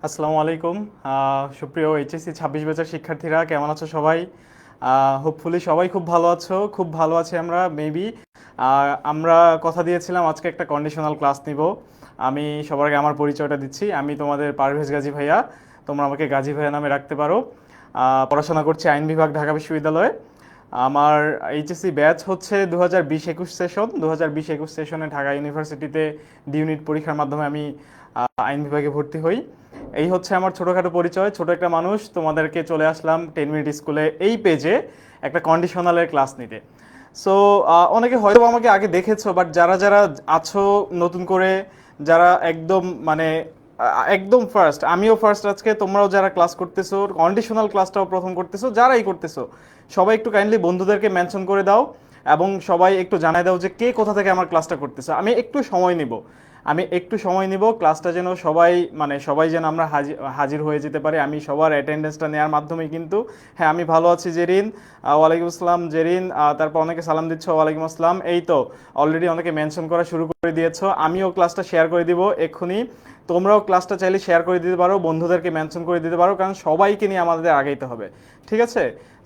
আসসালামু আলাইকুম। সুপ্রিয় এইচএসসি 26 ব্যাচের শিক্ষার্থীরা কেমন আছো সবাই? হোপফুলি সবাই খুব ভালো আছো। খুব ভালো আছি আমরা মেবি। আমরা কথা দিয়েছিলাম আজকে একটা কন্ডিশনাল ক্লাস নিব। আমি সবার আগে আমার পরিচয়টা দিচ্ছি। আমি তোমাদের পারভেজ গাজী ভাইয়া। তোমরা আমাকে গাজী ভাইয়া নামে রাখতে পারো। পড়াশোনা করছি আইন বিভাগ, ঢাকা বিশ্ববিদ্যালয়ে। আমার এইচএসসি ব্যাচ হচ্ছে 2020-21 সেশন। 2020-21 সেশনে ঢাকা ইউনিভার্সিটিতে ডি ইউনিট পরীক্ষার মাধ্যমে আমি আইন বিভাগে ভর্তি হই। এই হচ্ছে আমার ছোটোখাটো পরিচয়, ছোট একটা মানুষ। তোমাদেরকে চলে আসলাম 10 মিনিট স্কুলে এই পেজে একটা কন্ডিশনালের ক্লাস নিতে। সো অনেকে হয়তো আমাকে আগে দেখেছো, বাট যারা যারা আছো নতুন করে, যারা একদম মানে একদম ফার্স্ট, আমিও ফার্স্ট আজকে, তোমরাও যারা ক্লাস করতেছো, কন্ডিশনাল ক্লাসটাও প্রথম করতেছো, যারাই করতেছো সবাই একটু কাইন্ডলি বন্ধুদেরকে মেনশন করে দাও এবং সবাই একটু জানাই দাও যে কে কোথা থেকে আমার ক্লাসটা করতেছো। আমি একটু সময় নিব ক্লাসটা যেন সবাই মানে সবাই যেন আমরা হাজির হয়ে যেতে পারি। আমি সবার অ্যাটেন্ডেন্সটা নেওয়ার মাধ্যমে কিন্তু, হ্যাঁ আমি ভালো আছি জেরিন, ওয়ালাইকুম আসসালাম জেরিন, তারপর অনেকে সালাম দিচ্ছ, ওয়ালাইকুম আসসালাম। এই তো অলরেডি অনেকে মেনশন করা শুরু করে দিয়েছো। আমিও ক্লাসটা শেয়ার করে দিব এক্ষুনি। তোমরাও ক্লাসটা চাইলে শেয়ার করে দিতে পারো, বন্ধুদেরকে মেনশন করে দিতে পারো, কারণ সবাইকে নিয়ে আমাদের আগাইতে হবে। ঠিক আছে?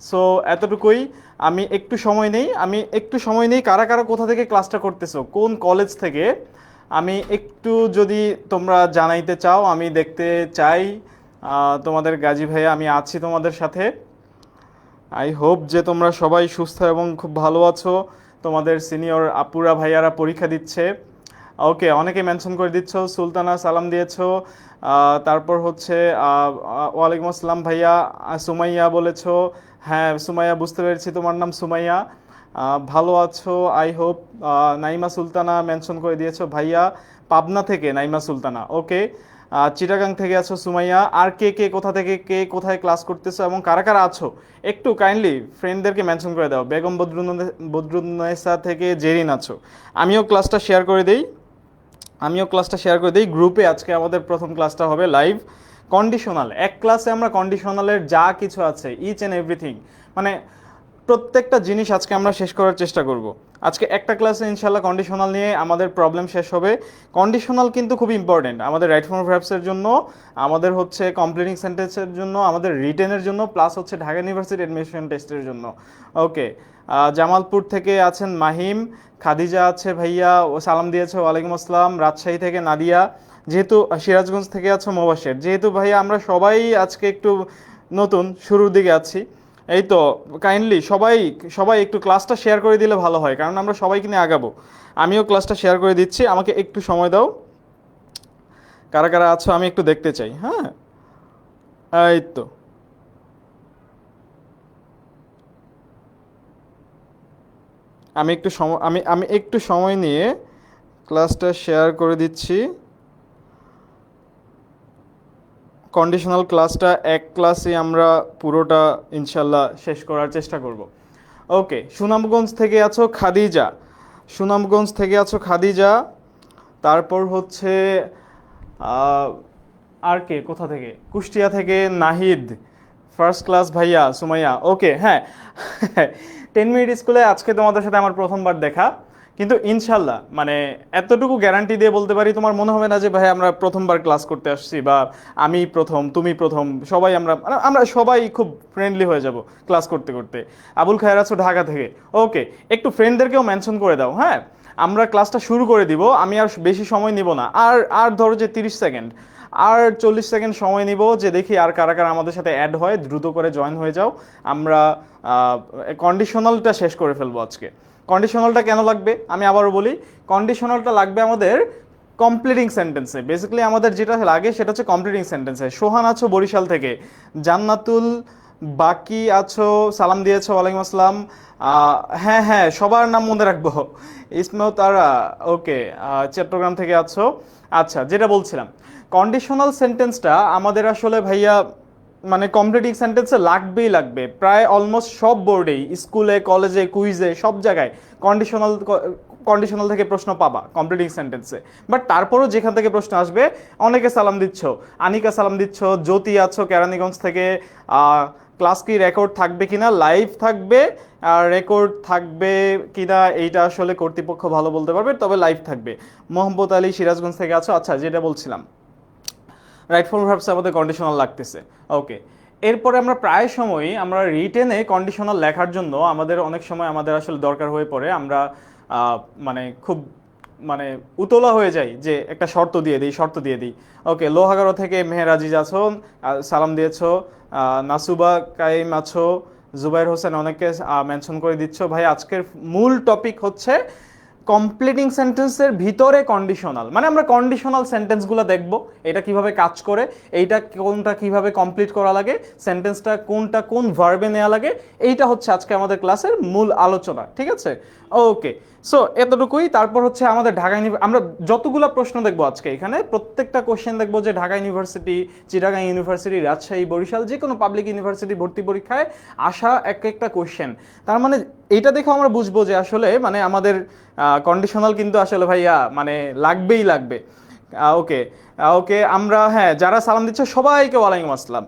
সো এতটুকুই। আমি একটু সময় নেই কারা কারা কোথা থেকে ক্লাসটা করতেছো, কোন কলেজ থেকে, আমি একটু যদি তোমরা জানাইতে চাও, আমি দেখতে চাই। তোমাদের গাজী ভাইয়া আমি আছি তোমাদের সাথে। আই হোপ যে তোমরা সবাই সুস্থ এবং খুব ভালো আছো। তোমাদের সিনিয়র আপুরা ভাইয়ারা পরীক্ষা দিচ্ছে। ওকে, অনেকে মেনশন করে দিচ্ছ। সুলতানা সালাম দিয়েছো। তারপর হচ্ছে ওয়ালাইকুম আসসালাম ভাইয়া। সুমাইয়া বলেছো। হ্যাঁ সুমাইয়া, বুঝতে পেরেছি তোমার নাম সুমাইয়া। ভালো আছো I hope. Naima Sultana mention করে দিয়েছো ভাইয়া। পাবনা থেকে নাইমা সুলতানা, ওকে। চিটাগাং থেকে আছো সুমাইয়া। আর কে কে কোথা থেকে, কে কোথায় ক্লাস করতেছো এবং কারা কারা আছো একটু কাইন্ডলি ফ্রেন্ডদেরকে মেনশন করে দাও। বেগম বদরুন্নেসা থেকে জেরিন আছো। আমিও ক্লাসটা শেয়ার করে দিই। গ্রুপে আজকে আমাদের প্রথম ক্লাসটা হবে লাইভ কন্ডিশনাল। এক ক্লাসে আমরা কন্ডিশনালের যা কিছু আছে ইচ অ্যান্ড এভরিথিং, মানে প্রত্যেকটা জিনিস আজকে আমরা শেষ করার চেষ্টা করব। আজকে একটা ক্লাসে ইনশাল্লাহ কন্ডিশনাল নিয়ে আমাদের প্রবলেম শেষ হবে। কন্ডিশনাল কিন্তু খুব ইম্পর্টেন্ট আমাদের রাইট ফর্ম ভার্বসের জন্য, আমাদের হচ্ছে কমপ্লিটিং সেন্টেন্সের জন্য, আমাদের রিটেনের জন্য, প্লাস হচ্ছে ঢাকা ইউনিভার্সিটি অ্যাডমিশন টেস্টের জন্য। ওকে। জামালপুর থেকে আছেন মাহিম, খাদিজা আছে ভাইয়া, ও সালাম দিয়েছে, ওয়ালাইকুম আসসালাম। রাজশাহী থেকে নাদিয়া, যেহেতু সিরাজগঞ্জ থেকে আছো মোবাশের, যেহেতু ভাইয়া আমরা সবাই আজকে একটু নতুন শুরুর দিকে আছি। এই তো কাইন্ডলি সবাই সবাই একটু ক্লাসটা শেয়ার করে দিলে ভালো হয়, কারণ আমরা সবাইকে নিয়ে আগাবো। আমিও ক্লাসটা শেয়ার করে দিচ্ছি, আমাকে একটু সময় দাও। কারা কারা আছো আমি একটু দেখতে চাই। হ্যাঁ, এই তো আমি একটু সময় নিয়ে ক্লাসটা শেয়ার করে দিচ্ছি। কন্ডিশনাল ক্লাসটা এক ক্লাসে আমরা পুরোটা ইনশাল্লাহ শেষ করার চেষ্টা করব। ওকে, সুনামগঞ্জ থেকে আছো খাদিজা। তারপর হচ্ছে আহ, আর কে কোথা থেকে, কুষ্টিয়া থেকে নাহিদ, ফার্স্ট ক্লাস ভাইয়া সুমাইয়া। ওকে, হ্যাঁ। 10 মিনিট স্কুলে আজকে তোমাদের সাথে আমার প্রথমবার দেখা, কিন্তু ইনশাল্লাহ মানে এতটুকু গ্যারান্টি দিয়ে বলতে পারি তোমার মনে হবে না যে ভাই আমরা প্রথমবার ক্লাস করতে আসছি, বা আমি প্রথম তুমি প্রথম, সবাই আমরা আমরা সবাই খুব ফ্রেন্ডলি হয়ে যাব ক্লাস করতে করতে। আবুল খায়ের আছো ঢাকা থেকে। ওকে, একটু ফ্রেন্ডদেরকেও মেনশন করে দাও। হ্যাঁ, আমরা ক্লাসটা শুরু করে দিব, আমি আর বেশি সময় নিব না। আর আর ধরো যে 30 সেকেন্ড, আর 40 সেকেন্ড সময় নিব, যে দেখি আর কারা কারা আমাদের সাথে অ্যাড হয়, দ্রুত করে জয়েন হয়ে যাও। আমরা কন্ডিশনালটা শেষ করে ফেলবো আজকে। কন্ডিশনালটা কেন লাগবে আমি আবারও বলি। কন্ডিশনালটা লাগবে আমাদের কমপ্লিটিং সেন্টেন্সে। বেসিক্যালি আমাদের যেটা লাগে সেটা হচ্ছে কমপ্লিটিং সেন্টেন্সে। সোহান আছো বরিশাল থেকে, জান্নাতুল বাকি আছো, সালাম দিয়েছো, ওয়ালাইকুম আসসালাম। হ্যাঁ হ্যাঁ, সবার নাম মনে রাখবো। ইসমত তারা, ওকে, চট্টগ্রাম থেকে আছো। আচ্ছা, যেটা বলছিলাম, কন্ডিশনাল সেন্টেন্সটা আমাদের আসলে ভাইয়া মানে কমপ্লিটিং সেন্টেন্সে লাগবেই লাগবে। প্রায় অলমোস্ট সব বোর্ডেই, স্কুলে কলেজে কুইজে সব জায়গায় কন্ডিশনাল কন্ডিশনাল থেকে প্রশ্ন পাবা কমপ্লিটিং সেন্টেন্সে। বাট তারপরও যেখান থেকে প্রশ্ন আসবে, অনেকে সালাম দিচ্ছ, আনিকা সালাম দিচ্ছ, জ্যোতি আছো কেরানীগঞ্জ থেকে। ক্লাস কি রেকর্ড থাকবে কিনা, লাইভ থাকবে। আর রেকর্ড থাকবে কিনা এইটা আসলে কর্তৃপক্ষ ভালো বলতে পারবে, তবে লাইভ থাকবে। মোহাম্মদ আলী সিরাজগঞ্জ থেকে আছো। আচ্ছা, যেটা বলছিলাম, রাইট ফর্ম ভার্বস আমাদের কন্ডিশনাল লাগতেছে। ওকে, এরপরে আমরা প্রায় সময়ই আমরা রিটেনে কন্ডিশনাল লেখার জন্য আমাদের অনেক সময় আমাদের আসলে দরকার হয়ে পড়ে, আমরা মানে খুব মানে উতলা হয়ে যাই যে একটা শর্ত দিয়ে দিই, শর্ত দিয়ে দিই। ওকে, লোহাগাড়া থেকে মেহের আজিজ আছো, সালাম দিয়েছো, নাসুবা কাইম আছো, জুবাইর হোসেন অনেকে মেনশন করে দিচ্ছ। ভাই আজকের মূল টপিক হচ্ছে কমপ্লিটিং সেন্টেন্সের ভিতরে কন্ডিশনাল, মানে আমরা কন্ডিশনাল সেন্টেন্সগুলো দেখব, এটা কিভাবে কাজ করে, এইটা কোনটা কিভাবে কমপ্লিট করা লাগে, সেন্টেন্সটা কোনটা কোন ভার্বে নেওয়া লাগে, এইটা হচ্ছে আজকে আমাদের ক্লাসের মূল আলোচনা। ঠিক আছে, ওকে, সো এতটুকুই। তারপর হচ্ছে আমাদের ঢাকা আমরা যতগুলো প্রশ্ন দেখবো আজকে এখানে, প্রত্যেকটা কোশ্চেন দেখবো যে ঢাকা ইউনিভার্সিটি, চিটাগাং ইউনিভার্সিটি, রাজশাহী, বরিশাল, যে কোনো পাবলিক ইউনিভার্সিটি ভর্তি পরীক্ষায় আসা এক একটা কোশ্চেন। তার মানে এইটা দেখে আমরা বুঝবো যে আসলে মানে আমাদের কন্ডিশনাল কিন্তু আসলে ভাইয়া মানে লাগবেই লাগবে। ওকে ওকে, আমরা হ্যাঁ যারা সালাম দিচ্ছে সবাইকে ওয়ালাইকুম আসসালাম।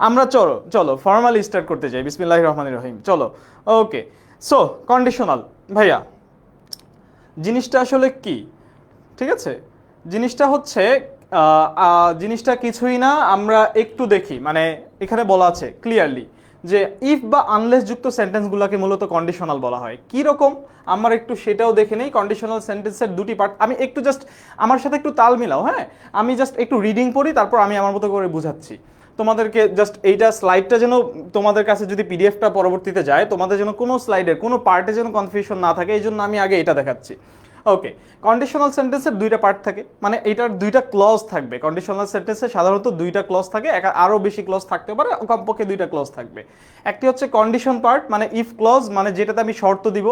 আমরা চলো চলো ফর্মালি স্টার্ট করতে চাই, বিসমিল্লাহির রহমানির রহিম, চলো। ওকে, সো কন্ডিশনাল ভাইয়া জিনিসটা আসলে কি? ঠিক আছে, জিনিসটা হচ্ছে জিনিসটা কিছুই না, আমরা একটু দেখি। মানে এখানে বলা আছে ক্লিয়ারলি যে ইফ বা আনলেস যুক্ত সেন্টেন্সগুলোকে মূলত কন্ডিশনাল বলা হয়। কি রকম আমরা একটু সেটাও দেখে নেই। কন্ডিশনাল সেন্টেন্সের দুটি পার্ট, আমি একটু জাস্ট আমার সাথে একটু তাল মিলাও। হ্যাঁ, আমি জাস্ট একটু রিডিং পড়ি, তারপর আমি আমার মতো করে বুঝাচ্ছি তোমাদেরকে। জাস্ট এইটা স্লাইডটা যেন তোমাদের কাছে যদি পিডিএফটা পরবর্তীতে যায়, তোমাদের যেন কোনো স্লাইডের কোনো পার্টে যেন কনফিউশন না থাকে, এই জন্য আমি আগে এটা দেখাচ্ছি। ওকে, কন্ডিশনাল সেন্টেন্সের দুইটা পার্ট থাকে, মানে এটার দুইটা ক্লজ থাকবে। কন্ডিশনাল সেন্টেন্সে সাধারণত দুইটা ক্লজ থাকে, আরও বেশি ক্লজ থাকতে পারে, কমপক্ষে দুইটা ক্লজ থাকবে। একটি হচ্ছে কন্ডিশন পার্ট, মানে ইফ ক্লজ, মানে যেটাতে আমি শর্ত দিব।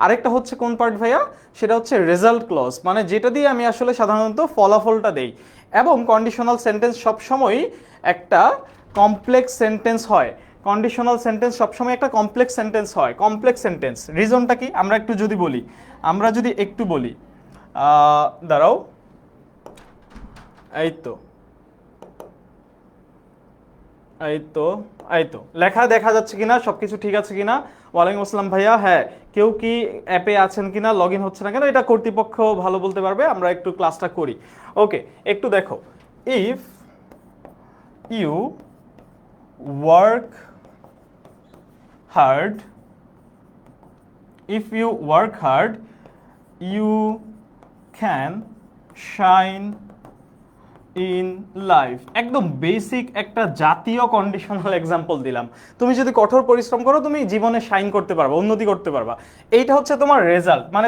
আরেকটা হচ্ছে কোন পার্ট ভাইয়া? সেটা হচ্ছে রেজাল্ট ক্লজ, মানে যেটা দিয়ে আমি আসলে সাধারণত ফলাফলটা দেই। এবং কন্ডিশনাল সেন্টেন্স সবসময়ই একটা কমপ্লেক্স সেন্টেন্স হয়। কন্ডিশনাল সেন্টেন্স সবসময় একটা কমপ্লেক্স সেন্টেন্স হয়। কমপ্লেক্স সেন্টেন্স রিজনটা কি আমরা একটু যদি বলি, দাঁড়াও, এই তো এই তো এই তো লেখা দেখা যাচ্ছে কিনা, সবকিছু ঠিক আছে কিনা? ওয়ালাইকুম আসসালাম ভাইয়া। হ্যাঁ, কেউ কি অ্যাপে আছেন কিনা, লগ ইন হচ্ছে না কেন, এটা কর্তৃপক্ষ ভালো বলতে পারবে, আমরা একটু ক্লাসটা করি। ওকে, একটু দেখো, if you work hard, if you work hard you can shine in life. একদম বেসিক একটা জাতীয় কন্ডিশনাল এক্সাম্পল দিলাম। তুমি যদি কঠোর পরিশ্রম করো তুমি জীবনে শাইন করতে পারবা, উন্নতি করতে পারবা। এইটা হচ্ছে তোমার রেজাল্ট, মানে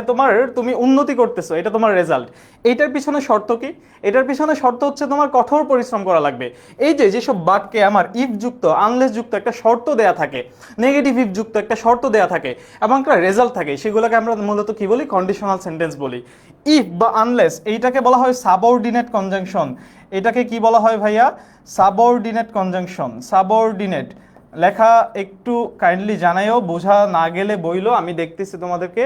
তুমি উন্নতি করতেছো, এটা তোমার রেজাল্ট। এইটার পিছনে শর্ত কি? এটার পিছনে শর্ত হচ্ছে তোমার কঠোর পরিশ্রম করা লাগবে। এই যে যেসব বাক্যে আমার ইফ যুক্ত, আনলেস যুক্ত একটা শর্ত দেয়া থাকে, নেগেটিভ ইফ যুক্ত একটা শর্ত দেয়া থাকে এবং একটা রেজাল্ট থাকে, সেগুলোকে আমরা মূলত কি বলি? কন্ডিশনাল সেন্টেন্স বলি। ইফ বা আনলেস এইটাকে বলা হয় সাবঅর্ডিনেট কনজাংশন। এটাকে কি বলা হয় ভাইয়া? Subordinate conjunction. সাবঅর্ডিনেট লেখা একটু কাইন্ডলি জানাইও, বোঝা না গেলে বইলো, আমি দেখতেছি তোমাদেরকে।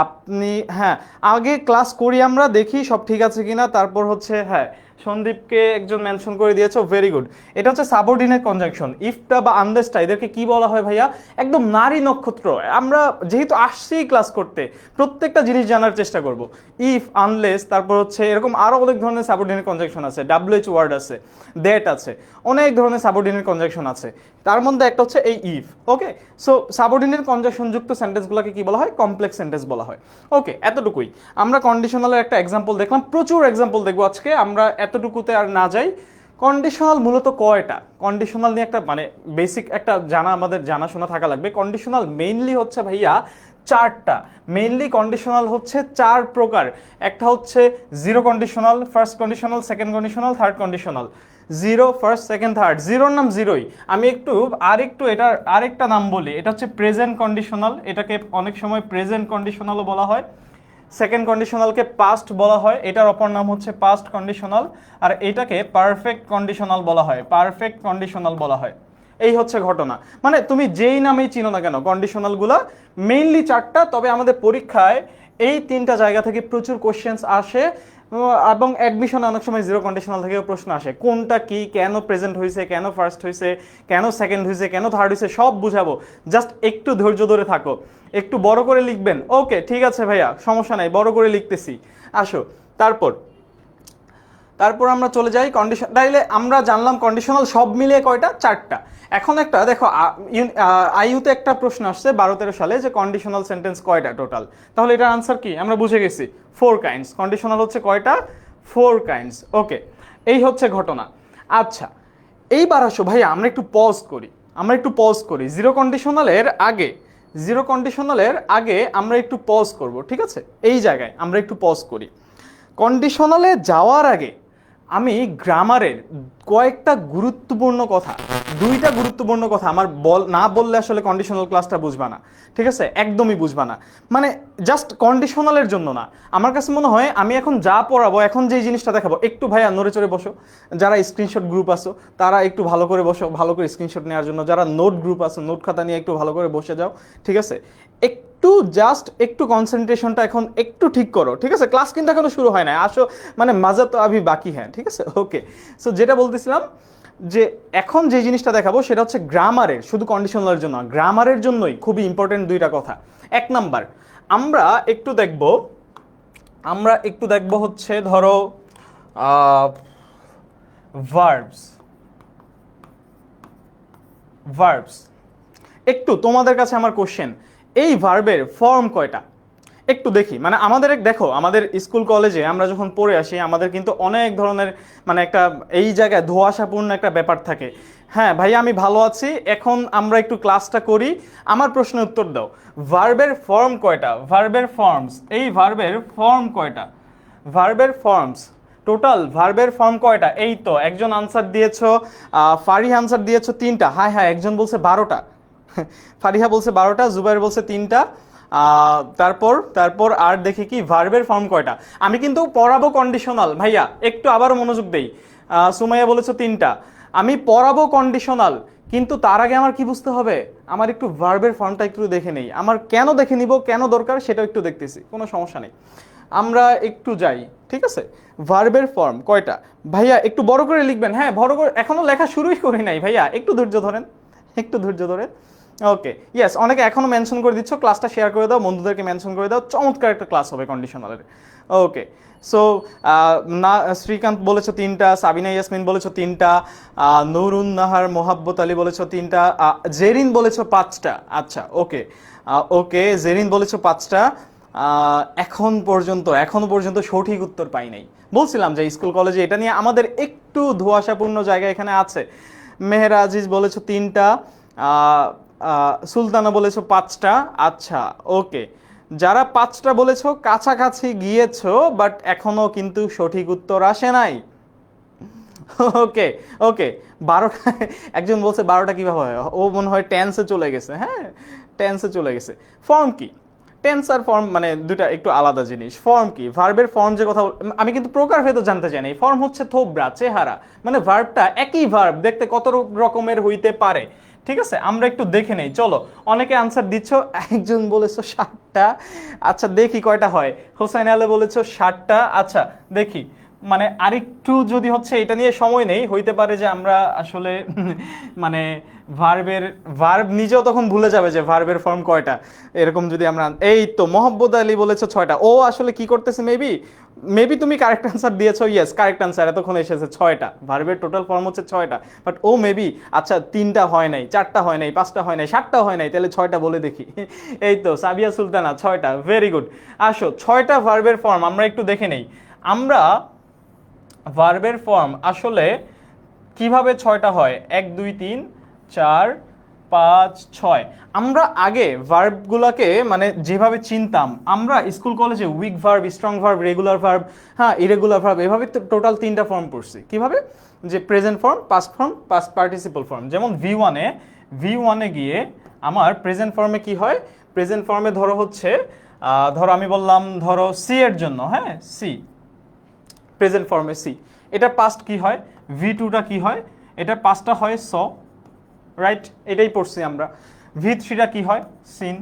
আপনি হ্যাঁ আগে ক্লাস করি, আমরা দেখি সব ঠিক আছে কিনা, তারপর হচ্ছে হ্যাঁ সন্দীপকে একজন মেনশন করে দিয়েছো, ভেরি গুড। এটা হচ্ছে সাবঅর্ডিনেট কনজাংশন। ইফটা বা আনলেসটা এদেরকে কি বলা হয় ভাইয়া? একদম নারী নক্ষত্র। আমরা যেহেতু আসছি ক্লাস করতে, প্রত্যেকটা জিনিস জানার চেষ্টা করব। ইফ, আনলেস, তারপর হচ্ছে এরকম আরো অনেক ধরনের সাবঅর্ডিনেট কনজাংশন আছে, WH ওয়ার্ড আছে, দ্যাট আছে, অনেক ধরনের সাবঅর্ডিনেট কনজাংশন আছে। তার মধ্যে একটা হচ্ছে এই if. Okay, so subordinate conjunction যুক্ত সেন্টেন্সগুলোকে কি বলা হয়? কমপ্লেক্স সেন্টেন্স বলা হয়। ওকে, এতটুকুই। আমরা কন্ডিশনালের একটা এক্সাম্পল দেখলাম, প্রচুর এক্সাম্পল দেখবো আজকে, আমরা এতটুকুতে আর না যাই। কন্ডিশনাল মূলত কয়টা? কন্ডিশনাল নিয়ে একটা মানে বেসিক একটা আমাদের জানাশোনা থাকা লাগবে। কন্ডিশনাল মেইনলি হচ্ছে ভাইয়া চারটা। মেইনলি কন্ডিশনাল হচ্ছে চার প্রকার। একটা হচ্ছে zero conditional, first conditional, second conditional, third conditional. Zero, first, second, third. জিরোর নাম জিরোই। আমি আরেকটু এটার আরেকটা নাম বলি, এটা হচ্ছে প্রেজেন্ট কন্ডিশনাল। এটাকে অনেক সময় প্রেজেন্ট কন্ডিশনালও বলা হয়। সেকেন্ড কন্ডিশনালকে পাস্ট বলা হয়, এটার অপর নাম হচ্ছে পাস্ট কন্ডিশনাল। আর এটাকে পারফেক্ট কন্ডিশনাল বলা হয়, পারফেক্ট কন্ডিশনাল বলা হয়। এই হচ্ছে ঘটনা। মানে তুমি যেই নামেই চিনো না কেন, কন্ডিশনালগুলো মেইনলি চারটা। তবে আমাদের পরীক্ষায় এই তিনটা জায়গা থেকে প্রচুর কোশ্চেন্স আসে এবং অ্যাডমিশনে অনেক সময় জিরো কন্ডিশনাল থেকেও প্রশ্ন আসে। কোনটা কি, কেন প্রেজেন্ট হয়েছে, কেন ফার্স্ট হয়েছে, কেন সেকেন্ড হয়েছে, কেন থার্ড হয়েছে, সব বুঝাবো। জাস্ট একটু ধৈর্য ধরে থাকো, একটু বড় করে লিখবেন। ওকে, ঠিক আছে ভাইয়া, সমস্যা নাই, বড় করে লিখতেছি। আসো, তারপর তারপর আমরা চলে যাই কন্ডিশন, তাইলে আমরা জানলাম কন্ডিশনাল সব মিলিয়ে কয়টা, 4টা। এখন একটা দেখো আইইউতে একটা প্রশ্ন আসছে 12-13 সালে যে কন্ডিশনাল সেন্টেন্স কয়টা টোটাল, তাহলে এটার আনসার কি আমরা বুঝে গেছি, 4 কাইন্ডস। কন্ডিশনাল হচ্ছে কয়টা, 4 কাইন্ডস। ওকে, এই হচ্ছে ঘটনা। আচ্ছা, এইবার আসো ভাইয়া আমরা একটু পজ করি জিরো কন্ডিশনালের আগে আমরা একটু পজ করব, ঠিক আছে? এই জায়গায় আমরা একটু পজ করি। কন্ডিশনালে যাওয়ার আগে আমি গ্রামারের কয়েকটা গুরুত্বপূর্ণ কথা, 2টা গুরুত্বপূর্ণ কথা আমার না বললে আসলে কন্ডিশনাল ক্লাসটা বুঝবা না, ঠিক আছে? একদমই বুঝবা না। মানে জাস্ট কন্ডিশনালের জন্য না, আমার কাছে মনে হয় আমি এখন যা পড়াবো, এখন যেই জিনিসটা দেখাবো, একটু ভাইয়া নড়ে চড়ে বসো। যারা স্ক্রিনশট গ্রুপ আছো তারা একটু ভালো করে বসো, ভালো করে স্ক্রিনশট নেওয়ার জন্য। যারা নোট গ্রুপ আছো, নোট খাতা নিয়ে একটু ভালো করে বসে যাও, ঠিক আছে? একটু কনসেন্ট্রেশনটা এখন একটু ঠিক করো, ঠিক আছে? ক্লাস কিন্তু এখনো শুরু হয় না, আসো, মানে মজা তো আভি বাকি, হ্যাঁ, ঠিক আছে? ওকে, সো যেটা বলতেছিলাম যে এখন যে জিনিসটা দেখাবো সেটা হচ্ছে গ্রামারের, শুধু কন্ডিশনালের জন্য, গ্রামারের জন্যই খুবই ইম্পর্টেন্ট 2টা কথা। 1 নাম্বার, আমরা একটু দেখব হচ্ছে ধরো ভার্বস। একটু তোমাদের কাছে আমার কোশ্চেন, এই ভার্বের ফর্ম কয়টা একটু দেখি। মানে আমাদের দেখো, আমাদের স্কুল কলেজে আমরা যখন পড়ে আসি আমাদের কিন্তু অনেক ধরনের মানে একটা এই জায়গায় ধোঁয়াশাপূর্ণ একটা ব্যাপার থাকে। হ্যাঁ ভাইয়া আমি ভালো আছি, এখন আমরা একটু ক্লাসটা করি, আমার প্রশ্নের উত্তর দাও। ভার্বের ফর্ম কয়টা, ভার্বের ফর্মস, এই ভার্বের ফর্ম কয়টা, ভার্বের ফর্মস, টোটাল ভার্বের ফর্ম কয়টা? এই তো একজন আনসার দিয়েছো, ফারিহা আনসার দিয়েছো 3টা। হাই হাই, একজন বলছে 12টা। ফারিহা বলছে 12টা, জুবাইর বলছে 3টা। তারপর আর দেখি কি ভার্বের ফর্ম কয়টা। আমি কিন্তু পড়াবো কন্ডিশনাল ভাইয়া, একটু আবারও মনোযোগ দেই। সুমাইয়া বলেছো 3টা, আমি পড়াবো কন্ডিশনাল, কিন্তু তার আগে আমার কি বুঝতে হবে, আমার একটু ভার্বের ফর্মটা একটু দেখে নেই। আমার কেন দেখে নিব, কেন দরকার সেটা একটু দেখতেছি, কোনো সমস্যা নেই, আমরা একটু যাই, ঠিক আছে? ভার্বের ফর্ম কয়টা ভাইয়া একটু বড় করে লিখবেন, হ্যাঁ বড় করে, এখনো লেখা শুরুই করি নাই ভাইয়া, একটু ধৈর্য ধরেন, একটু ধৈর্য ধরেন। ওকে, ইয়েস, অনেকে এখনো মেনশন করে দিচ্ছ, ক্লাসটা শেয়ার করে দাও, বন্ধুদেরকে মেনশন করে দাও, চমৎকার একটা ক্লাস হবে কন্ডিশনালের। ওকে, সো না শ্রীকান্ত বলেছো 3টা, সাবিনা ইয়াসমিন বলেছো 3টা, নুরুন নাহার মোহাব্বত আলী বলেছো 3টা, জেরিন বলেছো 5টা। আচ্ছা, ওকে ওকে, জেরিন বলেছো 5টা। এখনো পর্যন্ত সঠিক উত্তর পাই নাই। বলছিলাম যে স্কুল কলেজে এটা নিয়ে আমাদের একটু ধোঁয়াশাপূর্ণ জায়গা এখানে আছে। মেহেরা আজিজ বলেছো 3টা, সুলতানা বলেছো 5টা। আচ্ছা, ওকে, যারা 5টা বলেছো কাছাকাছি গিয়েছো, বাট এখনো কিন্তু সঠিক উত্তর আসে নাই। ওকে ওকে, 12টা, একজন বলছে 12টা কিভাবে হয়, ও মনে হয় টেন্সে চলে গেছে। হ্যাঁ, টেন্সে চলে গেছে। ফর্ম কি, টেন্স আর ফর্ম মানে 2টা একটু আলাদা জিনিস। ফর্ম কি, ভার্বের ফর্ম যে কথা আমি কিন্তু প্রকারভেদ জানতে চাই না। ফর্ম হচ্ছে থোবরা, চেহারা, মানে ভার্বটা একই ভার্ব দেখতে কত রকমের হইতে পারে, ঠিক আছে? আমরা একটু দেখে নেই, চলো। অনেকে আনসার দিচ্ছ, একজন বলেছো 7টা। আচ্ছা দেখি কয়টা হয়। হোসাইন আলী বলেছো 7টা। আচ্ছা দেখি, মানে আরেকটু যদি হচ্ছে এটা নিয়ে সময় নেই, হইতে পারে যে আমরা আসলে মানে ভার্ব নিজেও তখন ভুলে যাবে যে ভার্বের ফর্ম কয়টা। এরকম যদি আমরা, এই তো মোহাম্মদ আলী বলেছো 6টা। ও আসলে কি করতেছে, মেবি তুমি কারেক্ট আনসার দিয়েছো, ইয়েস কারেক্ট আনসার, এতক্ষণ এসেছে 6টা। ভার্বের টোটাল ফর্ম হচ্ছে 6টা, বাট ও মেবি, আচ্ছা 3টা হয় নাই, 4টা হয় নাই, 5টা হয় নাই, 7টা হয় নাই, তাহলে 6টা বলে দেখি। এই তো সাবিয়া সুলতানা 6টা, ভেরি গুড। আসো 6টা ভার্বের ফর্ম আমরা একটু দেখে নেই। আমরা ভার্বের ফর্ম আসলে কিভাবে 6টা হয়, 1 2 3 4 5 6। আমরা আগে ভার্বগুলোকে মানে যেভাবে চিনতাম, আমরা স্কুল কলেজে week verb, strong verb, regular verb, হ্যাঁ ইরেগুলার ভার্ব, এভাবে টোটাল 3টা ফর্ম পড়ছি। কিভাবে, যে present form, past form, past participle form. যেমন ভি ওয়ানে গিয়ে আমার প্রেজেন্ট ফর্মে কি হয়, প্রেজেন্ট ফর্মে ধরো হচ্ছে ধরো আমি বললাম ধরো সি এর জন্য, হ্যাঁ সি, প্রেজেন্ট ফর্মে সি, এটা পাস্ট কি হয়, ভি2টা কি হয়, এটা পাস্টটা হয় স, রাইট, এটাই পড়ছি আমরা। ভি3টা কি হয়, সিন,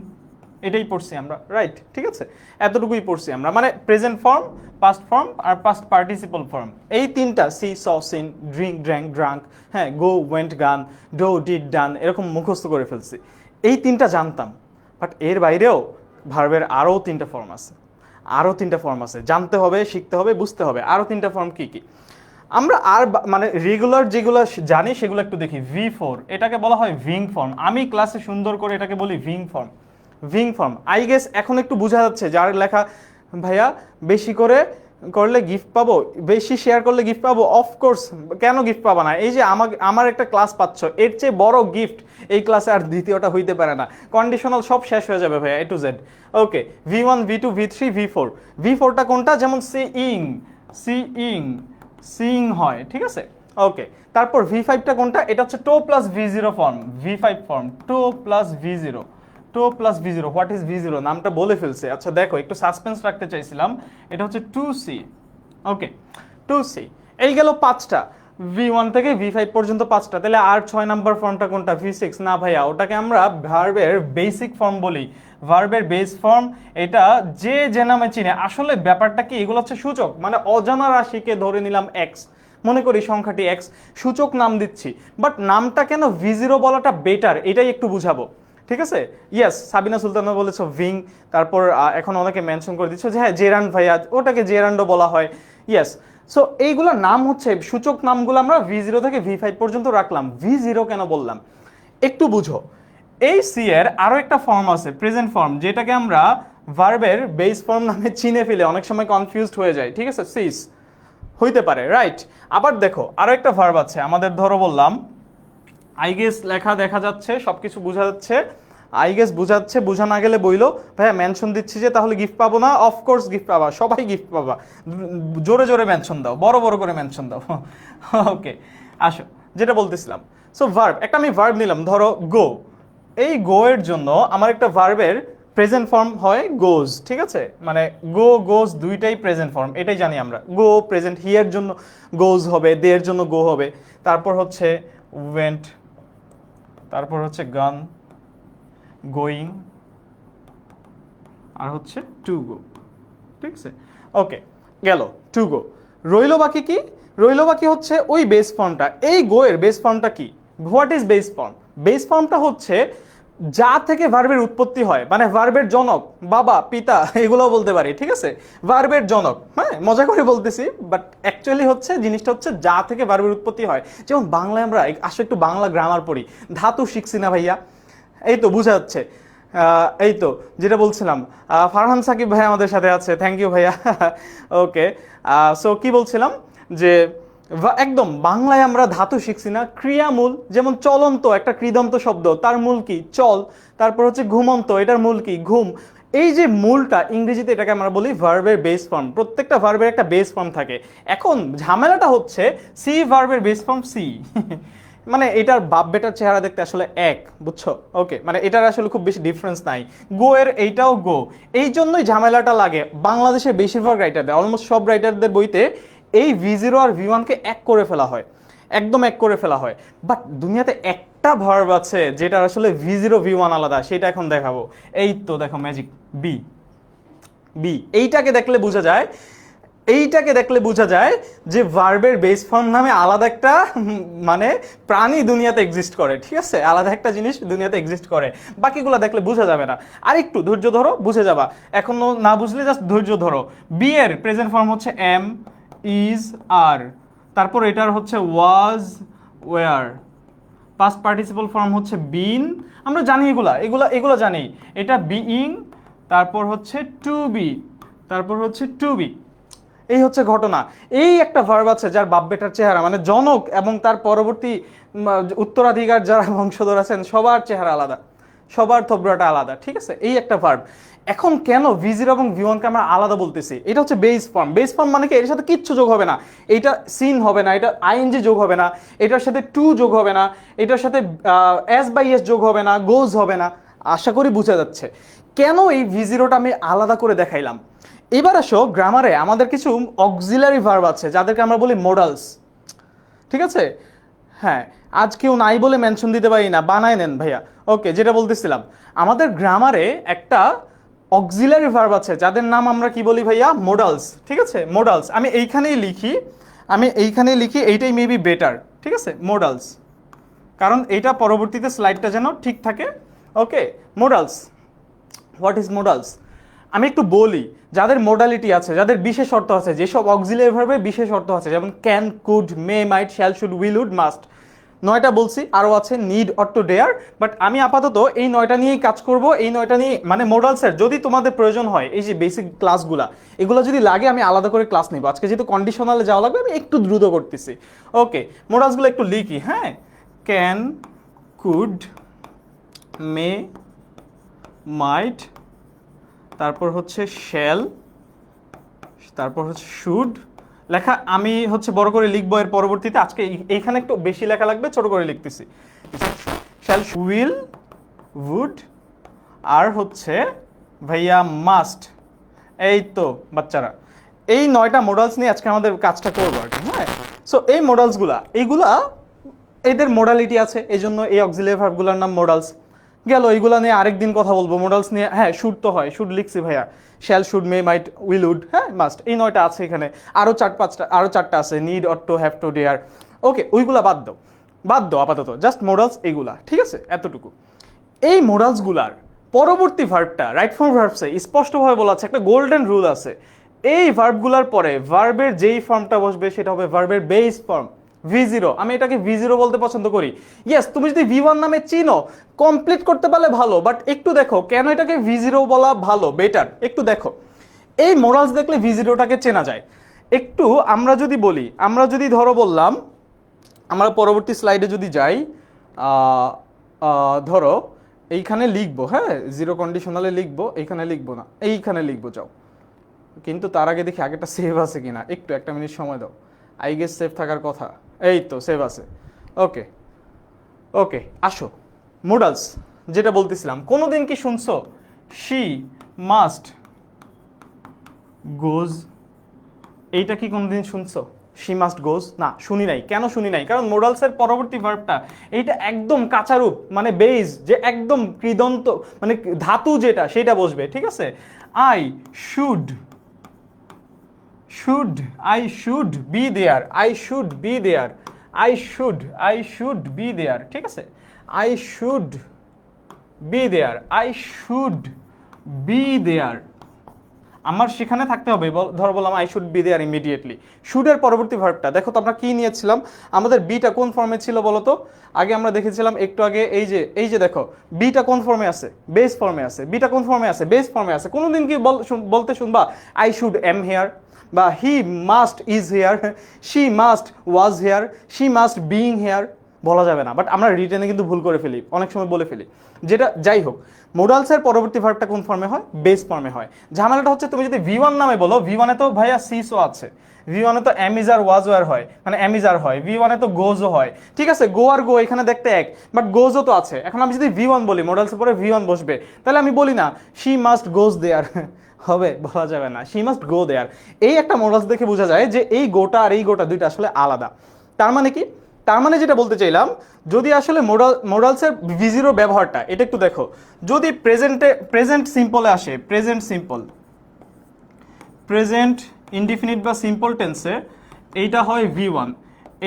এটাই পড়ছি আমরা, রাইট, ঠিক আছে? এতটুকুই পড়ছি আমরা, মানে প্রেজেন্ট ফর্ম, পাস্ট ফর্ম আর পাস্ট পার্টিসিপল ফর্ম, এই 3টা, see saw seen, drink drank drunk, হ্যাঁ go went gone, do did done, এরকম মুখস্থ করে ফেলছি। এই 3টা জানতাম, বাট এর বাইরেও ভার্বের আরও 3টা ফর্ম আছে, জানতে হবে, শিখতে হবে, বুঝতে হবে। আরও 3টা ফর্ম কি কি? আমরা আর মানে রেগুলার যেগুলো জানি সেগুলো একটু দেখি। V4 এটাকে বলা হয় ভিং ফর্ম, আমি ক্লাসে সুন্দর করে এটাকে বলি V ing form. V ing form I guess এখন একটু বোঝা যাচ্ছে যার লেখা ভাইয়া বেশি করে করলে গিফট পাবো, বেশি শেয়ার করলে গিফট পাবো। অফকোর্স, কেন গিফট পাবা না? এই যে আমার একটা ক্লাস পাচ্ছ, এর চেয়ে বড় গিফট এই ক্লাসে আর দ্বিতীয়টা হইতে পারে না। কন্ডিশনাল সব শেষ হয়ে যাবে ভাইয়া, A to Z। Okay, V1 V2 V3 V4। V4টা কোনটা? যেমন সিইং, সিইং, সিইং হয়, ঠিক আছে? ওকে, তারপর V5টা কোনটা? এটা হচ্ছে to plus V0 form, V5 form, to plus V0। To plus V0, what is V0? নামটা বলে ফেলছে। আচ্ছা দেখো, একটু সাসপেন্স রাখতে চাইছিলাম। এটা হচ্ছে 2C। ওকে, 2C। এই গেল 5টা, V1 থেকে V5 পর্যন্ত 5টা। তাহলে আর 6 নাম্বার ফর্মটা কোনটা? V6। না ভাইয়া, ওটাকে আমরা ভার্বের বেসিক ফর্ম বলি, ভার্বের বেস ফর্ম। এটা যে যে নামে চিনে। আসলে ব্যাপারটা কি, এগুলো হচ্ছে সূচক, মানে অজানা রাশিকে ধরে নিলাম x, মনে করি সংখ্যাটি x, সূচক নাম দিচ্ছি। বাট নামটা কেন V0 বলাটা বেটার, এটাই একটু বুঝাবো, ঠিক আছে? ইয়েস, সাবিনা সুলতানা বলেছো ভিং। তারপর এখন অনেকে মেনশন করে দিচ্ছ যে হ্যাঁ জেরান্ড ভাইয়া, ওটাকে জেরান্ডও বলা হয়। ইয়েস, সো এইগুলো নাম হচ্ছে সূচক নামগুলো আমরা V0 থেকে V5 পর্যন্ত রাখলাম। V0 কেন বললাম একটু বুঝো। এই সি এর আরো একটা ফর্ম আছে, প্রেজেন্ট ফর্ম, যেটাকে আমরা ভার্বের বেস ফর্ম নামে চিনে ফেলে অনেক সময় কনফিউজড হয়ে যায়, ঠিক আছে? সিস হইতে পারে, রাইট? আবার দেখো আরো একটা ভার্ব আছে আমাদের, ধরো বললাম আই গেস, লেখা দেখা যাচ্ছে, সবকিছু বোঝা যাচ্ছে, আই গেস বুঝাচ্ছে, বোঝা না গেলে বইলো ভাইয়া মেনশন দিচ্ছি যে তাহলে গিফট পাবো না। অফকোর্স গিফট পাবা, সবাই গিফট পাবা। জোরে জোরে মেনশন দাও, বড় বড় করে মেনশন দাও। ওকে, আসো যেটা বলতেছিলাম। সো ভার্ব, একটা আমি ভার্ব নিলাম, ধরো গো। এই গো এর জন্য আমার একটা ভার্বের প্রেজেন্ট ফর্ম হয় গোজ, ঠিক আছে? মানে গো গোজ দুইটাই প্রেজেন্ট ফর্ম, এটাই জানি আমরা। গো প্রেজেন্ট, হি এর জন্য গোজ হবে, দে এর জন্য গো হবে। তারপর হচ্ছে ওয়েন্ট, তারপর হচ্ছে গান, গোয়িং, আর হচ্ছে টু গো, ঠিক আছে? ওকে, গেল টু গো। রইলো বাকি কি? রইলো বাকি হচ্ছে ওই বেস ফর্মটা। এই গো এর বেস ফর্মটা কি? What is base form? Base ফর্মটা হচ্ছে যা থেকে ভার্বের উৎপত্তি হয়, মানে ভার্বের জনক, বাবা, পিতা, এগুলোও বলতে পারি, ঠিক আছে? ভার্বের জনক, হ্যাঁ মজা করে বলতেছি, বাট অ্যাকচুয়ালি হচ্ছে জিনিসটা হচ্ছে যা থেকে ভার্বের উৎপত্তি হয়। যেমন বাংলায় আমরা আসলে একটু বাংলা গ্রামার পড়ি, ধাতু শিখছি না ভাইয়া? এই তো বোঝা যাচ্ছে। এই তো যেটা বলছিলাম, ফারহান সাকিব ভাই আমাদের সাথে আছে, থ্যাংক ইউ ভাইয়া। ওকে, সো কি বলছিলাম যে একদম বাংলায় আমরা ধাতু শিখছি না, ক্রিয়ামূল। যেমন চলন্ত একটা কৃদন্ত শব্দ, তার মূল কি? চল। তারপর হচ্ছে ঘুমন্ত, এটার মূল কি? ঘুম। এই যে মূলটা, ইংরেজিতে এটাকে আমরা বলি ভার্বের বেস ফর্ম। প্রত্যেকটা ভার্বের একটা বেস ফর্ম থাকে। এখন ঝামেলাটা হচ্ছে সি ভার্বের বেস ফর্ম সি। মানে এটার বাপ বেটার চেহারা দেখতে আসলে এক, বুঝছো? ওকে, মানে এটার আসলে খুব বেশি ডিফারেন্স নাই। গো এর এইটাও গো, এই জন্যই ঝামেলাটা লাগে বাংলাদেশের বেশিরভাগ রাইটারদের, অলমোস্ট সব রাইটারদের বইতে এই V0 আর V1 কে এক করে ফেলা হয়, একদম এক করে ফেলা হয়। বাট দুনিয়াতে একটা ভার্ব আছে যেটা আসলে V0 V1 আলাদা, সেটা এখন দেখাবো। এই তো দেখো ম্যাজিক, বি। বি এইটাকে দেখলে বোঝা যায়, এইটাকে দেখলে বোঝা যায় যে ভার্বের বেস ফর্ম নামে আলাদা একটা মানে প্রাণী দুনিয়াতে এক্সিস্ট করে, ঠিক আছে? আলাদা একটা জিনিস দুনিয়াতে এক্সিস্ট করে, বাকিগুলো দেখলে বোঝা যাবে না। আর একটু ধৈর্য ধরো, বুঝে যাবা। এখনো না বুঝলে জাস্ট ধৈর্য ধরো। বি এর প্রেজেন্ট ফর্ম হচ্ছে এম, ইজ, আর। তারপর এটার হচ্ছে ওয়াজ, ওয়ার। পাস্ট পার্টিসিপল ফর্ম হচ্ছে বিন। আমরা জানি এগুলা এগুলা এগুলো জানি। এটা বিইং, তারপর হচ্ছে টু বি, তারপর হচ্ছে টু বি। এই হচ্ছে ঘটনা। এই একটা ভার্ব আছে যার বাপ বেটার চেহারা, মানে জনক এবং তার পরবর্তী উত্তরাধিকার যারা বংশধর আছেন সবার চেহারা আলাদা, সবার থবরাটা আলাদা, ঠিক আছে? এই একটা ভার্ব। এখন কেন V0 এবং V1 কে আমরা আলাদা বলতেছি? এটা হচ্ছে বেস ফর্ম। বেস ফর্ম মানে কি? এর সাথে কিচ্ছু যোগ হবে না, এটা সিন হবে না, এটা আইএনজি যোগ হবে না, এটার সাথে টু যোগ হবে না, এটার সাথে এস বাই এস যোগ হবে না, গোজ হবে না। আশা করি বোঝা যাচ্ছে কেন এই V0টা আমি আলাদা করে দেখাইলাম। এবার আসো গ্রামারে আমাদের কিছু অক্সিলারি ভার্ব আছে যাদেরকে আমরা বলি মোডালস, ঠিক আছে? হ্যাঁ, আজ কেউ নাই বলে মেনশন দিতে পারি না, বানায় নেন ভাইয়া। ওকে, যেটা বলতেছিলাম, আমাদের গ্রামারে একটা অক্সিলারি ভার্ব আছে যাদের নাম আমরা কি বলি ভাইয়া? মোডালস, ঠিক আছে? মোডালস আমি এইখানেই লিখি, এইটাই মেবি বেটার, ঠিক আছে? মোডালস, কারণ এইটা পরবর্তীতে স্লাইডটা যেন ঠিক থাকে। ওকে, মোডালস। What is modals? আমি একটু বলি, যাদের মোডালিটি আছে, যাদের বিশেষ অর্থ আছে, যেসব অক্সিলিয়ারি ভার্বের বিশেষ অর্থ আছে, যেমন can, could, may, might, shall, should, will, would, must, 9টা বলছি, আরও আছে need, ought to, dare. But আমি আপাতত এই 9টা নিয়েই কাজ করব, এই 9টা নিয়ে মানে মোডালসের যদি তোমাদের প্রয়োজন হয়, এই যে বেসিক ক্লাসগুলা, এগুলো যদি লাগে আমি আলাদা করে ক্লাস নিব। আজকে যেহেতু কন্ডিশনালে যাওয়া লাগবে, আমি একটু দ্রুত করতেছি। ওকে, মোডালসগুলো একটু লিখি। হ্যাঁ, ক্যান, কুড, মে, মাইট, তারপর হচ্ছে শ্যাল, তারপর হচ্ছে শুড। লেখা আমি হচ্ছে বড় করে লিখবো এর পরবর্তীতে, আজকে এইখানে একটু বেশি লেখা লাগবে, ছোট করে লিখতেছি। শ্যাল, উইল, উড, আর হচ্ছে ভাইয়া মাস্ট। এই তো বাচ্চারা, এই 9টা মডেলস নিয়ে আজকে আমাদের কাজটা করবো আর কি। হ্যাঁ, সো এই মডেলসগুলা, এইগুলা এদের মোডালিটি আছে, এই জন্য এই অক্সিলিয়ারি ভার্বগুলোর নাম মোডালস গেল। এইগুলা নিয়ে আরেকদিন কথা বলবো। মোডালস নিয়ে, হ্যাঁ শুড তো হয়, শুড লিখছি ভাইয়া, shall, should, may, might, will, would, হ্যাঁ মাস্ট, এই 9টা আছে এখানে। আরও 4-5টা আছে, need, ought to, have to, dare. Okay, ওইগুলা বাদ দাও আপাতত, জাস্ট মোডালস এইগুলা, ঠিক আছে, এতটুকু। এই মোডালসগুলার পরবর্তী ভার্বটা রাইট ফর্ম ভার্বসে স্পষ্টভাবে বলা আছে, একটা গোল্ডেন রুল আছে। এই ভার্বগুলার পরে ভার্বের যেই ফর্মটা বসবে সেটা হবে ভার্বের বেস ফর্ম, V0। আমি এটাকে V0 বলতে পছন্দ করি। ইয়েস, তুমি যদি V1 নামে চিনো, কমপ্লিট করতে পারলে ভালো, বাট একটু দেখো কেন এটাকে V0 বলা ভালো, বেটার। একটু দেখো, এই মোরালস দেখলে V0টাকে চেনা যায়। একটু আমরা যদি বলি, আমরা যদি ধরো বললাম, আমরা পরবর্তী স্লাইডে যদি যাই, ধরো এইখানে লিখবো, হ্যাঁ জিরো কন্ডিশনালে লিখবো, এইখানে লিখবো না, এইখানে লিখবো, যাও। কিন্তু তার আগে দেখি আগেটা সেভ আছে কিনা, একটু একটা মিনিট সময় দাও। আই গেস সেভ থাকার কথা, এই তো সেভ আছে। ওকে ওকে, আসো মোডালস যেটা বলতেছিলাম, কোনোদিন কি শুনছো শি মাস্ট গোজ? এইটা কি কোনোদিন শুনছো? শি মাস্ট গোজ? না, শুনি নাই। কেন শুনি নাই? কারণ মোডালসের পরবর্তী ভার্বটা এইটা একদম কাঁচা রূপ, মানে বেজ, যে একদম কৃদন্ত মানে ধাতু যেটা, সেটা বসবে, ঠিক আছে। I should, I should be there, I should be there, I should be there, ঠিক আছে। I should be there, I should be there, আমার সেখানে থাকতে হবে। ধরো বললাম I should be there immediately. শুডের পরবর্তী ভার্বটা দেখো তো, আমরা কি নিয়েছিলাম, আমাদের বিটা কোন ফর্মে ছিল বলো তো? আগে আমরা দেখেছিলাম একটু আগে, এই যে দেখো, বিটা কোন ফর্মে আছে? বেস ফর্মে আছে। বিটা কোন ফর্মে আছে? বেস ফর্মে আছে। কোনোদিন কি বলতে শুনবা আই শুড এম হেয়ার, বা he must is here, she must was hair, she must being hair? বলা যাবে না। বাট আমরা রিটেনে কিন্তু ভুল করে ফেলি, অনেক সময় বলে ফেলি। যেটা যাই হোক, মোডালসের পরবর্তী ভার্বটা কোন ফর্মে হয়? বেস ফর্মে হয়। ঝামেলাটা হচ্ছে তুমি যদি V1 নামে বলো, V1 এ তো ভাইয়া সিসও আছে, V1 এ তো অ্যামিজার ওয়াজওয়ার হয়, মানে অ্যামিজার হয়, V1 এ তো গোজও হয়, ঠিক আছে। গো আর গো এখানে দেখতে এক, বাট গোজও তো আছে। এখন আমি যদি V1 বলি, মোডালসের পরে V1 বসবে, তাহলে আমি বলি না শি মাস্ট গোজ দেয়ার, হবে? বলা যাবে না, শি মাস্ট গো দেয়ার। এই একটা মোডালস দেখে বোঝা যায় যে এই গোটা আর এই গোটা দুইটা আসলে আলাদা। তার মানে কি? তার মানে যেটা বলতে চাইলাম, যদি আসলে মোডালসের V0 ব্যবহারটা, এটা একটু দেখো, যদি প্রেজেন্ট সিম্পলে আসে, প্রেজেন্ট ইনডিফিনিট বা সিম্পল টেন্সে এইটা হয় V1,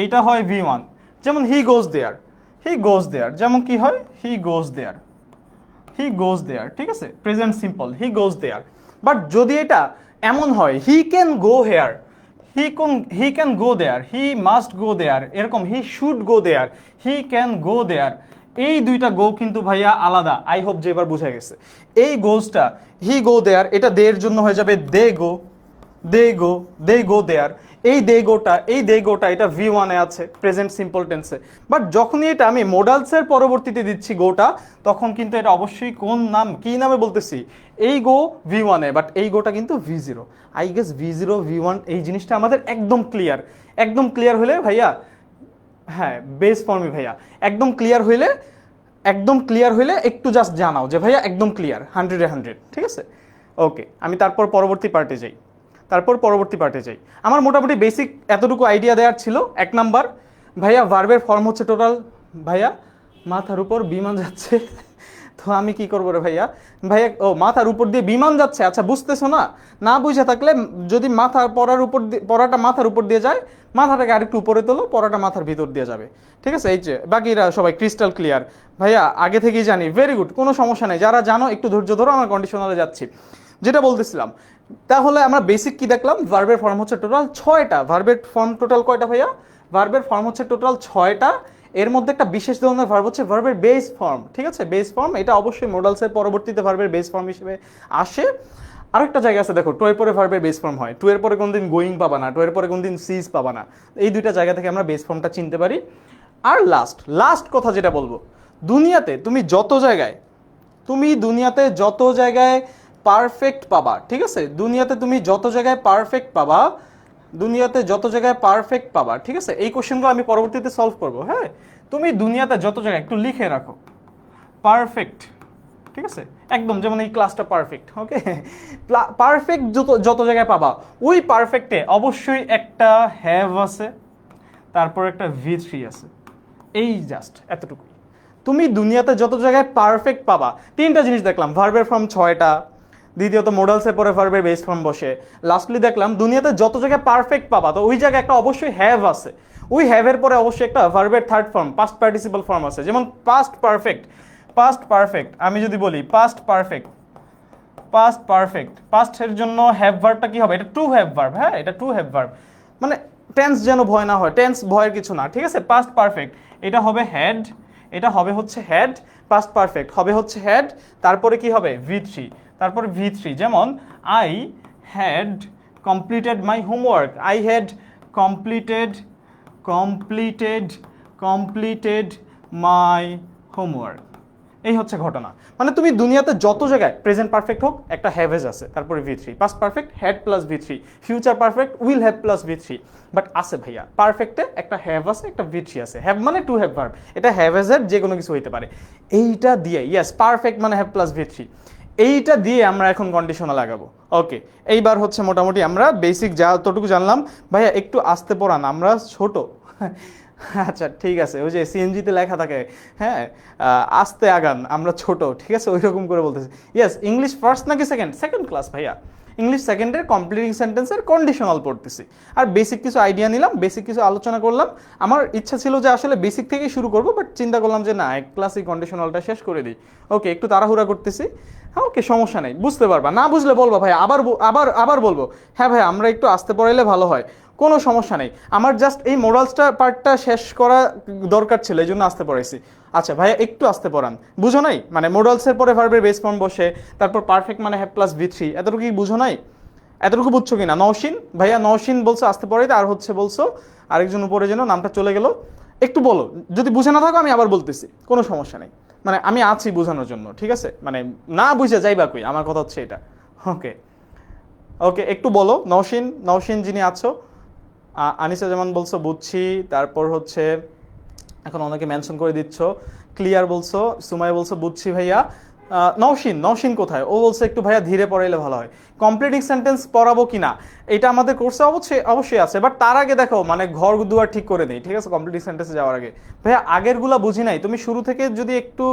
এইটা হয় V1। যেমন হি গোজ দেয়ার, যেমন কি হয়, হি গোজ দেয়ার, ঠিক আছে, present simple, he goes there. But যদি এটা এমন হয়, he can go here, he can go there, he must go there, এরকম he should go there, he can go দেয়ার, এই দুইটা গো কিন্তু ভাইয়া আলাদা। আই হোপ যে এবার বুঝা গেছে। এই গোজটা হি গো দেয়ার, এটা দে এর জন্য হয়ে যাবে দে গো দেয়ার। এই দে গোটা এটা V1 এ আছে, প্রেজেন্ট সিম্পল টেন্সে। বাট যখনই এটা আমি মোডালসের পরবর্তীতে দিচ্ছি গোটা, তখন কিন্তু এটা অবশ্যই কোন নাম, কি নামে বলতেছি? এই গো V1 এ, বাট এই গোটা কিন্তু V0। I guess V0 V1 এই জিনিসটা আমাদের একদম ক্লিয়ার হলে ভাইয়া, হ্যাঁ বেস ফর্মে ভাইয়া, একদম ক্লিয়ার হইলে একটু জাস্ট জানাও যে ভাইয়া একদম ক্লিয়ার, 100 এ 100, ঠিক আছে। ওকে, আমি তারপর পরবর্তী পার্টে যাই। আমার মোটামুটি বেসিক এতটুকু আইডিয়া দেওয়ার ছিল। 1 নাম্বার, ভাইয়া ভার্বের ফর্ম হচ্ছে টোটাল, ভাইয়া মাথার উপর বিমান যাচ্ছে, তো আমি কি করবো রে ভাইয়া? ও মাথার উপর দিয়ে বিমান যাচ্ছে, আচ্ছা বুঝতেছো না? না বুঝে থাকলে, যদি পড়াটা মাথার উপর দিয়ে যায়, মাথাটাকে আরেকটু উপরে তোলো, পড়াটা মাথার ভিতর দিয়ে যাবে, ঠিক আছে। এই যে বাকিরা সবাই ক্রিস্টাল ক্লিয়ার ভাইয়া, আগে থেকেই জানি, ভেরি গুড, কোনো সমস্যা নেই। যারা জানো একটু ধৈর্য ধরো, আমার কন্ডিশনালে যাচ্ছি। যেটা বলতেছিলাম, তাহলে আমরা বেসিক কি দেখলাম, ভার্বের ফর্ম হচ্ছে টোটাল 6টা। ভার্বের ফর্ম টোটাল কয়টা ভাইয়া? ভার্বের ফর্ম হচ্ছে টোটাল 6টা। এর মধ্যে একটা বিশেষ ধরনের ভার্ব হচ্ছে ভার্বের বেস ফর্ম, ঠিক আছে? বেস ফর্ম এটা অবশ্যই মোডালসের পরবর্তীতে ভার্বের বেস ফর্ম হিসেবে আসে। আরেকটা জায়গা আছে দেখো, টু এর পরে ভার্বের বেস ফর্ম হয়, টু এর পরে কোনদিন গোয়িং পাবা না, টু এর পরে কোনদিন সিজ পাবা না। এই দুইটা জায়গা থেকে আমরা বেস ফর্মটা চিনতে পারি। আর লাস্ট কথা যেটা বলবো, দুনিয়াতে তুমি যত জায়গায় পারফেক্ট পাবা, ঠিক আছে? দুনিয়াতে তুমি যত জায়গায় পারফেক্ট পাবা, ঠিক আছে? এই কোশ্চেনগুলো আমি পরবর্তীতে সলভ করব, হ্যাঁ? তুমি দুনিয়াতে যত জায়গায়, একটু লিখে রাখো, পারফেক্ট, ঠিক আছে? একদম যেমন এই ক্লাসটা পারফেক্ট, ওকে? পারফেক্ট যত জায়গায় পাবা, ওই পারফেক্টে অবশ্যই একটা হ্যাভ আছে, তারপর একটা V3 আছে। এই জাস্ট এতটুকুই। তুমি দুনিয়াতে যত জায়গায় পারফেক্ট পাবা, তিনটা জিনিস দেখলাম, ভার্বের ফর্ম 6টা, দ্বিতীয়ত মোডালসের পরে ভার্বের বেস ফর্ম বসে, লাস্টলি দেখলাম দুনিয়াতে যত জায়গায় পারফেক্ট পাবা, তো ওই জায়গায় একটা অবশ্যই হ্যাভ আছে, ওই হ্যাভের পরে অবশ্যই একটা ভার্বের third form, past participle form আছে। যেমন পাস্ট পারফেক্ট আমি যদি বলি পাস্ট পাস্টের জন্য হ্যাভ ভার্বটা কি হবে? এটা টু হ্যাভ ভার্ব, হ্যাঁ, এটা টু হ্যাভ ভার্ব। মানে টেন্স যেন ভয় না হয়, টেন্স ভয়ের কিছু না, ঠিক আছে? পাস্ট পারফেক্ট এটা হবে হ্যাড, এটা হবে হচ্ছে হ্যাড, পাস্ট পারফেক্ট হবে হচ্ছে হ্যাড, তারপরে কি হবে? V3, তারপরে V3, যেমন I had completed my homework, I had completed my homework. এই হচ্ছে ঘটনা। মানে তুমি দুনিয়াতে যত জায়গায় প্রেজেন্ট পারফেক্ট হোক, একটা হ্যাভেজ আছে, তারপরে V3, past perfect had plus V3, future perfect will have plus V3। But আছে ভাইয়া, পারফেক্টে একটা হ্যাভ আছে, একটা V3 আছে। হ্যাভ মানে টু হ্যাভ ভার্ব, এটা হ্যাভেজের যে কোনো কিছু হইতে পারে। এইটা দিয়ে, ইয়েস, পারফেক্ট মানে হ্যাভ প্লাস V3, এইটা দিয়ে আমরা এখন কন্ডিশনাল লাগাবো। ওকে, এইবার হচ্ছে মোটামুটি আমরা বেসিক যতটুকু জানলাম। ভাইয়া একটু আস্তে পড়ান, আমরা ছোট। আচ্ছা ঠিক আছে, ওই যে সিএনজিতে লেখা থাকে, হ্যাঁ, আস্তে আগান, আমরা ছোট, ঠিক আছে? ওই রকম করে বলতেছি। ইয়েস, ইংলিশ ফার্স্ট নাকি সেকেন্ড ক্লাস ভাইয়া? ইংলিশ সেকেন্ডের কমপ্লিটিং সেন্টেন্সের কন্ডিশনাল পড়তেছি, আর বেসিক কিছু আইডিয়া নিলাম, বেসিক কিছু আলোচনা করলাম। আমার ইচ্ছা ছিল যে আসলে বেসিক থেকেই শুরু করব, বাট চিন্তা করলাম যে না, এক ক্লাসই কন্ডিশনালটা শেষ করে দিই। ওকে, একটু তাড়াহুড়া করতেছি। হ্যাঁ ওকে, সমস্যা নেই, বুঝতে পারবা, না বুঝলে বলবা ভাই, আবার বলবো, হ্যাঁ ভাই আমরা একটু আস্তে পড়াইলে ভালো হয়, কোনো সমস্যা নেই। আমার জাস্ট এই মোরালসটা পার্টটা শেষ করা দরকার ছিল, এই জন্য আস্তে পড়াইছি। আচ্ছা ভাইয়া একটু আস্তে পড়ান, বুঝো নাই? মানে মোরালসের পরে ভার্বের বেস ফর্ম বসে, তারপর পারফেক্ট মানে হ্যাভ প্লাস V3, এতটুকু কি বুঝো নাই? এতটুকু বুঝছো কিনা? নওশিন ভাইয়া, নওশিন বলছো আস্তে পড়াইতে, আর হচ্ছে বলছো আরেকজন উপরে যেন, নামটা চলে গেল, একটু বলো। যদি বুঝে না থাকো আমি আবার বলতেছি, কোনো সমস্যা নেই, মানে আমি আছি বোঝানোর জন্য, ঠিক আছে? মানে না বুঝে যাইবা কই, আমার কথা হচ্ছে এটা। ওকে ওকে, একটু বলো নওশিন যিনি আছো। আনিসা যেমন বলছো বুঝছি, তারপর হচ্ছে এখন অনেকে মেনশন করে দিচ্ছ, ক্লিয়ার বলছো, সুমাই বলছো বুঝছি ভাইয়া। নওশিন কোথায়? ও বলছে একটু ভাইয়া ধীরে পড়াইলে ভালো হয়। কমপ্লিটিং সেন্টেন্স পড়াবো কিনা, এটা আমাদের কোর্সে অবশ্যই আছে, বাট তার আগে দেখো মানে ঘর দুয়ার ঠিক করে নেই, ঠিক আছে? কমপ্লিটিং সেন্টেন্সে যাওয়ার আগে ভাইয়া আগেরগুলা বুঝি নাই, তুমি শুরু থেকে যদি একটু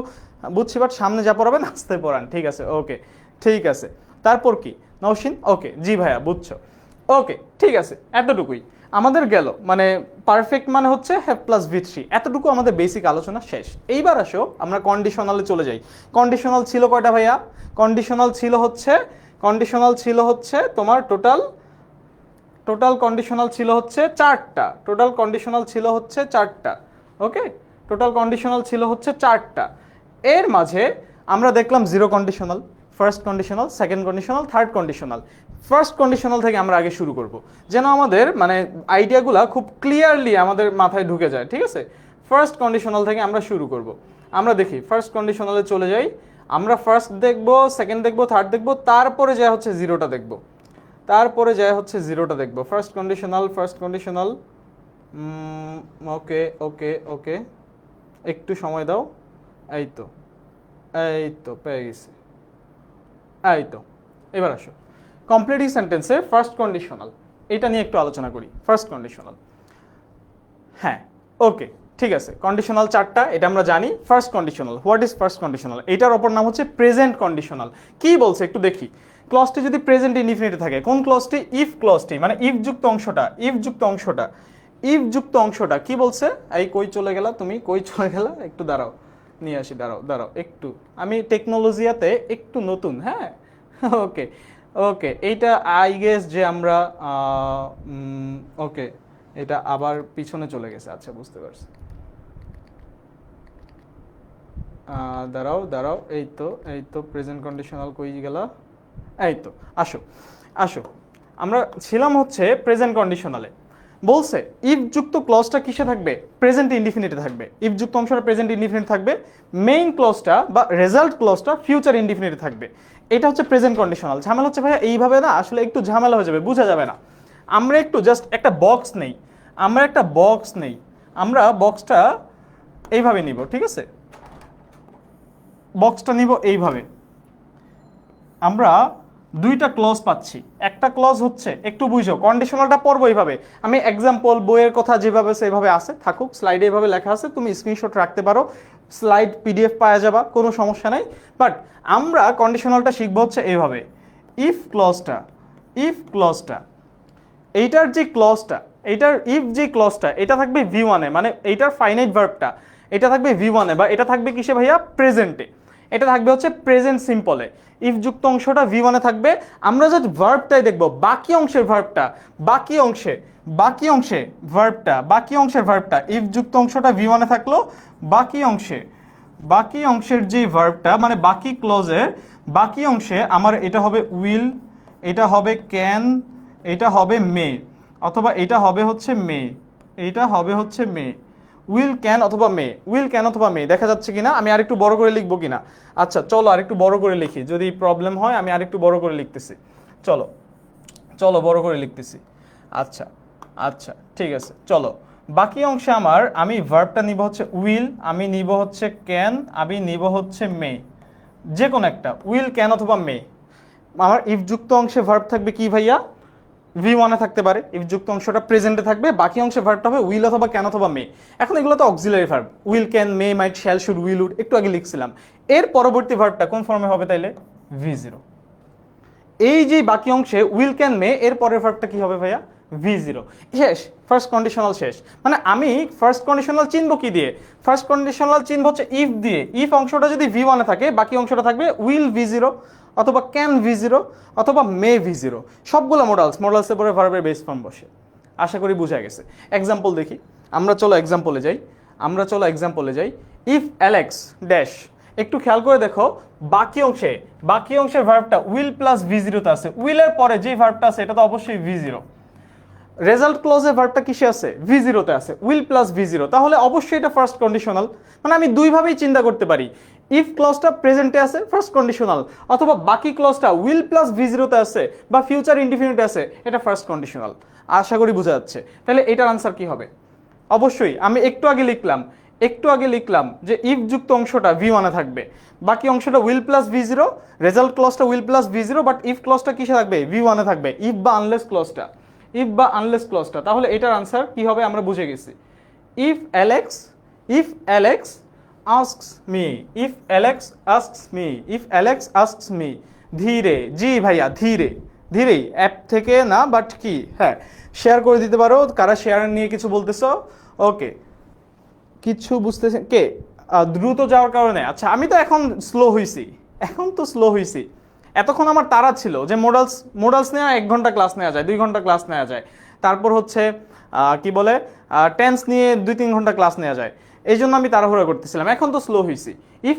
বুঝছি, বাট সামনে যা পড়াবেন আস্তে পড়ান, ঠিক আছে? ওকে ঠিক আছে, তারপর কি নওশিন? ওকে জি ভাইয়া বুঝছো, ওকে ঠিক আছে, এতটুকুই আমাদের গেল। মানে পারফেক্ট মানে হচ্ছে হ্যাভ প্লাস V3, এতটুকু আমাদের বেসিক আলোচনা শেষ। এইবার আসো আমরা কন্ডিশনালে চলে যাই। কন্ডিশনাল ছিল কয়টা ভাইয়া? কন্ডিশনাল ছিল হচ্ছে তোমার টোটাল কন্ডিশনাল ছিল হচ্ছে 4টা। ওকে, টোটাল কন্ডিশনাল ছিল হচ্ছে 4টা। এর মাঝে আমরা দেখলাম zero conditional, first conditional, second conditional, third conditional. First conditional থেকে আমরা আগে শুরু করব, যেন আমাদের মানে আইডিয়াগুলো খুব ক্লিয়ারলি আমাদের মাথায় ঢুকে যায়, ঠিক আছে? ফার্স্ট কন্ডিশনাল থেকে আমরা শুরু করব। আমরা দেখি ফার্স্ট কন্ডিশনালে চলে যাই। আমরা ফার্স্ট দেখব, সেকেন্ড দেখব, থার্ড দেখব, তারপরে যা হচ্ছে জিরোটা দেখব। First conditional. ওকে ওকে ওকে, একটু সময় দাও। এই তো পেয়ে গেছি। এই তো, এবার আসো কমপ্লিটিং সেন্টেন্সে ফার্স্ট কন্ডিশনাল, এটা নিয়ে একটু আলোচনা করি। ফার্স্ট কন্ডিশনাল, হ্যাঁ ওকে ঠিক আছে, কন্ডিশনাল 4টা এটা আমরা জানি। First conditional, what is first conditional? এটার অপর নাম হচ্ছে প্রেজেন্ট কন্ডিশনাল। কি বলছে একটু দেখি। ক্লজটি যদি প্রেজেন্ট ইনডিফিনিটে থাকে, কোন ক্লজটি? ইফ ক্লজটি, মানে ইফ যুক্ত অংশটা কি বলছে? এই কই চলে গেলা তুমি, একটু দাঁড়াও, নিয়ে আসি, দাঁড়াও একটু, আমি টেকনোলজিয়াতে একটু নতুন, হ্যাঁ ওকে। ওকে, এইটা আই গেস যে আমরা ওকে, এটা আবার পিছনে চলে গেছে। আচ্ছা, বুঝতে পারছি। দাঁড়াও দাঁড়াও, এই তো প্রেজেন্ট কন্ডিশনাল কই গেলা, এই তো, আসো আসো, আমরা ছিলাম হচ্ছে প্রেজেন্ট কন্ডিশনালে। বলছে ইফ যুক্ত ক্লজটা কিসে থাকবে? প্রেজেন্ট ইনডিফিনিটে থাকবে। ইফ যুক্ত অংশটা প্রেজেন্ট ইনডিফিনিট থাকবে, মেইন ক্লজটা বা রেজাল্ট ক্লজটা ফিউচার ইনডিফিনিটে থাকবে। এটা হচ্ছে প্রেজেন্ট কন্ডিশনাল। ঝামেলা হচ্ছে ভাইয়া এইভাবে না, আসলে একটু ঝামেলা হয়ে যাবে, বোঝা যাবে না। আমরা একটু জাস্ট একটা বক্স নেই, আমরা বক্সটা এইভাবে নিব, ঠিক আছে? বক্সটা নিব এইভাবে। আমরা দুইটা ক্লজ পাচ্ছি। একটা ক্লজ হচ্ছে, একটু বুঝো, কন্ডিশনালটা পড়বো এইভাবে। আমি এক্সাম্পল বইয়ের কথা যেভাবে সেভাবে আছে থাকুক, স্লাইডে এইভাবে লেখা আছে, তুমি স্ক্রিনশট রাখতে পারো, স্লাইড পিডিএফ পাওয়া যাবা, কোনো সমস্যা নাই। বাট আমরা কন্ডিশনালটা শিখবো হচ্ছে এইভাবে। ইফ ক্লজটা এইটার যে ক্লজটা, এইটার ইফ যে ক্লজটা, এটা থাকবে V1-এ, মানে এইটার ফাইনাইট ভার্বটা এটা থাকবে V1-এ, বা এটা থাকবে কিসে ভাইয়া? প্রেজেন্টে। এটা থাকবে হচ্ছে প্রেজেন্ট সিম্পলে। ইফ যুক্ত অংশটা V1-এ থাকবে। আমরা জাস্ট ভার্বটাই দেখবো, বাকি অংশের ভার্বটা, বাকি অংশের ভার্বটা ইফ যুক্ত অংশটা V1-এ থাকলো, বাকি অংশের যে ভার্বটা, মানে বাকি ক্লজের বাকি অংশে আমার এটা হবে উইল, এটা হবে ক্যান, এটা হবে মে, অথবা এটা হবে হচ্ছে মে, উইল ক্যান অথবা মে। দেখা যাচ্ছে কিনা? আমি আরেকটু বড় করে লিখবো কিনা? আচ্ছা চলো আরেকটু বড় করে লিখি, যদি প্রবলেম হয় আমি আরেকটু বড় করে লিখতেছি। চলো বড় করে লিখতেছি। আচ্ছা আচ্ছা, ঠিক আছে, চলো। বাকি অংশে আমি ভার্বটা নিব হচ্ছে উইল, আমি নিব হচ্ছে ক্যান, আমি নিব হচ্ছে মে, যে কোনো একটা, উইল ক্যান অথবা মে। আমার ইফ যুক্ত অংশে ভার্ব থাকবে কি ভাইয়া? V1-এ থাকতে পারে। ইফ যুক্ত অংশটা প্রেজেন্টে থাকবে, বাকি অংশে ভার্বটা হবে উইল অথবা ক্যান অথবা মে। এখন এগুলো তো auxiliary verb, will can may might shall should will would, একটু আগে লিখছিলাম। এর পরবর্তী ভার্বটা কোন ফর্মে হবে তাইলে? V0। এই যে বাকি অংশে উইল ক্যান মে, এর পরের ভার্বটা কি হবে ভাইয়া? V0। শেষ, ফার্স্ট কন্ডিশনাল শেষ। মানে আমি ফার্স্ট কন্ডিশনাল চিনবো কি দিয়ে? ফার্স্ট কন্ডিশনাল চিনবো হচ্ছে ইফ দিয়ে। ইফ অংশটা যদি V1-এ থাকে, বাকি অংশটা থাকবে উইল V0 অথবা ক্যান V0 অথবা মে V0। সবগুলো মডালসের পরে ভার্বের বেস ফর্ম বসে। আশা করি বোঝা গেছে। এক্সাম্পল দেখি, আমরা চলো এক্সাম্পলে যাই। ইফ অ্যালেক্স ড্যাশ, একটু খেয়াল করে দেখো, বাকি অংশের ভার্বটা উইল প্লাস V0 তে আছে। উইলের পরে যে ভার্বটা আছে এটা তো অবশ্যই V0। রেজাল্ট ক্লজে ভার্বটা কিসে আছে? V0 তে আছে, উইল প্লাস V0, তাহলে অবশ্যই এটা ফার্স্ট কন্ডিশনাল। মানে আমি দুইভাবেই চিন্তা করতে পারি, ইফ ক্লজটা প্রেজেন্টে আছে ফার্স্ট কন্ডিশনাল, অথবা বাকি ক্লজটা উইল প্লাস V0 তে আছে বা ফিউচার ইনডিফিনিট আছে, এটা ফার্স্ট কন্ডিশনাল। আশা করি বোঝা যাচ্ছে। তাহলে এটার আনসার কি হবে? অবশ্যই আমি একটু আগে লিখলাম যে ইফ যুক্ত অংশটা V1-এ থাকবে, বাকি অংশটা উইল প্লাস V0, রেজাল্ট ক্লজটা will plus V0, but if ক্লজটা কিসে থাকবে? V1-এ থাকবে। ইফ বা আনলেস ক্লজটা, তাহলে এটার আনসার কি হবে আমরা বুঝে গেছি। ইফ অ্যালেক্স আস্কস মি, ধীরে, জি ভাইয়া ধীরে অ্যাপ থেকে না, বাট কি, হ্যাঁ, শেয়ার করে দিতে পারো। কারা শেয়ার নিয়ে কিছু বলতেছো? ওকে, কিছু বুঝতেছেন কে? দ্রুত যাওয়ার কারণে। আচ্ছা, আমি তো এখন স্লো হইছি। এতক্ষণ আমার তাড়া ছিল যে মোডালস নেওয়া 1 ঘন্টা ক্লাস নেওয়া যায়, 2 ঘন্টা ক্লাস নেওয়া যায়। তারপর হচ্ছে কি বলে, টেন্স নিয়ে 2-3 ঘন্টা ক্লাস নেওয়া যায়। এই জন্য আমি তাড়াহুড়া করতেছিলাম, এখন তো স্লো হইছি। If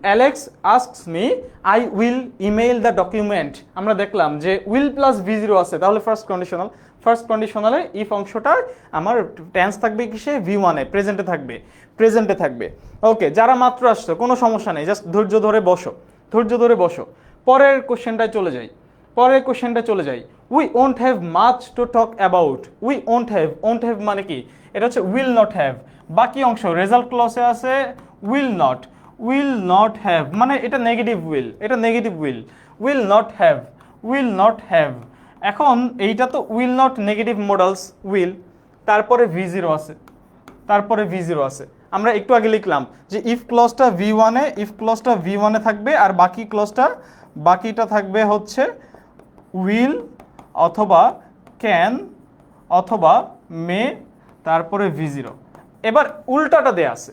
Alex asks me, I will email the document. আমরা দেখলাম যে উইল প্লাস V0 আছে, তাহলে ফার্স্ট কন্ডিশনালে ইফ অংশটার আমার টেন্স থাকবে কিসে? V1-এ, প্রেজেন্টে থাকবে। ওকে, যারা মাত্র আসছো কোনো সমস্যা নেই, জাস্ট ধৈর্য ধরে বসো। পরের কোশ্চেনটায় চলে যাই। We won't have much to talk about. Won't have মানে কি? এটা হচ্ছে উইল নট হ্যাভ। বাকি অংশ রেজাল্ট ক্লজে আছে উইল নট হ্যাভ, মানে এটা নেগেটিভ উইল নট হ্যাভ। এখন এইটা তো will not negative modals, will, তারপরে V0 আছে। আমরা একটু আগে লিখলাম যে ইফ ক্লজটা V1-এ থাকবে, আর বাকিটা থাকবে হচ্ছে উইল অথবা ক্যান অথবা মে, তারপরে V0। এবার উল্টাটা দেয়া আছে,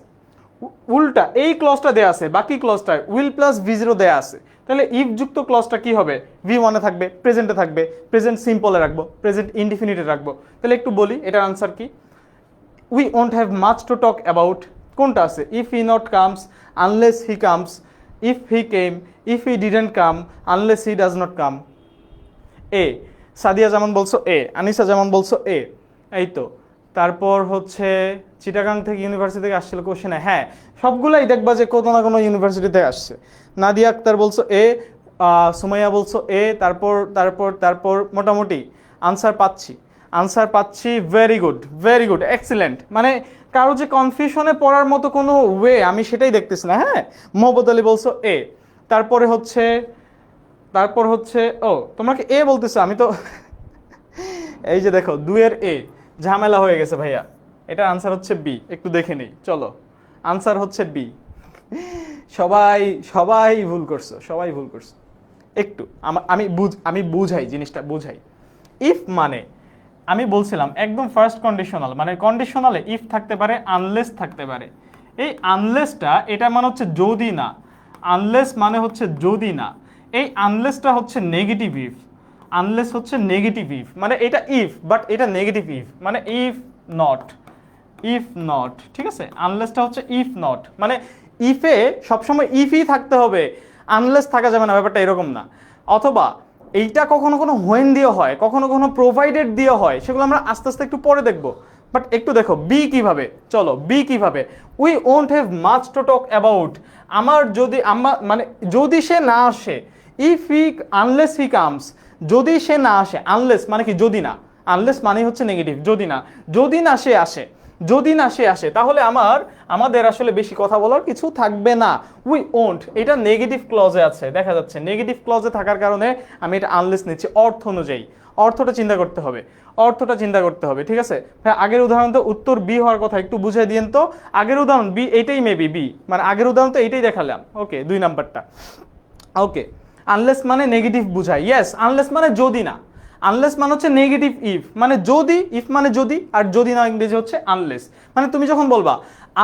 উল্টা এই ক্লজটা দেয়া আছে, বাকি ক্লজটা উইল প্লাস ভি জিরো দেয়া আছে, তাহলে ইফ যুক্ত ক্লজটা কি হবে, ভি ওয়ানে থাকবে, প্রেজেন্টে থাকবে, প্রেজেন্ট সিম্পলে রাখবো, প্রেজেন্ট ইনডিফিনিটে রাখবো। তাহলে একটু বলি এটার আনসার কি, we won't have much to talk about, কোনটা আছে, if he not comes, unless he comes, if he came, if he didn't come, unless he does not come. A, Sadia যেমন বলছো এ, আনিসা যেমন বলছো এ, এই তো। তারপর হচ্ছে চিটাগাং থেকে ইউনিভার্সিটি থেকে আসছিল কোশ্চেনে, হ্যাঁ সবগুলাই দেখবা যে কোনো না কোনো ইউনিভার্সিটি থেকে আসছে। নাদিয়া আক্তার বলছো এ, সুমাইয়া বলছো এ, তারপর তারপর তারপর মোটামুটি আনসার পাচ্ছি, আনসার পাচ্ছি, ভেরি গুড এক্সিলেন্ট। মানে কারো যে কনফিউশনে পড়ার মতো কোনো ওয়ে আমি সেটাই দেখতেছি না। হ্যাঁ, মোহাম্মদ আলী বলছো এ, তারপরে হচ্ছে ও তোমরা কি এ বলতেছো, আমি তো এই যে দেখো দুয়ের এ, ঝামেলা হয়ে গেছে ভাইয়া। এটা আনসার হচ্ছে বি, একটু দেখে নেই চলো, আনসার হচ্ছে বি। সবাই সবাই ভুল করছো, সবাই ভুল করছো। একটু আমি বুঝাই, জিনিসটা বুঝাই। ইফ মানে আমি বলছিলাম একদম ফার্স্ট কন্ডিশনাল, মানে কন্ডিশনালে ইফ থাকতে পারে, আনলেস থাকতে পারে। এই আনলেসটা এটা মানে হচ্ছে যদি না, আনলেস মানে হচ্ছে যদি না, এই আনলেসটা হচ্ছে নেগেটিভ ইফ, আনলেস হচ্ছে নেগেটিভ ইফ, মানে এটা ইফ বাট এটা নেগেটিভ ইফ, মানে ইফ নট, ইফ নট, ঠিক আছে। আনলেসটা হচ্ছে ইফ নট, মানে ইফে সবসময় ইফই থাকতে হবে, আনলেস থাকা যাবে না, ব্যাপারটা এরকম না। অথবা এইটা কখনো কোনো হোয়েন দিয়ে হয়, কখনো কখনো প্রোভাইডেড দিয়ে হয়, সেগুলো আমরা আস্তে আস্তে একটু পরে দেখবো। বাট একটু দেখো বি কিভাবে, চলো বি কিভাবে, we won't have much to talk about, আমার যদি মানে যদি সে না আসে, if he, unless he comes, যদি সে না আসে, আনলেস মানে কি যদি না, আনলেস মানে হচ্ছে নেগেটিভ, যদি না, যদি না সে আসে, যদি না সে আসে, তাহলে আমাদের আসলে বেশি কথা বলার কিছু থাকবে না। উই ওন্ট এটা নেগেটিভ ক্লজে আছে, দেখা যাচ্ছে নেগেটিভ ক্লজে থাকার কারণে আমি এটা আনলেস নিচ্ছি, অর্থ অনুযায়ী। অর্থটা চিন্তা করতে হবে, অর্থটা চিন্তা করতে হবে, ঠিক আছে। হ্যাঁ, আগের উদাহরণ তো উত্তর বি হওয়ার কথা, একটু বুঝাই দিয়েন তো। আগের উদাহরণ বি, এইটাই মেবি বি, মানে আগের উদাহরণ তো এইটাই দেখালাম। ওকে, 2 নাম্বারটা। ওকে, আনলেস মানে নেগেটিভ বুঝায়, ইয়েস, আনলেস মানে যদি না, আনলেস মানে হচ্ছে নেগেটিভ ইফ, মানে যদি, ইফ মানে যদি, আর যদি না ইংরেজি হচ্ছে আনলেস। মানে তুমি যখন বলবা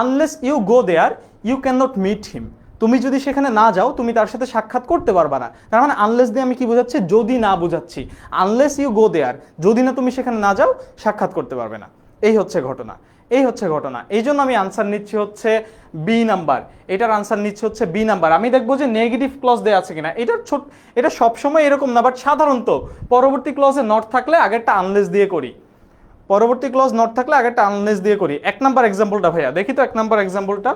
unless you go there you can not meet him, তুমি যদি সেখানে না যাও তুমি তার সাথে সাক্ষাৎ করতে পারবা না, তার মানে আনলেস দিয়ে আমি কি বোঝাচ্ছি, যদি না বোঝাচ্ছি। আনলেস ইউ গো দেয়ার, যদি না তুমি সেখানে না যাও সাক্ষাৎ করতে পারবে না। এই হচ্ছে ঘটনা, এই হচ্ছে ঘটনা। এই জন্য আমি আনসার নিচ্ছি হচ্ছে বি নাম্বার, এটার আনসার নিচ্ছে হচ্ছে বি নাম্বার। আমি দেখবো যে নেগেটিভ ক্লজ দেওয়া আছে কিনা, এটা সবসময় এরকম না, বাট সাধারণত পরবর্তী ক্লজে নট থাকলে আগেরটা আনলেস দিয়ে করি, পরবর্তী ক্লজ নট থাকলে আগেরটা আনলেস দিয়ে করি। 1 নাম্বার এক্সাম্পলটা ভাইয়া দেখি তো, 1 নাম্বার এক্সাম্পলটা,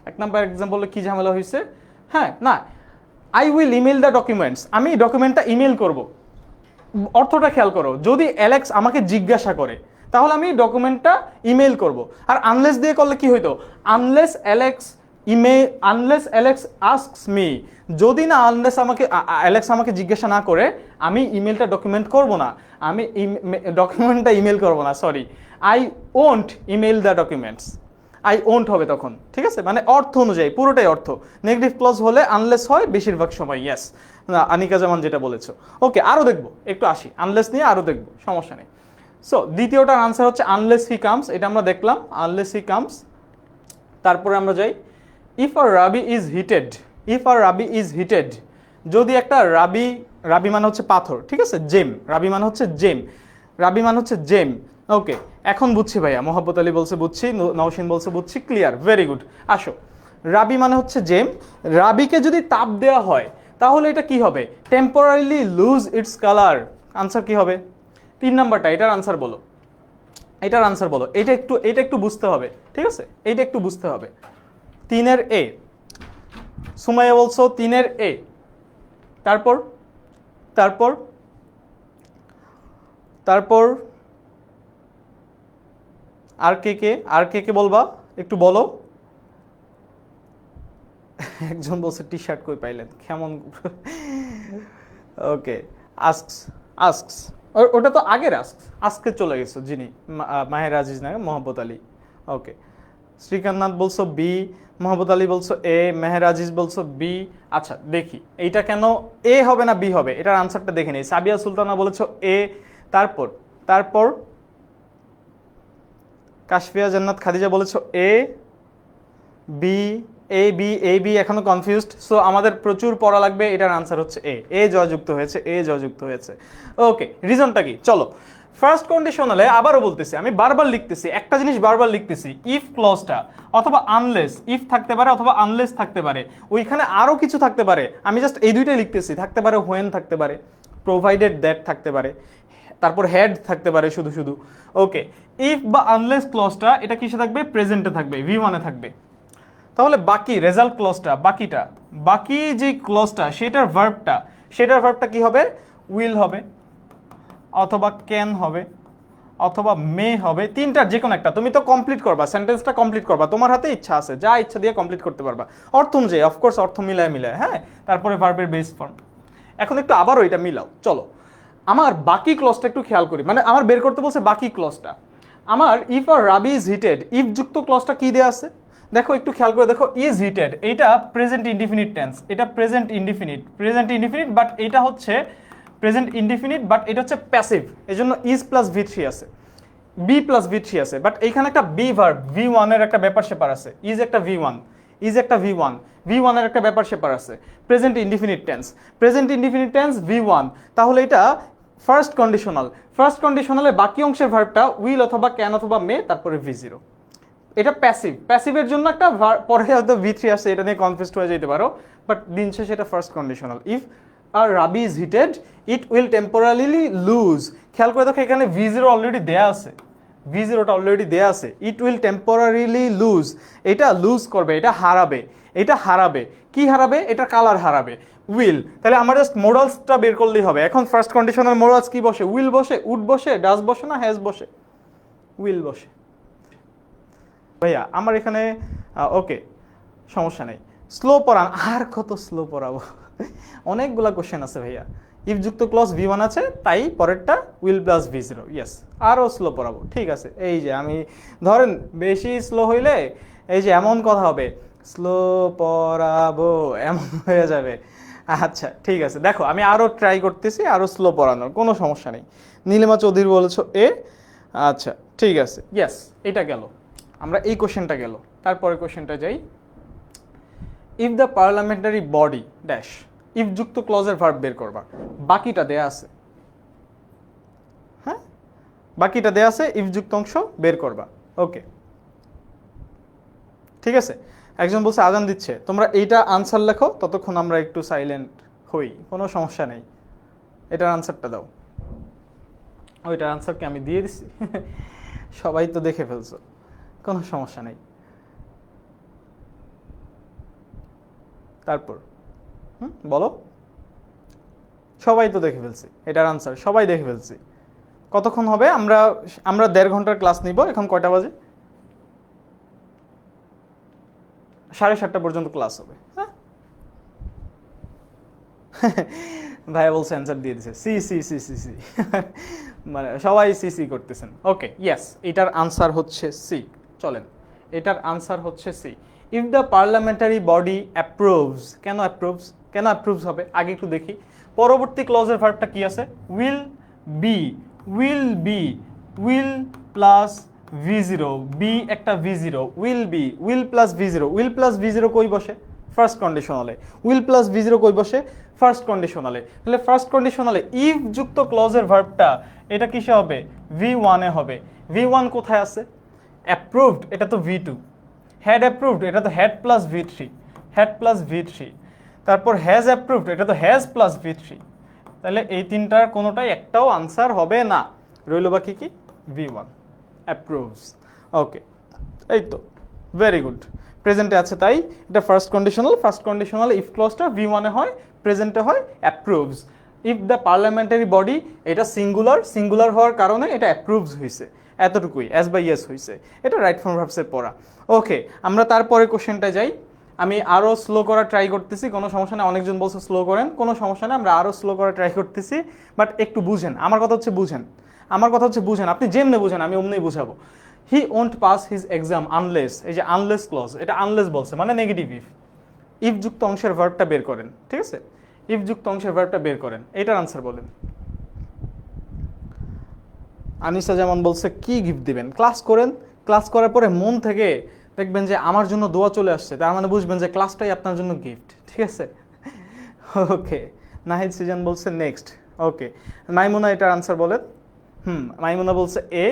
1 নাম্বার এক্সাম্পলে কি ঝামেলা হয়েছে। হ্যাঁ না, I will email the documents, আমি ডকুমেন্টটা ইমেল করব। অর্থটা খেয়াল করো, যদি অ্যালেক্স আমাকে জিজ্ঞাসা করে তাহলে আমি ডকুমেন্টটা ইমেল করব। আর আনলেস দিয়ে করলে কি হইতো, unless Alex unless Alex asks me, যদি না আনলেস অ্যালেক্স আমাকে জিজ্ঞাসা না করে আমি ইমেলটা ডকুমেন্ট করব না, আমি ডকুমেন্টটা ইমেল করব না, sorry, I won't email the documents, I won't হবে তখন, ঠিক আছে। মানে অর্থ অনুযায়ী পুরোটাই অর্থ, নেগেটিভ ক্লজ হলে আনলেস হয় বেশিরভাগ সময়, ইয়েস, আনিকা জামান যেটা বলেছো। ওকে, আরো দেখবো, একটু আসি আনলেস নিয়ে, আরো দেখবো, সমস্যা নেই। সো দ্বিতীয়টার আনসার হচ্ছে আনলেস হি কামস, এটা আমরা দেখলাম, আনলেস হি কামস। তারপরে আমরা যাই, if a ruby is heated, if a ruby is heated, যদি একটা রাবি, রাবি মানে হচ্ছে পাথর, ঠিক আছে, জেম, রাবি মানে হচ্ছে জেম, রাবি মানে হচ্ছে জেম। ওকে, এখন বুঝছি ভাইয়া, মোহাম্মদ আলী বলছে বুঝছি, নওশিন বলছে বুঝছি, ক্লিয়ার, ভেরি গুড। আসো, রাবি মানে হচ্ছে জেম, রাবিকে যদি তাপ দেওয়া হয় তাহলে এটা কি হবে, temporarily lose its colour. Answer কি হবে, 3 নাম্বারটা, এটার আনসার বলো, এটার আনসার বলো, এটা একটু বুঝতে হবে, ঠিক আছে, এইটা একটু বুঝতে হবে। 3-এর এ, সুমাইয়া বলছো 3-এর এ, তারপর তারপর তারপর আর কে বলবা, একটু বলো। একজন বলছে টি শার্ট কই পাইলেন, কেমন, ওকে, আস্কস, আস্কস, ওটা তো আগের আজকে চলে গেছো, যিনি মাহের আজিজ না, মোহাম্মদ আলী। ওকে, শ্রীকান্তনাথ বলছো বি, মোহাম্মদ আলী বলছো এ, মেহের আজিজ বলছো বি। আচ্ছা দেখি এইটা কেন এ হবে না বি হবে, এটার আনসারটা দেখে নিই। সাবিয়া সুলতানা বলেছো এ, তারপর তারপর কাশফিয়া জান্নাত খাদিজা বলেছো এ, বি, এ বি এখনো কনফিউজড, সো আমাদের প্রচুর পড়া লাগবে। এটার আনসার হচ্ছে এ জয়যুক্ত হয়েছে, এ জয়যুক্ত হয়েছে। ওকে, রিজনটা কি? চলো, ফার্স্ট কন্ডিশনালে আবারও বলতেছি, আমি বারবার লিখতেছি, একটা জিনিস বারবার লিখতেছি, ইফ ক্লজটা অথবা আনলেস, ইফ থাকতে পারে অথবা আনলেস থাকতে পারে, ওইখানে আরও কিছু থাকতে পারে, আমি জাস্ট এই দুইটাই লিখতেছি, থাকতে পারে হোয়েন থাকতে পারে, প্রোভাইডেড দ্যাট থাকতে পারে, তারপর হেড থাকতে পারে শুধু শুধু। ওকে, ইফ বা আনলেস ক্লজটা এটা কিসে থাকবে? প্রেজেন্টে থাকবে, ভি ওয়ানে থাকবে। তাহলে বাকি রেজাল্ট ক্লজটা, বাকি যে ক্লজটা সেটার ভার্বটা কি হবে? উইল হবে, অথবা ক্যান হবে, অথবা মে হবে, তিনটার যে কোনো একটা। তুমি তো কমপ্লিট করবা, সেন্টেন্সটা কমপ্লিট করবা, তোমার হাতে ইচ্ছা আছে, যা ইচ্ছা দিয়ে কমপ্লিট করতে পারবা অর্থ অনুযায়ী, অফকোর্স অর্থ মিলায়, হ্যাঁ। তারপরে ভার্বের বেস ফর্ম। এখন একটু আবারও এটা মিলাও, চলো। আমার বাকি ক্লজটা একটু খেয়াল করি, মানে আমার বের করতে বলছে বাকি ক্লজটা। আমার if a ruby is heated, if যুক্ত ক্লজটা কি দেয়া আছে? দেখো একটু খেয়াল করে দেখো, ইজ হিটেড, এইটা প্রেজেন্ট ইনডিফিনিট টেন্স, এটা প্রেজেন্ট ইনডিফিনিট, বাট এটা হচ্ছে প্রেজেন্ট ইনডিফিনিট, বাট এটা হচ্ছে প্যাসিভ, এজন্য ইজ প্লাস ভি থ্রি আছে, বি প্লাস ভি থ্রি আছে, বাট এইখানে একটা বি ভার্ব, ভি ওয়ানের একটা ব্যাপার স্যাপার আছে, ইজ একটা ভি ওয়ান, ভি ওয়ানের একটা ব্যাপার স্যাপার আছে, present indefinite tense V one. তাহলে এটা ফার্স্ট কন্ডিশনালের বাকি অংশের ভার্বটা উইল অথবা ক্যান অথবা মে, তারপরে ভি জিরো। এটা প্যাসিভের জন্য একটা পরে হয়তো ভি থ্রি আসছে, এটা নিয়ে কনফিউজড হয়ে যেতে পারো, বাট দিন শেষে এটা first conditional. If a ruby is heated, it will temporarily lose. খেয়াল করে দেখো এখানে ভি জিরো অলরেডি দেয়া আছে, ভি জিরোটা অলরেডি দেয়া আছে, ইট উইল টেম্পোরারিলি লুজ, এটা লুজ করবে, এটা হারাবে, কি হারাবে? এটা কালার হারাবে, উইল। তাহলে আমার জাস্ট মোরালসটা বের করলেই হবে। এখন ফার্স্ট কন্ডিশনাল মোরালস কি বসে? উইল বসে, উড বসে, ডাজ বসে না হ্যাজ বসে? উইল বসে। ভাইয়া আমার এখানে ওকে, সমস্যা নেই, স্লো পড়ান, আর কত স্লো পড়াবো? অনেকগুলা কোশ্চেন আছে ভাইয়া। ইফ যুক্ত ক্লজ ভি ওয়ান আছে, তাই পরেরটা will plus V zero, yes. আরও স্লো পড়াবো, ঠিক আছে। এই যে আমি ধরেন বেশি স্লো হইলে এই যে এমন কথা হবে, স্লো পড়াবো, এমন হয়ে যাবে। আচ্ছা ঠিক আছে, দেখো আমি আরও ট্রাই করতেছি, আরও স্লো পড়ানোর, কোনো সমস্যা নেই। নীলিমা চৌধুরী বলেছো এ, আচ্ছা ঠিক আছে, ইয়েস, এটা গেল, আমরা এই কোশ্চেনটা গেল। তারপরে কোশ্চেনটা যাই, if the parliamentary body dash, if যুক্ত ক্লজের ভার্ব বের করবা, বাকিটা দেয়া আছে, হ্যাঁ বাকিটা দেয়া আছে, ইফ যুক্ত অংশ বের করবা। ওকে ঠিক আছে। একজন বলছে আজান দিচ্ছে, তোমরা এইটা আনসার লেখো, ততক্ষণ আমরা একটু সাইলেন্ট হই, কোনো সমস্যা নেই। এটার আনসারটা দাও। ওইটার আনসারকে আমি দিয়ে দিছি, সবাই তো দেখে ফেলছো, কোনো সমস্যা নেই। তারপর বলো, সবাই তো দেখে ফেলছি, এটার আনসার সবাই দেখে ফেলছি। কতক্ষণ হবে? আমরা 1.5 ঘন্টার ক্লাস নিব। এখন কয়টা বাজে? 7:30 পর্যন্ত ক্লাস হবে, হ্যাঁ। ভাইয়া বলছে অ্যান্সার দিয়ে দিছে, C C C C C, মানে সবাই সি সি করতেছেন। ওকে ইয়েস, এটার আনসার হচ্ছে সি। চলেন, এটার আনসার হচ্ছে C. If the parliamentary body approves, কেন অ্যাপ্রুভস হবে আগে একটু দেখি। পরবর্তী ক্লজের ভার্বটা কি আছে? Will be, will plus V zero, be একটা V zero, will plus V zero কই বসে? ফার্স্ট কন্ডিশনালে। উইল প্লাস ভি জিরো কই বসে? ফার্স্ট কন্ডিশনালে। তাহলে ফার্স্ট কন্ডিশনালে ইফ যুক্ত ক্লজের ভার্বটা এটা কিসে হবে? ভি ওয়ানে হবে। ভি ওয়ান কোথায় আছে? অ্যাপ্রুভড, এটা তো ভি টু। হ্যাড অ্যাপ্রুভড, এটা তো হ্যাড প্লাস ভি থ্রি। তারপর হ্যাজ অ্যাপ্রুভড, এটা তো হ্যাজ প্লাস ভি থ্রি। তাহলে এই তিনটার কোনোটাই একটাও আনসার হবে না। রইল বাকি কি? V one, approves. ওকে, এই তো, ভেরি গুড। প্রেজেন্টে আছে তাই এটা ফার্স্ট কন্ডিশনাল ইফ ক্লজটা ভি ওয়ানে হয়, প্রেজেন্টে হয় approves. If the parliamentary body, এটা সিঙ্গুলার হওয়ার কারণে এটা অ্যাপ্রুভস হয়েছে, এতটুকুই, অ্যাজ বাই ইয়েস হয়েছে। এটা রাইট ফর্ম ভার্বসের পড়া। ওকে, আমরা তারপরে কোশ্চেনটা যাই। আমি আরও স্লো করা ট্রাই করতেছি, কোনো সমস্যা নেই। অনেকজন বলছে স্লো করেন, কোনো সমস্যা নেই, আমরা আরও স্লো করা ট্রাই করতেছি। বাট একটু বুঝেন, আমার কথা হচ্ছে বুঝেন। আপনি যেমনি বুঝেন আমি অমনি বুঝাবো। হি won't pass his exam unless, এই যে আনলেস ক্লজ, এটা আনলেস বলছে মানে নেগেটিভ ইফ যুক্ত অংশের ভার্বটা বের করেন, ঠিক আছে? ইফ যুক্ত অংশের ভার্বটা বের করেন, এটার আনসার বলেন। আনিসা যেমন বলছে কি গিফট দিবেন? ক্লাস করেন, ক্লাস করার পরে মন থেকে দেখবেন যে আমার জন্য দোয়া চলে আসছে, তার মানে বুঝবেন যে ক্লাসটাই আপনার জন্য গিফট, ঠিক আছে? ওকে, নাহিদ সিজান বলছে নেক্সট। ওকে, মাইমুনা এটার আনসার বলেন। মাইমুনা বলছে এ,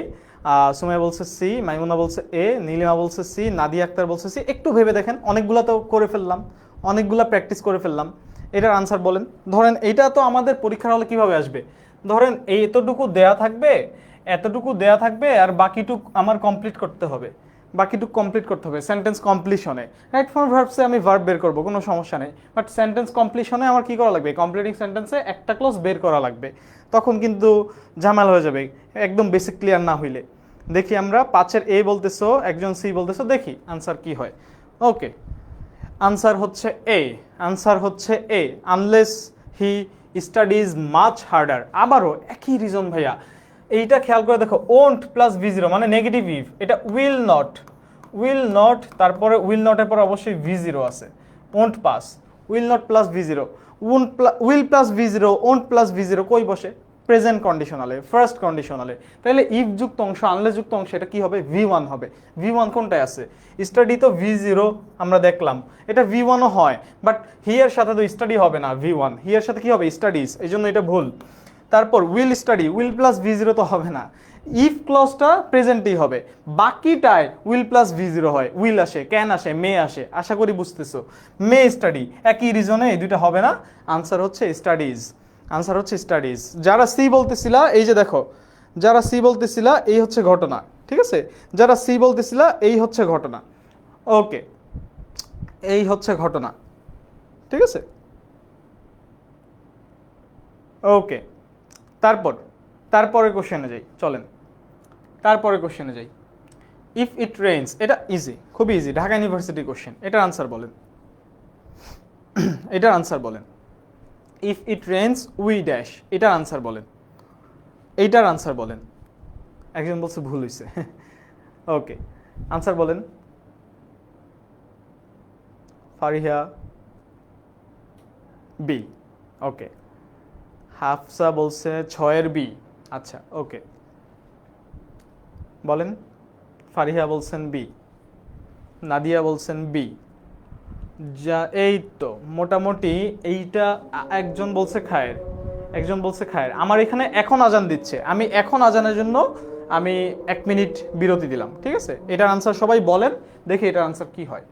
সুমাইয়া বলছে সি, মাইমুনা বলছে এ, নীলিমা বলছে সি, নাদিয়া আক্তার বলছে সি। একটু ভেবে দেখেন, অনেকগুলা তো করে ফেললাম, অনেকগুলা প্র্যাকটিস করে ফেললাম। এটার আনসার বলেন। ধরেন এইটা তো আমাদের পরীক্ষার হলে কিভাবে আসবে, ধরেন এই এতটুকু দেয়া থাকবে, এতটুকু দেয়া থাকবে, আর বাকিটুক আমার কমপ্লিট করতে হবে, বাকিটুকু কমপ্লিট করতে হবে সেন্টেন্স কমপ্লিশনে। রাইট ফর্ম ভার্বসে আমি ভার্ব বের করবো, কোনো সমস্যা নেই, বাট সেন্টেন্স কমপ্লিশনে আমার কি করা লাগবে, কমপ্লিটিং সেন্টেন্সে একটা ক্লজ বের করা লাগবে। তখন কিন্তু ঝামেলা হয়ে যাবে একদম বেসিক ক্লিয়ার না হইলে। দেখি আমরা 5-এর এ বলতেছো, একজন সি বলতেছো, দেখি আনসার কি হয়। ওকে, আনসার হচ্ছে এ, আনসার হচ্ছে A, unless he studies much harder. আবারও একই রিজন ভাইয়া, এইটা খেয়াল করে দেখো, ওন্ট প্লাস ভি জিরো মানে নেগেটিভ ইফ, এটা উইল নট, উইল নট, তারপরে উইল নটের পর অবশ্যই ভি জিরো আছে, won't pass, will not plus V zero, will plus V zero, won't plus V zero কই বসে, প্রেজেন্ট কন্ডিশনালে, ফার্স্ট কন্ডিশনালে। তাহলে ইফ যুক্ত অংশ, আনলেস যুক্ত অংশ, এটা কি হবে, ভি ওয়ান হবে। ভি ওয়ান কোনটায় আছে, স্টাডি তো ভি জিরো আমরা দেখলাম, এটা ভি ওয়ানও হয়, বাট হিয়ার সাথে তো স্টাডি হবে না, ভি ওয়ান হিয়ার সাথে কি হবে, স্টাডিজ, এই জন্য এটা ভুল। তারপর will study, will plus V zero তো হবে না, ইফ ক্লজটা প্রেজেন্টই হবে, বাকিটায় উইল প্লাস ভি জিরো হয়, উইল আসে, ক্যান আসে, মে আসে, আশা করি বুঝতেছো। মে স্টাডি, একই রিজনে এই দুইটা হবে না, আনসার হচ্ছে স্টাডিজ, আনসার হচ্ছে স্টাডিজ। যারা সি বলতেছিলা, এই যে দেখো, যারা সি বলতেছিলা এই হচ্ছে ঘটনা, ঠিক আছে, যারা সি বলতেছিলা এই হচ্ছে ঘটনা। ওকে, এই হচ্ছে ঘটনা, ঠিক আছে। ওকে, তারপর তারপরে কোশ্চেনে যাই, চলেন তারপরে কোশ্চেনে যাই। ইফ ইট রেইনস, এটা ইজি, খুবই ইজি, ঢাকা ইউনিভার্সিটি কোশ্চেন। এটার আনসার বলেন, এটার আনসার বলেন। If it rains we dash, এটার আনসার বলেন, এইটার আনসার বলেন। একজন বলছে ভুল হয়েছে। ওকে, আনসার বলেন। ফারিহা বি, ওকে। হাফসা বলছে 6-এর বি, আচ্ছা ওকে, বলেন। ফারিহা বলছেন বি, নাদিয়া বলছেন বি। যা, এই তো মোটামুটি এইটা। একজন বলছে খায়ের, একজন বলছে খায়ের। আমার এখানে এখন আজান দিচ্ছে, আমি এখন আজানের জন্য আমি 1 মিনিট বিরতি দিলাম, ঠিক আছে। এটার আনসার সবাই বলেন, দেখি এটার আনসার কি হয়।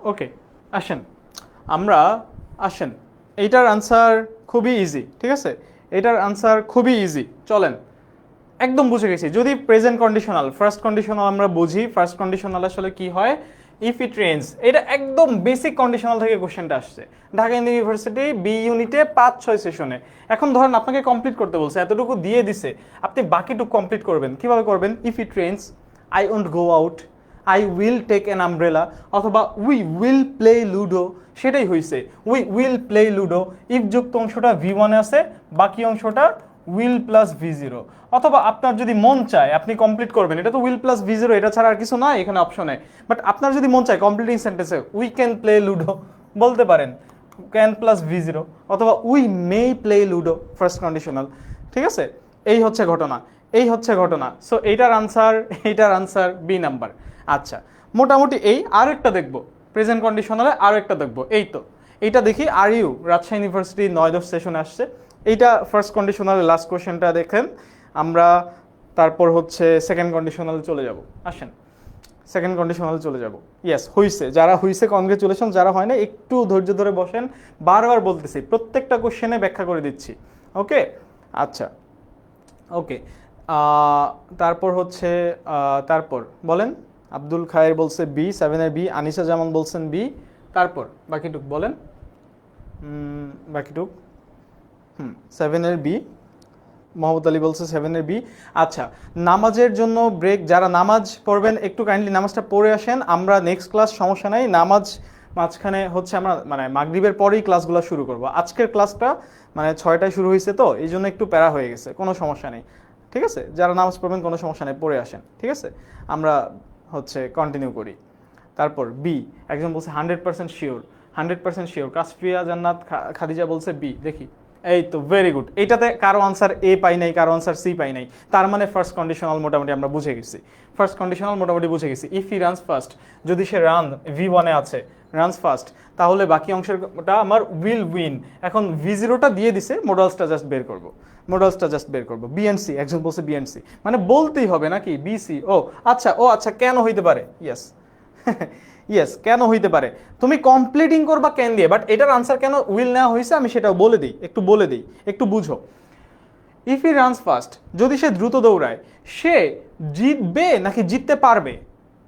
ওকে, আসেন আমরা আসেন, এইটার আনসার খুবই ইজি, ঠিক আছে, এটার আনসার খুবই ইজি, চলেন একদম বুঝে গেছি। যদি প্রেজেন্ট কন্ডিশনাল, ফার্স্ট কন্ডিশনাল আমরা বুঝি, ফার্স্ট কন্ডিশনাল আসলে কি হয়, ইফ ইট রেইনস, এটা একদম বেসিক কন্ডিশনাল থেকে কোশ্চেনটা আসছে ঢাকা ইউনিভার্সিটি বি ইউনিটে 5-6 সেশনে। এখন ধরেন আপনাকে কমপ্লিট করতে বলছে, এতটুকু দিয়ে দিছে, আপনি বাকিটুকু কমপ্লিট করবেন কিভাবে করবেন, if it rains I won't go out, I will take an umbrella, অথবা উই উইল প্লে লুডো, সেটাই হয়েছে, we will play ludo, if যুক্ত অংশটা V1 এ আছে, বাকি অংশটা উইল প্লাস V0। অথবা আপনার যদি মন চায় আপনি কমপ্লিট করবেন, এটা তো উইল প্লাস V0, এটা ছাড়া আর কিছু নাই এখানে অপশনে, বাট আপনার যদি মন চায় কমপ্লিটিং সেন্টেন্সে উই ক্যান প্লে লুডো বলতে পারেন, ক্যান প্লাস V0, অথবা we may play ludo, first conditional, ঠিক আছে। এই হচ্ছে ঘটনা, এই হচ্ছে ঘটনা। সো এইটার আনসার বি নাম্বার। আচ্ছা, মোটামুটি এই আরও একটা দেখবো, প্রেজেন্ট কন্ডিশনালে আরও একটা দেখবো, এই তো এইটা দেখি, আর ইউ রাজশাহী ইউনিভার্সিটি 9-10 সেশনে আসছে, এইটা ফার্স্ট কন্ডিশনালের লাস্ট কোশ্চেনটা দেখেন। আমরা তারপর হচ্ছে সেকেন্ড কন্ডিশনালে চলে যাব, আসেন সেকেন্ড কন্ডিশনালে চলে যাব। ইয়েস, হইছে, যারা হইছে কনগ্রেচুলেশন, যারা হয় না একটু ধৈর্য ধরে বসেন, বারবার বলতেছি, প্রত্যেকটা কোশ্চেনে ব্যাখ্যা করে দিচ্ছি। ওকে, আচ্ছা, ওকে, তারপর হচ্ছে তারপর বলেন, আব্দুল খায়ের বলছে বি, 7-এর বি, আনিসা জামান বলছেন বি, তারপর বাকিটুক বলেন, বাকিটুক 7-এর বি, মোহাম্মদ আলী বলছে 7-এর বি। আচ্ছা, নামাজের জন্য ব্রেক, যারা নামাজ পড়বেন একটু কাইন্ডলি নামাজটা পড়ে আসেন, আমরা নেক্সট ক্লাস সমস্যা নাই, নামাজ মাঝখানে হচ্ছে আমরা মানে মাগরিবের পরেই ক্লাসগুলো শুরু করব। আজকের ক্লাসটা মানে 6টায় শুরু হয়েছে তো এই জন্য একটু প্যারা হয়ে গেছে, কোনো সমস্যা নেই, ঠিক আছে, যারা নামাজ পড়বেন কোনো সমস্যা নেই, পড়ে আসেন, ঠিক আছে, আমরা হচ্ছে কন্টিনিউ করি। তারপর বি, একজন বলছে 100% শিওর, 100% শিওর, কাসফিয়া জান্নাত খাদিজা বলছে বি, দেখি, এই তো ভেরি গুড, এইটাতে কারো আনসার এ পাই নাই, কারো আনসার সি পাই নাই, তার মানে ফার্স্ট কন্ডিশনাল মোটামুটি আমরা বুঝে গেছি, ফার্স্ট কন্ডিশনাল মোটামুটি বুঝে গেছি। ইফ হি রানস ফার্স্ট, যদি সে V1-এ আছে, রানস ফার্স্ট, তাহলে বাকি অংশেরটা আমার উইল উইন। এখন V0টা দিয়ে দিছে, মডালসটা জাস্ট বের করবো, মডালসটা জাস্ট বের করবো, বিএনসি, একজন বলছে বিএনসি, মানে বলতেই হবে নাকি বিসি, ও আচ্ছা, কেন হইতে পারে, ইয়েস ইয়েস, কেন হইতে পারে, তুমি কমপ্লিটিং করবা ক্যান দিয়ে, বাট এটার আনসার কেন উইল নেওয়া হয়েছে আমি সেটাও বলে দিই, একটু বুঝো। ইফ হি রানস ফাস্ট, যদি সে দ্রুত দৌড়ায়, সে জিতবে নাকি জিততে পারবে,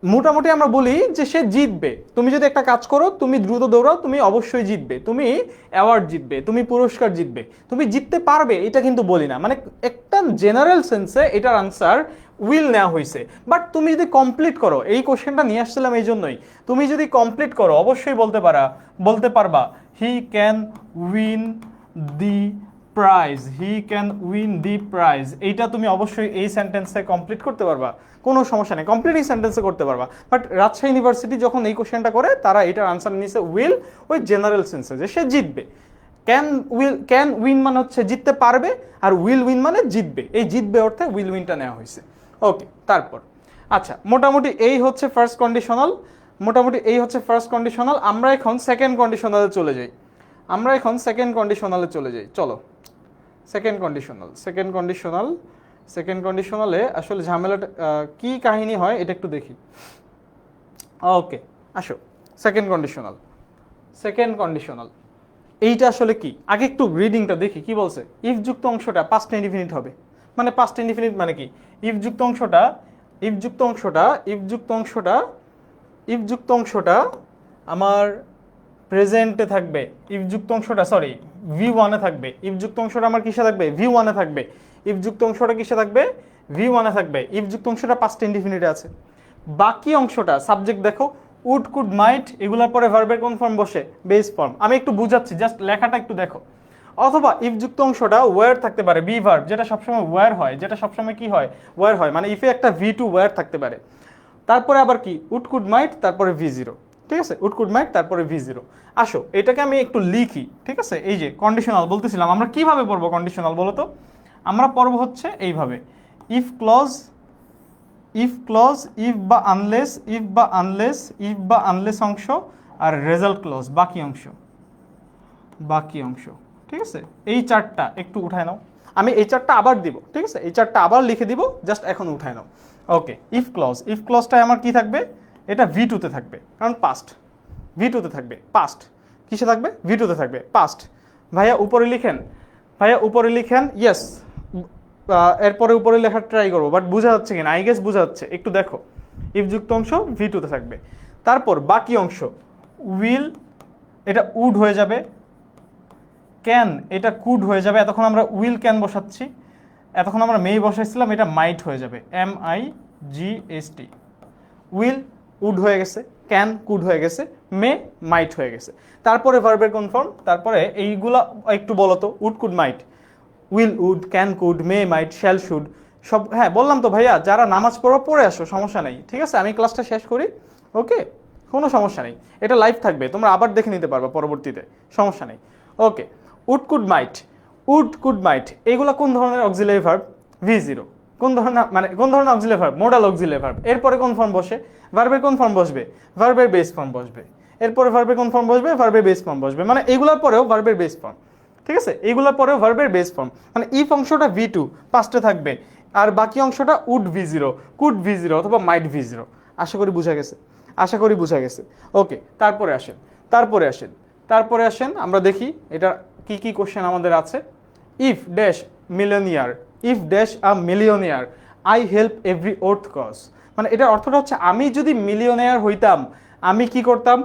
মোটামুটি আমরা বলি যে সে জিতবে। তুমি যদি একটা কাজ করো, তুমি দ্রুত দৌড়াও, তুমি অবশ্যই জিতবে, তুমি অ্যাওয়ার্ড জিতবে, তুমি পুরস্কার জিতবে, তুমি জিততে পারবে এটা কিন্তু বলি না, মানে একটা জেনারেল সেন্সে এটার আনসার উইল নেওয়া হয়েছে। বাট তুমি যদি কমপ্লিট করো, এই কোশ্চেনটা নিয়ে আসছিলাম এই জন্যই, তুমি যদি কমপ্লিট করো অবশ্যই বলতে পারবা he can win the prize, he can win the prize, এইটা তুমি অবশ্যই এই সেন্টেন্সে কমপ্লিট করতে পারবা, কোনো সমস্যা নেই, কমপ্লিটিং সেন্টেন্সে করতে পারবা। বাট রাজশাহী ইউনিভার্সিটি যখন এই কোশ্চেনটা করে, তারা এটার আনসার নিয়েছে উইল, ওই জেনারেল সেন্সে যে সে জিতবে। ক্যান উইন মানে হচ্ছে জিততে পারবে, আর উইল উইন মানে জিতবে, এই জিতবে অর্থে উইল উইনটা নেওয়া হয়েছে। ওকে, তারপর আচ্ছা, মোটামুটি এই হচ্ছে ফার্স্ট কন্ডিশনাল, আমরা এখন সেকেন্ড কন্ডিশনালে চলে যাই, চলো সেকেন্ড কন্ডিশনালে আসলে ঝামেলাটা কি কাহিনী হয় এটা একটু দেখি। ওকে, আসো, সেকেন্ড কন্ডিশনাল এইটা আসলে কি, আগে একটু রিডিংটা দেখি কি বলছে। ইফ যুক্ত অংশটা পাস্ট ইনডিফিনিট হবে, মানে পাস্ট ইনডিফিনিট মানে কি, ইফ যুক্ত অংশটা আমার প্রেজেন্টে থাকবে, ইফ যুক্ত অংশটা V1-এ থাকবে, ইফ যুক্ত অংশটা আমার কিসে থাকবে, V1-এ থাকবে, ইফ যুক্ত অংশটা কিসে থাকবে, V1-এ থাকবে, ইফ যুক্ত অংশটা পাস্ট ইনডিফিনিটে আছে। বাকি অংশটা সাবজেক্ট দেখো, উড, কুড, মাইট, এগুলোর পরে ভার্বের কোন ফর্ম বসে, বেস ফর্ম। আমি একটু বুঝাচ্ছি, জাস্ট লেখাটা একটু দেখো। অথবা ইফ যুক্ত অংশটা ওয়্যার থাকতে পারে, বি ভার্ব, যেটা সবসময় ওয়্যার হয়, ওয়্যার হয়, মানে ইফে একটা V2 ওয়্যার থাকতে পারে। তারপরে আবার কি, উড, কুড, মাইট, তারপরে V0, ঠিক আছে, উড, কুড, মাইট, তারপরে V0। আসো এটাকে আমি একটু লিখি, ঠিক আছে। এই যে কন্ডিশনাল বলতেছিলাম, আমরা কিভাবে পড়বো কন্ডিশনাল বলো তো, আমরা পড়বো হচ্ছে এইভাবে, ইফ ক্লজ, ইফ বা আনলেস অংশ, আর রেজাল্ট ক্লজ বাকি অংশ, ঠিক আছে। এই চারটা একটু উঠায় নাও, আমি এই চারটা আবার দিব, ঠিক আছে, এই চারটা আবার লিখে দিব, জাস্ট এখন উঠায় নাও। ওকে, ইফ ক্লজটায় আমার কি থাকবে, এটা V2-তে থাকবে, কারণ পাস্ট, ভি টুতে থাকবে পাস্ট। কিসে থাকবে? ভি টুতে থাকবে পাস্ট। ভাইয়া উপরে লিখেন, ভাইয়া উপরে লিখেন, ইয়েস। এরপরে উপরে লেখার ট্রাই করবো, বাট বোঝা যাচ্ছে কিনা, আই গেস বোঝা যাচ্ছে, একটু দেখো। ইফ যুক্ত অংশ ভি টুতে থাকবে। তারপর বাকি অংশ উইল, এটা উড হয়ে যাবে, ক্যান এটা কুড হয়ে যাবে, এতক্ষণ আমরা উইল ক্যান বসাচ্ছি, এতক্ষণ আমরা মেই বসাইছিলাম, এটা মাইট হয়ে যাবে, MIGST। উইল উড হয়ে গেছে, ক্যান কুড হয়ে গেছে, মে মাইট হয়ে গেছে। তারপরে ভার্বের কনফার্ম, তারপরে এইগুলা একটু বলো তো, would could might, will would, can could, may might, shall should, সব। হ্যাঁ বললাম তো ভাইয়া, যারা নামাজ পড়ো পড়ে আসো, সমস্যা নেই, ঠিক আছে? আমি ক্লাসটা শেষ করি, ওকে, কোনো সমস্যা নেই, এটা লাইভ থাকবে, তোমরা আবার দেখে নিতে পারবে পরবর্তীতে, সমস্যা নেই। Okay, would could might, would could might, এগুলো কোন ধরনের অক্সিলারি ভার্ব? V0। কোন ধরনের, মানে কোন ধরনের auxiliary verb? Modal auxiliary verb. এরপরে কোন ফর্ম বসে? ভার্বের কোন ফর্ম বসবে? ভার্বের বেস ফর্ম বসবে। এরপরে ভার্বের কোন ফর্ম বসবে? ভার্বের বেস ফর্ম বসবে, মানে এগুলোর পরেও ভার্বের বেস ফর্ম, ঠিক আছে? এইগুলোর পরেও ভার্বের বেস ফর্ম, মানে ইফ অংশটা V2 পাস্টে থাকবে, আর বাকি অংশটা উড V0, কুড V0 অথবা মাইট V0। আশা করি বুঝা গেছে, আশা করি বুঝা গেছে। ওকে, তারপরে আসেন, তারপরে আসেন, তারপরে আসেন, আমরা দেখি এটা কি কি কোশ্চেন আমাদের আছে। If dash millionaire, if dash a millionaire, I help every worth cause, মানে এটার অর্থটা হচ্ছে আমি যদি মিলিয়নিয়ার হইতাম, আমি কি করতাম?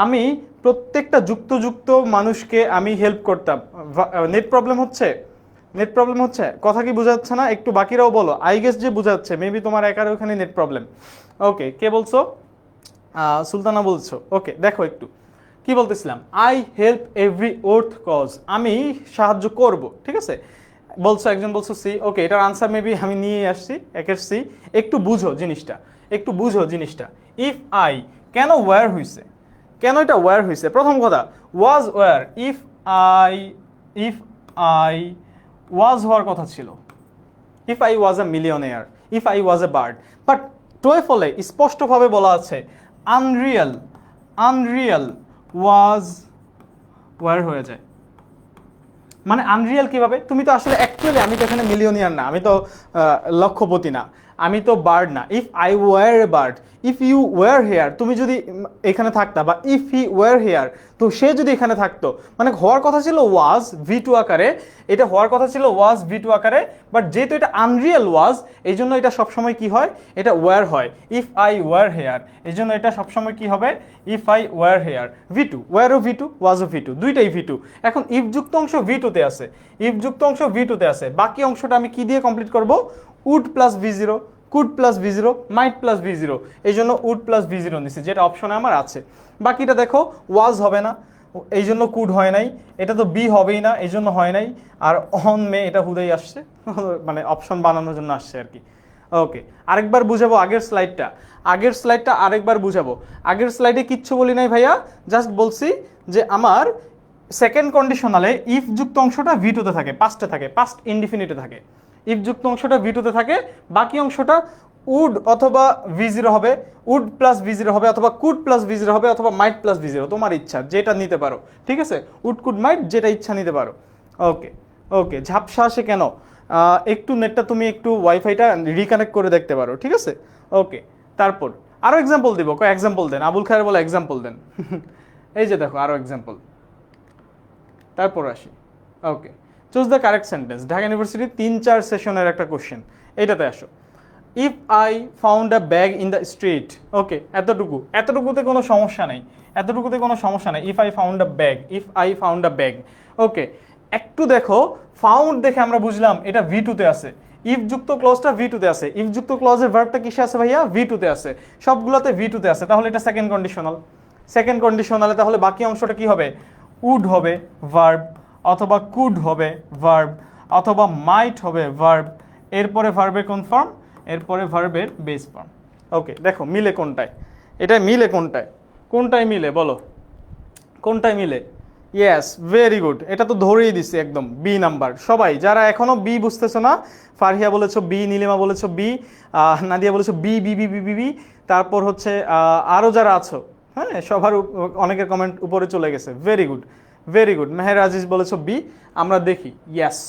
আমি প্রত্যেকটা যুক্ত মানুষকে আমি হেল্প করতাম। নেট প্রবলেম হচ্ছে, নেট প্রবলেম হচ্ছে, কথা কি বোঝা যাচ্ছে না? একটু বাকিরাও বলো, আই গেস যে বোঝা যাচ্ছে, মেবি তোমার একার ওখানে নেট প্রবলেম। ওকে, কে বলছো? সুলতানা বলছো। ওকে, দেখো একটু কি বলতেছিলাম, I help every worth cause, আমি সাহায্য করব, ঠিক আছে? বলছো, একজন বলছো সি। ওকে, এটার আনসার মেবি আমি নিয়ে আসছি, একের সি। একটু বুঝো জিনিসটা, একটু বুঝো জিনিসটা। ইফ আই, কেন ওয়্যার হইছে, কেন এটা ওয়্যার হইছে? প্রথম কথা, was were, if I, if I was হওয়ার কথা ছিল, if I was a millionaire, if I was a bird, but টোয়েফলে স্পষ্টভাবে বলা আছে আনরিয়াল, আনরিয়াল ওয়াজ ওয়্যার হয়ে যায়। মানে আনরিয়াল কিভাবে? তুমি তো আসলে অ্যাকচুয়ালি, আমি তো এখানে মিলিয়নিয়ার না, আমি তো লক্ষপতি না, আমি তো বার্ড না। If I were a bird, if you were here, তুমি যদি এখানে থাকতা, বা ইফ হি ওয়্যার হেয়ার, তো সে যদি এখানে থাকতো, মানে হওয়ার কথা ছিল ওয়াজ V2 আকারে, এটা হওয়ার কথা ছিল ওয়াজ V2 আকারে, বাট যেহেতু এটা আনরিয়াল ওয়াজ, এই জন্য এটা সবসময় কি হয়? এটা ওয়্যার হয়, ইফ আই ওয়্যার হেয়ার, এই জন্য এটা সবসময় কি হবে? If I were here, V2, ওয়্যারও V2, ওয়াজও V2, দুইটাই V2। এখন ইফ যুক্ত অংশ V2 তে আছে, ইফ যুক্ত অংশ V2 তে আছে, বাকি অংশটা আমি কি দিয়ে কমপ্লিট করব? Would plus V0, could plus V0, might plus V0, এই জন্য উড প্লাস V0 নিছি, যেটা অপশনে আমার আছে। বাকিটা দেখো, ওয়াজ হবে না, এই জন্য কুড হয় নাই, এটা তো বি হবেই না, এই জন্য হয় নাই, আর অন মে এটা হুদাই আসছে, মানে অপশন বানানোর জন্য আসছে আর কি। ওকে, আরেকবার বুঝাবো আগের স্লাইডটা, আগের স্লাইডটা আরেকবার বুঝাবো। আগের স্লাইডে কিচ্ছু বলি নাই ভাইয়া, জাস্ট বলছি যে আমার সেকেন্ড কন্ডিশনালে ইফ যুক্ত অংশটা V2 তে থাকে, পাস্টে থাকে, পাস্ট ইনডিফিনিটে থাকে, ইফ যুক্ত অংশটা V2 তে থাকে, বাকি অংশটা উড অথবা V0 হবে, উড প্লাস V0 হবে, অথবা কুড প্লাস V0 হবে, অথবা মাইট প্লাস V0, তোমার ইচ্ছা, যেটা নিতে পারো, ঠিক আছে? উড কুড মাইট যেটা ইচ্ছা নিতে পারো। ওকে, ওকে, ঝাপসা আসে কেন? একটু নেটটা তুমি একটু ওয়াইফাইটা রিকানেক্ট করে দেখতে পারো, ঠিক আছে? ওকে, তারপর আরও এক্সাম্পল দিব, কয় এক্সাম্পল দেন, আবুল খায়ের বলে এক্সাম্পল দেন। এই যে দেখো আরও এক্সাম্পল, তারপর আসি। Okay, choose the correct sentence, Dhaka university 3-4 সেশনের একটা কোশ্চেন, এইটাতে আসো। If I found a bag in the street, okay, এতটুকু, এতটুকুতে কোনো সমস্যা নেই, এতটুকুতে কোনো সমস্যা নেই। If I found a bag, if I found a bag, okay. একটু দেখো, ফাউন্ড দেখে আমরা বুঝলাম এটা V2 তে আছে, ইফ যুক্ত ক্লজটা V2 তে আছে, ইফ যুক্ত ক্লজের ভার্বটা কিসে আছে ভাইয়া? V2 তে আছে, সবগুলোতে V2 তে আছে, তাহলে এটা সেকেন্ড কন্ডিশনাল, সেকেন্ড কন্ডিশনালে তাহলে বাকি অংশটা কি হবে? উড হবে ভার্ব, অথবা কুড হবে ভার্ব, অথবা মাইট হবে ভার্ব, এরপরে ভার্বের কনফার্ম, এরপরে ভার্বের বেস ফর্ম। ওকে, দেখো মিলে কোনটায়, এটা মিলে কোনটায়, কোনটায় মিলে বলো, কোনটায় মিলে? ইয়েস, ভেরি গুড, এটা তো ধরেই দিছি একদম, বি নাম্বার। সবাই যারা এখনো বি বুঝতেছো না, ফারহিয়া বলেছো বি, নীলিমা বলেছো বি, নাদিয়া বলেছো B B B B B B, তারপর হচ্ছে আরও যারা আছো, হ্যাঁ, সবার অনেকের কমেন্ট উপরে চলে গেছে, very good, very good. Meher Aziz বলেছো বি, আমরা দেখি, ইয়েস,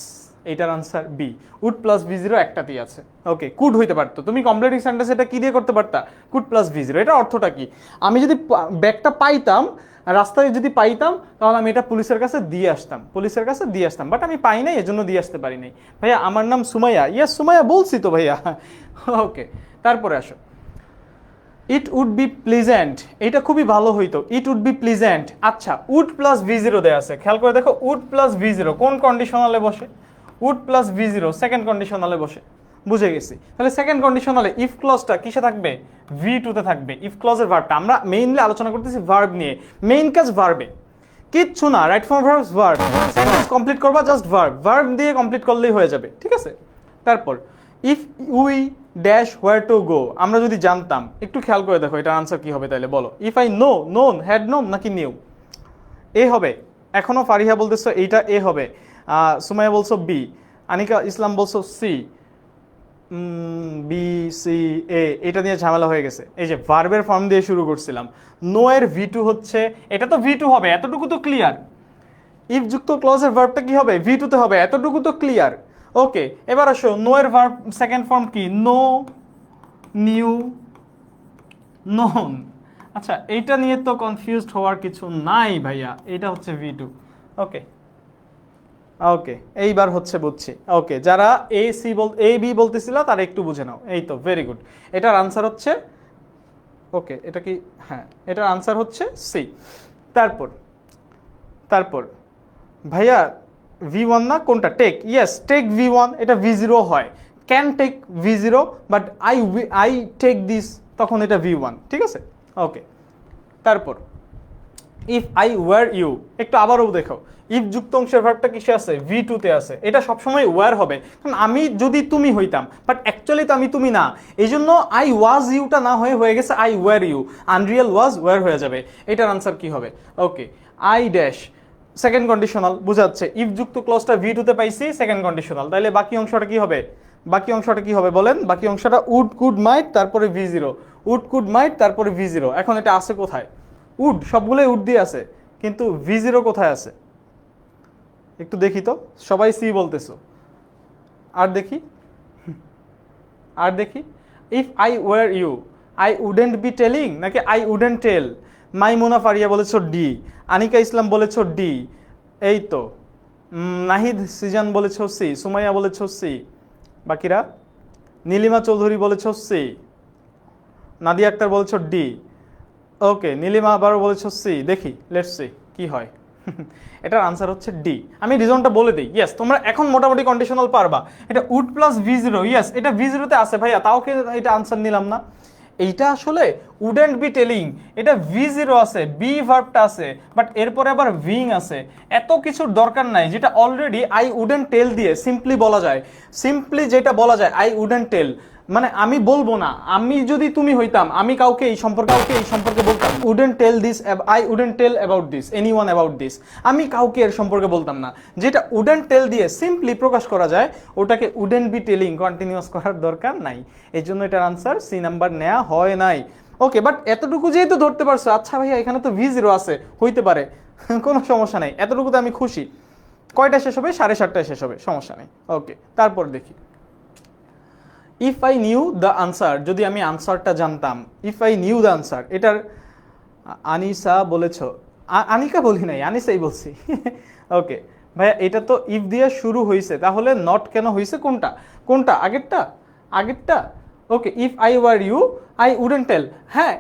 এইটার answer B. Would plus V zero একটাতেই আছে। ওকে, কুড হইতে পারতো, তুমি কমপ্লিটিং সেন্টেন্স এটা কি দিয়ে করতে পারতা, কুড প্লাস ভি জিরো। এটা অর্থটা কি, আমি যদি ব্যাগটা পাইতাম, রাস্তায় যদি পাইতাম, তাহলে আমি এটা পুলিশের কাছে দিয়ে আসতাম, পুলিশের কাছে দিয়ে আসতাম, বাট আমি পাই নাই, এজন্য দিয়ে আসতে পারি নাই। ভাইয়া আমার নাম সুমাইয়া, ইয়েস সুমাইয়া বলছি তো ভাইয়া। ওকে, তারপরে আসো, ইট উড বি প্লিজেন্ট, এটা খুবই ভালো হইতো, ইট উড বি প্লিজেন্ট। আচ্ছা, উড প্লাস ভি জিরো দেওয়া আছে, খেয়াল করে দেখো, উড প্লাস ভি জিরো কোন কন্ডিশনালে বসে, would plus V zero second কন্ডিশনালে বসে, বুঝে গেছি। তাহলে সেকেন্ড কন্ডিশনালে ইফ ক্লজটা কিসে থাকবে, ভি টুতে থাকবে। ইফ ক্লজের ভার্বটা, আমরা মেইনলি আলোচনা করতেছি ভার্ব নিয়ে, মেইন কাজ ভার্বে, কিচ্ছু না, right form verbs verb, sentence complete করবা জাস্ট ভার্ব, ভার্ব দিয়ে কমপ্লিট করলেই হয়ে যাবে, ঠিক আছে। তারপর if we dash where to go, আমরা যদি জানতাম, একটু খেয়াল করে দেখো এটার আনসার কি হবে তাহলে বলো। If I know, known, had known নাকি নিউ, এ হবে। এখনো ফারিহা বলতেছো এইটা এ হবে, সুমাইয়া বলছো বি, আনিকা ইসলাম বলছো সি, বি সি এ, এটা নিয়ে ঝামেলা হয়ে গেছে। এই যে ভার্বের ফর্ম দিয়ে শুরু করছিলাম, নো এর ভি টু হচ্ছে, এটা তো ভি টু হবে, এতটুকু তো ক্লিয়ার। ইফ যুক্ত ক্লজের ভার্বটা কি হবে, ভি টু তে হবে, এতটুকু তো ক্লিয়ার। ওকে, এবার আসো, নো এর ভার্ব সেকেন্ড ফর্ম কি, নো, নিউ, নোন। আচ্ছা, এইটা নিয়ে তো কনফিউজড হওয়ার কিছু নাই ভাইয়া, এটা হচ্ছে ভি টু। ওকে ওকে, এইবার হচ্ছে বুঝছি। ওকে, যারা এ সি এ বি বলতেছিল তারা একটু বুঝে নাও, এই তো ভেরি গুড। এটার আনসার হচ্ছে, ওকে এটা কি, হ্যাঁ এটার আনসার হচ্ছে সি। তারপর তারপর ভাইয়া ভি ওয়ান না কোনটা, take, yes take V one, এটা ভি জিরো হয়, can take V zero, but I take this, তখন এটা ভি ওয়ান, ঠিক আছে। ওকে, তারপর ইফ আই ওয়ার ইউ, একটু আবারও দেখো, ইফ যুক্ত অংশের ভার্বটা কিসে আছে, ভি টু তে আছে, এটা সবসময় ওয়ার হবে, কারণ আমি যদি তুমি হইতাম, বাট অ্যাকচুয়ালি তো আমি তুমি না, এই জন্য আই ওয়াজ ইউটা না হয়ে গেছে I were you, unreal was were হয়ে যাবে। এটার আনসার কি হবে, okay I dash second conditional, বুঝাচ্ছে ইফ যুক্ত ক্লজটা ভি টু তে পাইছি সেকেন্ড কন্ডিশনাল, তাহলে বাকি অংশটা কি হবে, বাকি অংশটা কি হবে বলেন, বাকি অংশটা উড কুড মাইট তারপরে V zero, would could might তারপরে ভি জিরো। এখন এটা আছে কোথায়, উড সবগুলোই উড দিয়ে আছে, কিন্তু ভি জিরো কোথায় আছে, একটু দেখি তো, সবাই সি বলতেছো, আর দেখি, আর দেখি, if I were you, I wouldn't be telling নাকি I wouldn't tell, Maimuna Faria বলেছো ডি, আনিকা ইসলাম বলেছো ডি, এই তো নাহিদ সিজান বলেছো সি, সুমাইয়া বলেছো সি, বাকিরা নীলিমা চৌধুরী বলেছো সি, নাদিয়া আক্তার বলেছো ডি, ওকে নীলিমা আবারও বলেছো সি, দেখি লেটস সি কি হয়। এটার আনসার হচ্ছে ডি। আমি রিজনটা বলে দিই, ইয়েস তোমরা এখন মোটামুটি কন্ডিশনাল পারবা। এটা would plus V zero, yes এটা ভি জিরোতে আছে ভাইয়া, তাও কি এটা আনসার নিলাম না, এইটা আসলে উডেন্ট বি টেলিং, এটা ভি জিরো আছে, বি ভার্বটা আছে, বাট এরপরে আবার ভিং আছে, এত কিছুর দরকার নাই, যেটা অলরেডি আই উডেন্ট টেল দিয়ে সিম্পলি বলা যায়, সিম্পলি যেটা বলা যায় আই উডেন্ট টেল, মানে আমি বলবো না, আমি যদি তুমি হইতাম, আমি কাউকে এই সম্পর্কে বলতাম, wouldn't tell this, I wouldn't tell about this, anyone about this, আমি কাউকে এর সম্পর্কে বলতাম না। যেটা উডেন্ট টেল দিয়ে সিম্পলি প্রকাশ করা যায়, ওটাকে উডেন্ট বি টেলিং কন্টিনিউয়াস করার দরকার নাই, এই জন্য এটার আনসার সি নাম্বার নেওয়া হয় নাই। ওকে, বাট এতটুকু যেহেতু ধরতে পারছো, আচ্ছা ভাইয়া এখানে তো ভি জিরো আছে, হইতে পারে, কোনো সমস্যা নেই, এতটুকুতে আমি খুশি। কয়টা শেষ হবে, 7:30টায় শেষ হবে, সমস্যা নেই। ওকে, তারপর দেখি, if I knew the answer, যদি আমি আনসারটা জানতাম, if I knew the answer, এটার আনিসা বলেছ, আনিকা বলি নাই, আনিসাই বলছি। ওকে ভাইয়া, এটা তো ইফ দিয়ে শুরু হয়েছে, তাহলে নট কেন হয়েছে, কোনটা কোনটা, আগেরটা, আগেরটা। Okay, if I were you I wouldn't tell, হ্যাঁ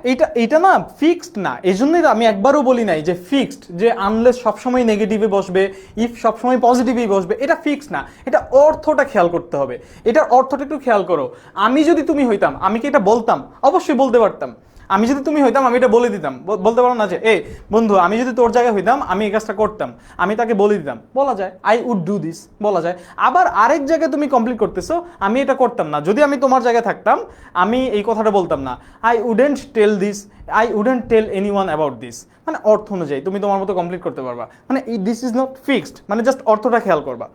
এইটা না ফিক্সড না, এই জন্যই আমি একবারও বলি নাই যে ফিক্সড, যে আনলেস সবসময় নেগেটিভে বসবে, ইফ সবসময় পজিটিভই বসবে, এটা ফিক্সড না, এটা অর্থটা খেয়াল করতে হবে, এটার অর্থটা একটু খেয়াল করো। আমি যদি তুমি হইতাম, আমি কি এটা বলতাম, অবশ্যই বলতে পারতাম, আমি যদি তুমি হইতাম আমি এটা বলে দিতাম, বলতে পারো না যে এ বন্ধু আমি যদি তোর জায়গায় হইতাম আমি এই কাজটা করতাম, আমি তাকে বলে দিতাম, বলা যায় আই উড ডু দিস, বলা যায়। আবার আরেক জায়গায় তুমি কমপ্লিট করতেছো, আমি এটা করতাম না, যদি আমি তোমার জায়গায় থাকতাম আমি এই কথাটা বলতাম না, I wouldn't tell this, I wouldn't tell anyone about this, মানে অর্থ অনুযায়ী তুমি তোমার মতো কমপ্লিট করতে পারবা, মানে দিস ইজ নট ফিক্সড, মানে জাস্ট অর্থটা খেয়াল করবা।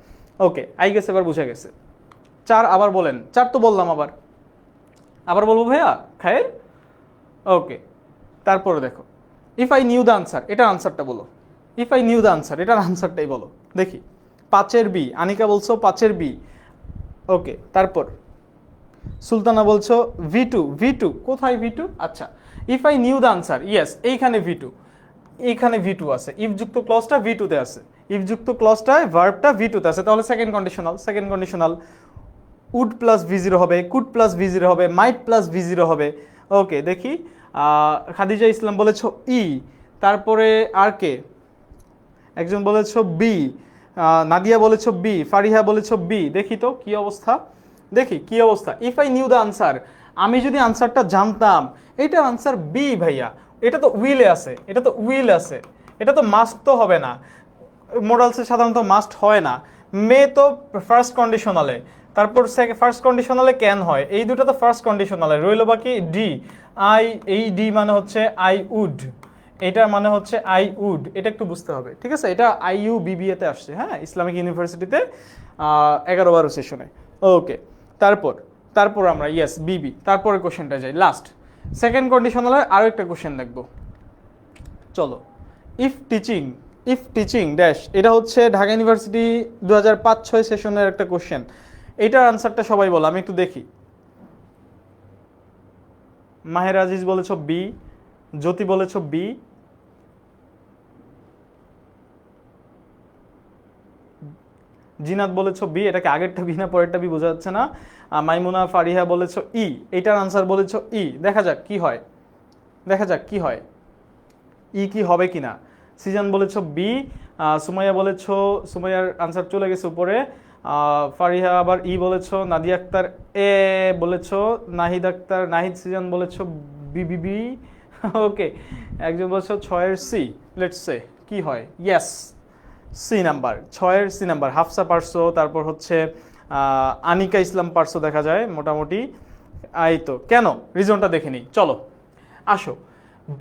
ওকে, আই গেছে, এবার বুঝে গেছে। 4 আবার বলেন, 4 তো বললাম, আবার বলবো ভাইয়া খায়ের। ওকে, তারপরে দেখো, if I knew the answer, এটার আনসারটা বলো, if I knew the answer, এটার আনসারটাই বলো, দেখি 5-এর বি, আনিকা বলছো 5-এর বি। ওকে, তারপর সুলতানা বলছো V2 কোথায় V2? আচ্ছা, if I knew the answer, yes এইখানে V2, এইখানে V2 আছে, ইফ যুক্ত ক্লজটা V2 তে আছে, ইফ যুক্ত ক্লজটায় ভার্বটা V2 তে আছে, তাহলে second conditional would plus V0 হবে, কুড প্লাস V0 হবে, মাইট প্লাস V0 হবে। ওকে, দেখি খাদিজা ইসলাম বলেছো ই, তারপরে আর কে, একজন বলেছো বি, নাদিয়া বলেছো বি, ফারিহা বলেছো বি। দেখি তো কি অবস্থা, দেখি কি অবস্থা। If I knew the answer, আমি যদি আনসারটা জানতাম, এইটার আনসার বি ভাইয়া। এটা তো উইলে আছে, এটা তো উইল আছে, এটা তো মাস্ট তো হবে না, মোডালসে সাধারণত মাস্ট হয় না। মে তো ফার্স্ট কন্ডিশনালে, তারপর ফার্স্ট কন্ডিশনালে ক্যান হয়, এই দুটো তো ফার্স্ট কন্ডিশনালে রইল। বাকি ডি, এই ডি মানে হচ্ছে আই উড, এটার মানে হচ্ছে আই উড, এটা একটু বুঝতে হবে, ঠিক আছে? এটা IU BBA তে আসছে, হ্যাঁ, ইসলামিক ইউনিভার্সিটিতে 11-12 সেশনে। ওকে, তারপর আমরা ইয়েস বিবি, তারপরে কোশ্চেনটা যাই, লাস্ট সেকেন্ড কন্ডিশনালের আরও একটা কোশ্চেন দেখবো। চলো, ইফ টিচিং ড্যাশ, এটা হচ্ছে ঢাকা ইউনিভার্সিটি 2005-06 সেশনের একটা কোশ্চেন। এটার আনসারটা সবাই বলো, আমি একটু দেখি। মাহের আজিজ বলেছো বি, জ্যোতি বলেছো বি, জিনাত বলেছো বি, এটাকে আগেরটা বি না পরেরটা বি বোঝা যাচ্ছে না। মাইমুনা ফারিহা বলেছো ই, এটার আনসার বলেছো ই। দেখা যাক কি হয়, দেখা যাক কি হয়, ই কি হবে কিনা। সিজান বলেছো বি, সুমাইয়া বলেছো, সুমাইয়ার আনসার চলে গেছে উপরে। ফারিহা আবার ই বলেছো, নাদিয়া আক্তার এ বলেছো, নাহিদ সিজান বলেছো বি। ওকে, একজন বলেছো 6-এর সি, লেটস সে কি হয়। ইয়েস, সি নাম্বার, 6-এর সি নাম্বার। হাফসা পারছো, তারপর হচ্ছে আনিকা ইসলাম পারছো দেখা যায় মোটামুটি। এই তো, কেন রিজনটা দেখে নিই, চলো আসো।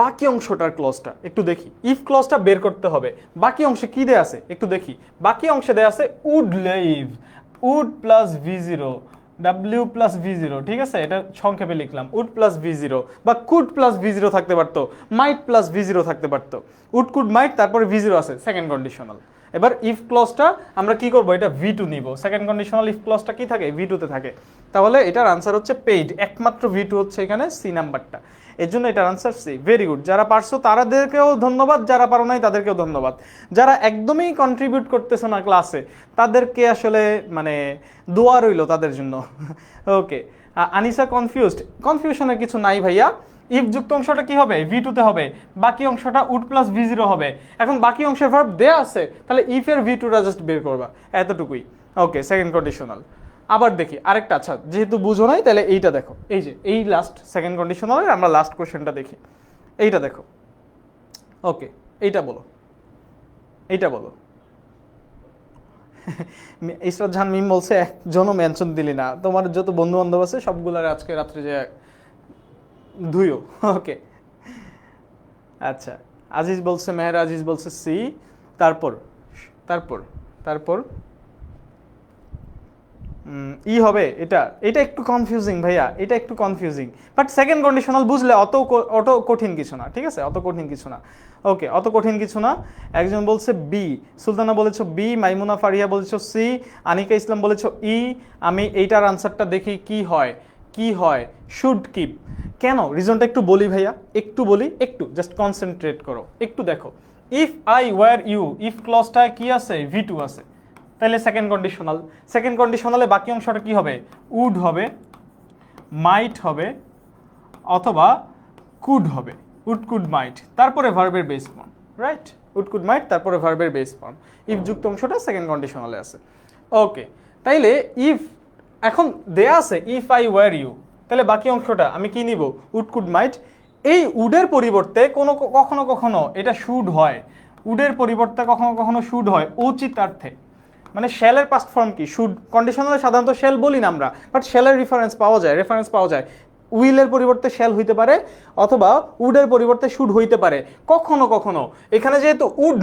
বাকি অংশটার ক্লজটা একটু দেখি, ইফ ক্লজটা বের করতে হবে। বাকি অংশে কি দেয়া আছে একটু দেখি। বাকি অংশে দেয়া আছে would leave, would plus V0, W plus V0, ঠিক আছে? এটা সংক্ষেপে লিখলাম, উড প্লাস V0, বা কুড প্লাস V0 থাকতে পারতো, মাইট প্লাস V0 থাকতে পারতো। উড কুড মাইট, তারপরে V0 আছে, সেকেন্ড কন্ডিশনাল। এবার ইফ ক্লজটা আমরা কি করব, এটা V2 নিব। সেকেন্ড কন্ডিশনাল ইফ ক্লজটা কি থাকে, V2 তে থাকে। তাহলে এটার আনসার হচ্ছে পেইড, একমাত্র V2 হচ্ছে এখানে সি নাম্বারটা, এর জন্য এটার আনসার সি। ভেরি গুড, যারা পারছো তাদেরকেও ধন্যবাদ, যারা পারো নাই তাদেরকেও ধন্যবাদ। যারা একদমই কন্ট্রিবিউট করতেছো না ক্লাসে, তাদেরকে আসলে মানে দোয়া রইল তাদের জন্য। ওকে, আনিসা কনফিউশনের কিছু নাই ভাইয়া। ইফ যুক্ত অংশটা কি হবে, V2 তে হবে, বাকি অংশটা উড প্লাস V0 হবে। এখন বাকি অংশের ভার্ব দেয়া আছে, তাহলে ইফ এর V2টা জাস্ট বের করবা, এতটুকুই। ওকে, সেকেন্ড কন্ডিশনাল। আবার দেখি আরেকটা, আচ্ছা যেহেতু বুঝো নাই তাহলে এইটা দেখো, এই যে এই লাস্ট সেকেন্ড কন্ডিশনালের আমরা লাস্ট কোশ্চেনটা দেখি, এইটা দেখো। ওকে, এইটা বলো, এইটা বলো। ইসরাত জাহান মিম বলছে একজনও মেনশন দিলি না, তোমার যত বন্ধু বান্ধব আছে সবগুলার আজকে রাত্রে যে ধুইও। ওকে, আচ্ছা, আজিজ বলছে, মেহের আজিজ বলছে সি। তারপর তারপর তারপর ই হবে, এটা এটা একটু কনফিউজিং ভাইয়া, এটা একটু কনফিউজিং, বাট সেকেন্ড কন্ডিশনাল বুঝলে অত কঠিন কিছু না, ঠিক আছে? অত কঠিন কিছু না। ওকে, অত কঠিন কিছু না। একজন বলছে বি, সুলতানা বলেছো বি, মাইমুনা ফারিয়া বলেছো সি, আনিকা ইসলাম বলেছো ই। আমি এইটার আনসারটা দেখি কি হয়, কি হয়। শুড কিপ, কেন রিজনটা একটু বলি ভাইয়া, একটু বলি, একটু জাস্ট কনসেন্ট্রেট করো, একটু দেখো। If I were you, if ক্লজটায় কি আছে, V2 আছে, তাহলে সেকেন্ড কন্ডিশনালে বাকি অংশটা কি হবে, উড হবে, মাইট হবে, অথবা কুড হবে, উড কুড মাইট, তারপরে ভার্বের base form, right? Would could might, তারপরে ভার্বের বেস ফর্ম। ইফ যুক্ত অংশটা সেকেন্ড কন্ডিশনালে আছে। ওকে, তাইলে ইফ এখন দেয়া আছে ইফ আই ওয়ার ইউ, তাহলে বাকি অংশটা আমি কি নিব, উড কুড মাইট। এই উডের পরিবর্তে কখনো কখনো এটা শুড হয়, উডের পরিবর্তে কখনো কখনো শুড হয় ঔচিত্যার্থে। মানে শেলের পাস্ট ফর্ম কি, শুড। কন্ডিশনালে সাধারণত শেল বলি না আমরা, বাট শেলের রেফারেন্স পাওয়া যায়। উইলের পরিবর্তে শেল হইতে পারে, অথবা উডের পরিবর্তে শুড হইতে পারে কখনো কখনো। এখানে যেহেতু উড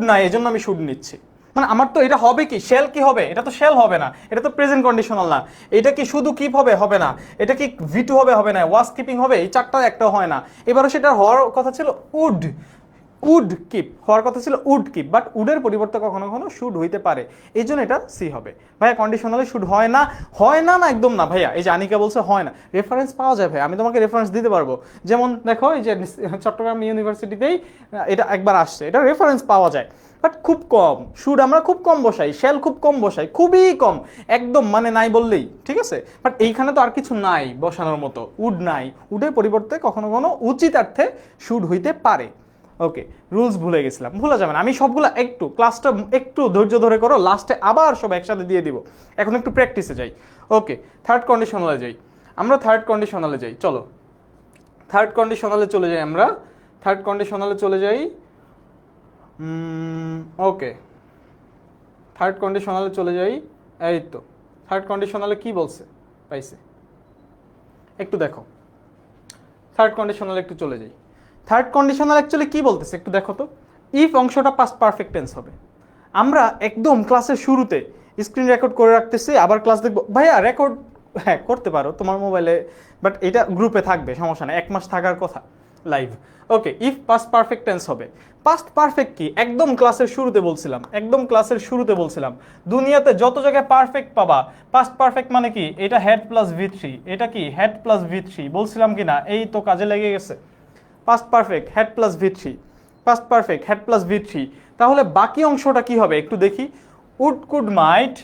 নাই, এজন্য আমি শুড নিচ্ছি। মানে আমার তো এটা হবে কি, শেল কি হবে, এটা তো শেল হবে না, এটা তো প্রেজেন্ট কন্ডিশনাল না। এটা কি শুধু কিপ হবে না। এটা কি V2 হবে না, ওয়াজ কিপিং হবে, এই চারটা একটাও হয় না। এবারও সেটা হওয়ার কথা ছিল উড, উড কিপ হওয়ার কথা ছিল উড কিপ, বাট উডের পরিবর্তে কখনো কখনো শুড হইতে পারে, এই জন্য এটা সি হবে। ভাইয়া কন্ডিশনালি শুড হয় না, হয় না না একদম না ভাইয়া, এই যে আনিকা বলছে হয় না, রেফারেন্স পাওয়া যায় ভাই, আমি তোমাকে রেফারেন্স দিতে পারবো। যেমন দেখো এই যে চট্টগ্রাম ইউনিভার্সিটিতেই এটা একবার আসছে, এটা রেফারেন্স পাওয়া যায়, বাট খুব কম। শুড আমরা খুব কম বসাই, শ্যাল খুব কম বসাই, খুবই কম, একদম মানে নাই বললেই, ঠিক আছে। বাট এইখানে তো আর কিছু নাই বসানোর মতো, উড নাই, উডের পরিবর্তে কখনো কখনো উচিতার্থে শুড হইতে পারে। ওকে, রুলস ভুলে গেছিলাম, ভুলা যাবে না, আমি সবগুলা একটু ক্লাসটা একটু ধৈর্য ধরে করো, লাস্টে আবার সব একসাথে দিয়ে দিব। এখন একটু প্র্যাকটিসে যাই। ওকে, থার্ড কন্ডিশনালে যাই আমরা, থার্ড কন্ডিশনালে যাই, চলো থার্ড কন্ডিশনালে চলে যাই আমরা, থার্ড কন্ডিশনালে চলে যাই। ওকে, থার্ড কন্ডিশনালে চলে যাই। এই তো থার্ড কন্ডিশনালে কি বলছে পাইছে, একটু দেখো, থার্ড কন্ডিশনালে একটু চলে যাই। থার্ড কন্ডিশনাল অ্যাকচুয়ালি কি বলতেছে একটু দেখো তো। ইফ অংশটা পাস্ট পারফেক্ট টেন্স হবে। আমরা একদম ক্লাসের শুরুতে স্ক্রিন রেকর্ড করে রাখতেছি, আবার ক্লাস দেখবো ভাইয়া, রেকর্ড হ্যাঁ করতে পারো তোমার মোবাইলে, বাট এটা গ্রুপে থাকবে, সমস্যা নেই, 1 মাস থাকার কথা live. Okay, if past perfect tense হবে। পাস্ট পারফেক্ট কি একদম ক্লাসের শুরুতে বলছিলাম, একদম ক্লাসের শুরুতে বলছিলাম, দুনিয়াতে যত জায়গায় পারফেক্ট পাবা, পাস্ট পারফেক্ট মানে কি, এটা হ্যাড প্লাস V3, এটা কি হ্যাড প্লাস V3 বলছিলাম কি না, এই তো কাজে লেগে গেছে। Past perfect had plus V3, past perfect had plus V3। তাহলে বাকি অংশটা কি হবে একটু দেখি, উড কুড মাইট,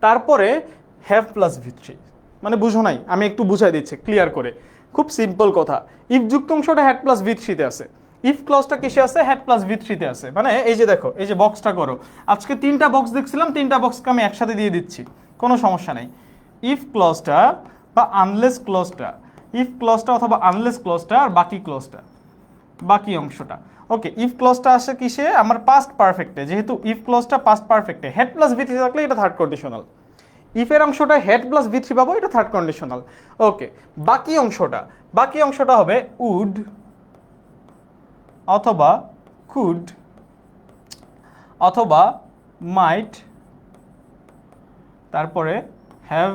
তারপরে হ্যাভ প্লাস V3। মানে বুঝো নাই, আমি একটু বুঝাই দিচ্ছি ক্লিয়ার করে, খুব সিম্পল কথা। ইফ যুক্ত অংশটা হ্যাড প্লাস V3-তে আছে, ইফ ক্লজটা কিসে আছে, হ্যাড প্লাস V3-তে আছে। মানে এই যে দেখো, এই যে বক্সটা করো, আজকে 3টা বক্স দেখছিলাম, 3টা বক্সকে আমি একসাথে দিয়ে দিচ্ছি, কোনো সমস্যা নেই। ইফ ক্লজটা বা আনলেস ক্লজটা, ইফ ক্লজটা অথবা আনলেস ক্লজটা, আর বাকি ক্লজটা, বাকি অংশটা। ওকে, ইফ ক্লজটা আসে কিসে, আমার পাস্ট পারফেক্টে, যেহেতু ইফ ক্লজটা পাস্ট পারফেক্টে, হেড প্লাস V3 থাকলে এটা থার্ড কন্ডিশনাল। ইফের অংশটা হেড প্লাস V3 পাবো, এটা থার্ড কন্ডিশনাল। ওকে, বাকি অংশটা, বাকি অংশটা হবে উড অথবা কুড অথবা মাইট, তারপরে হ্যাভ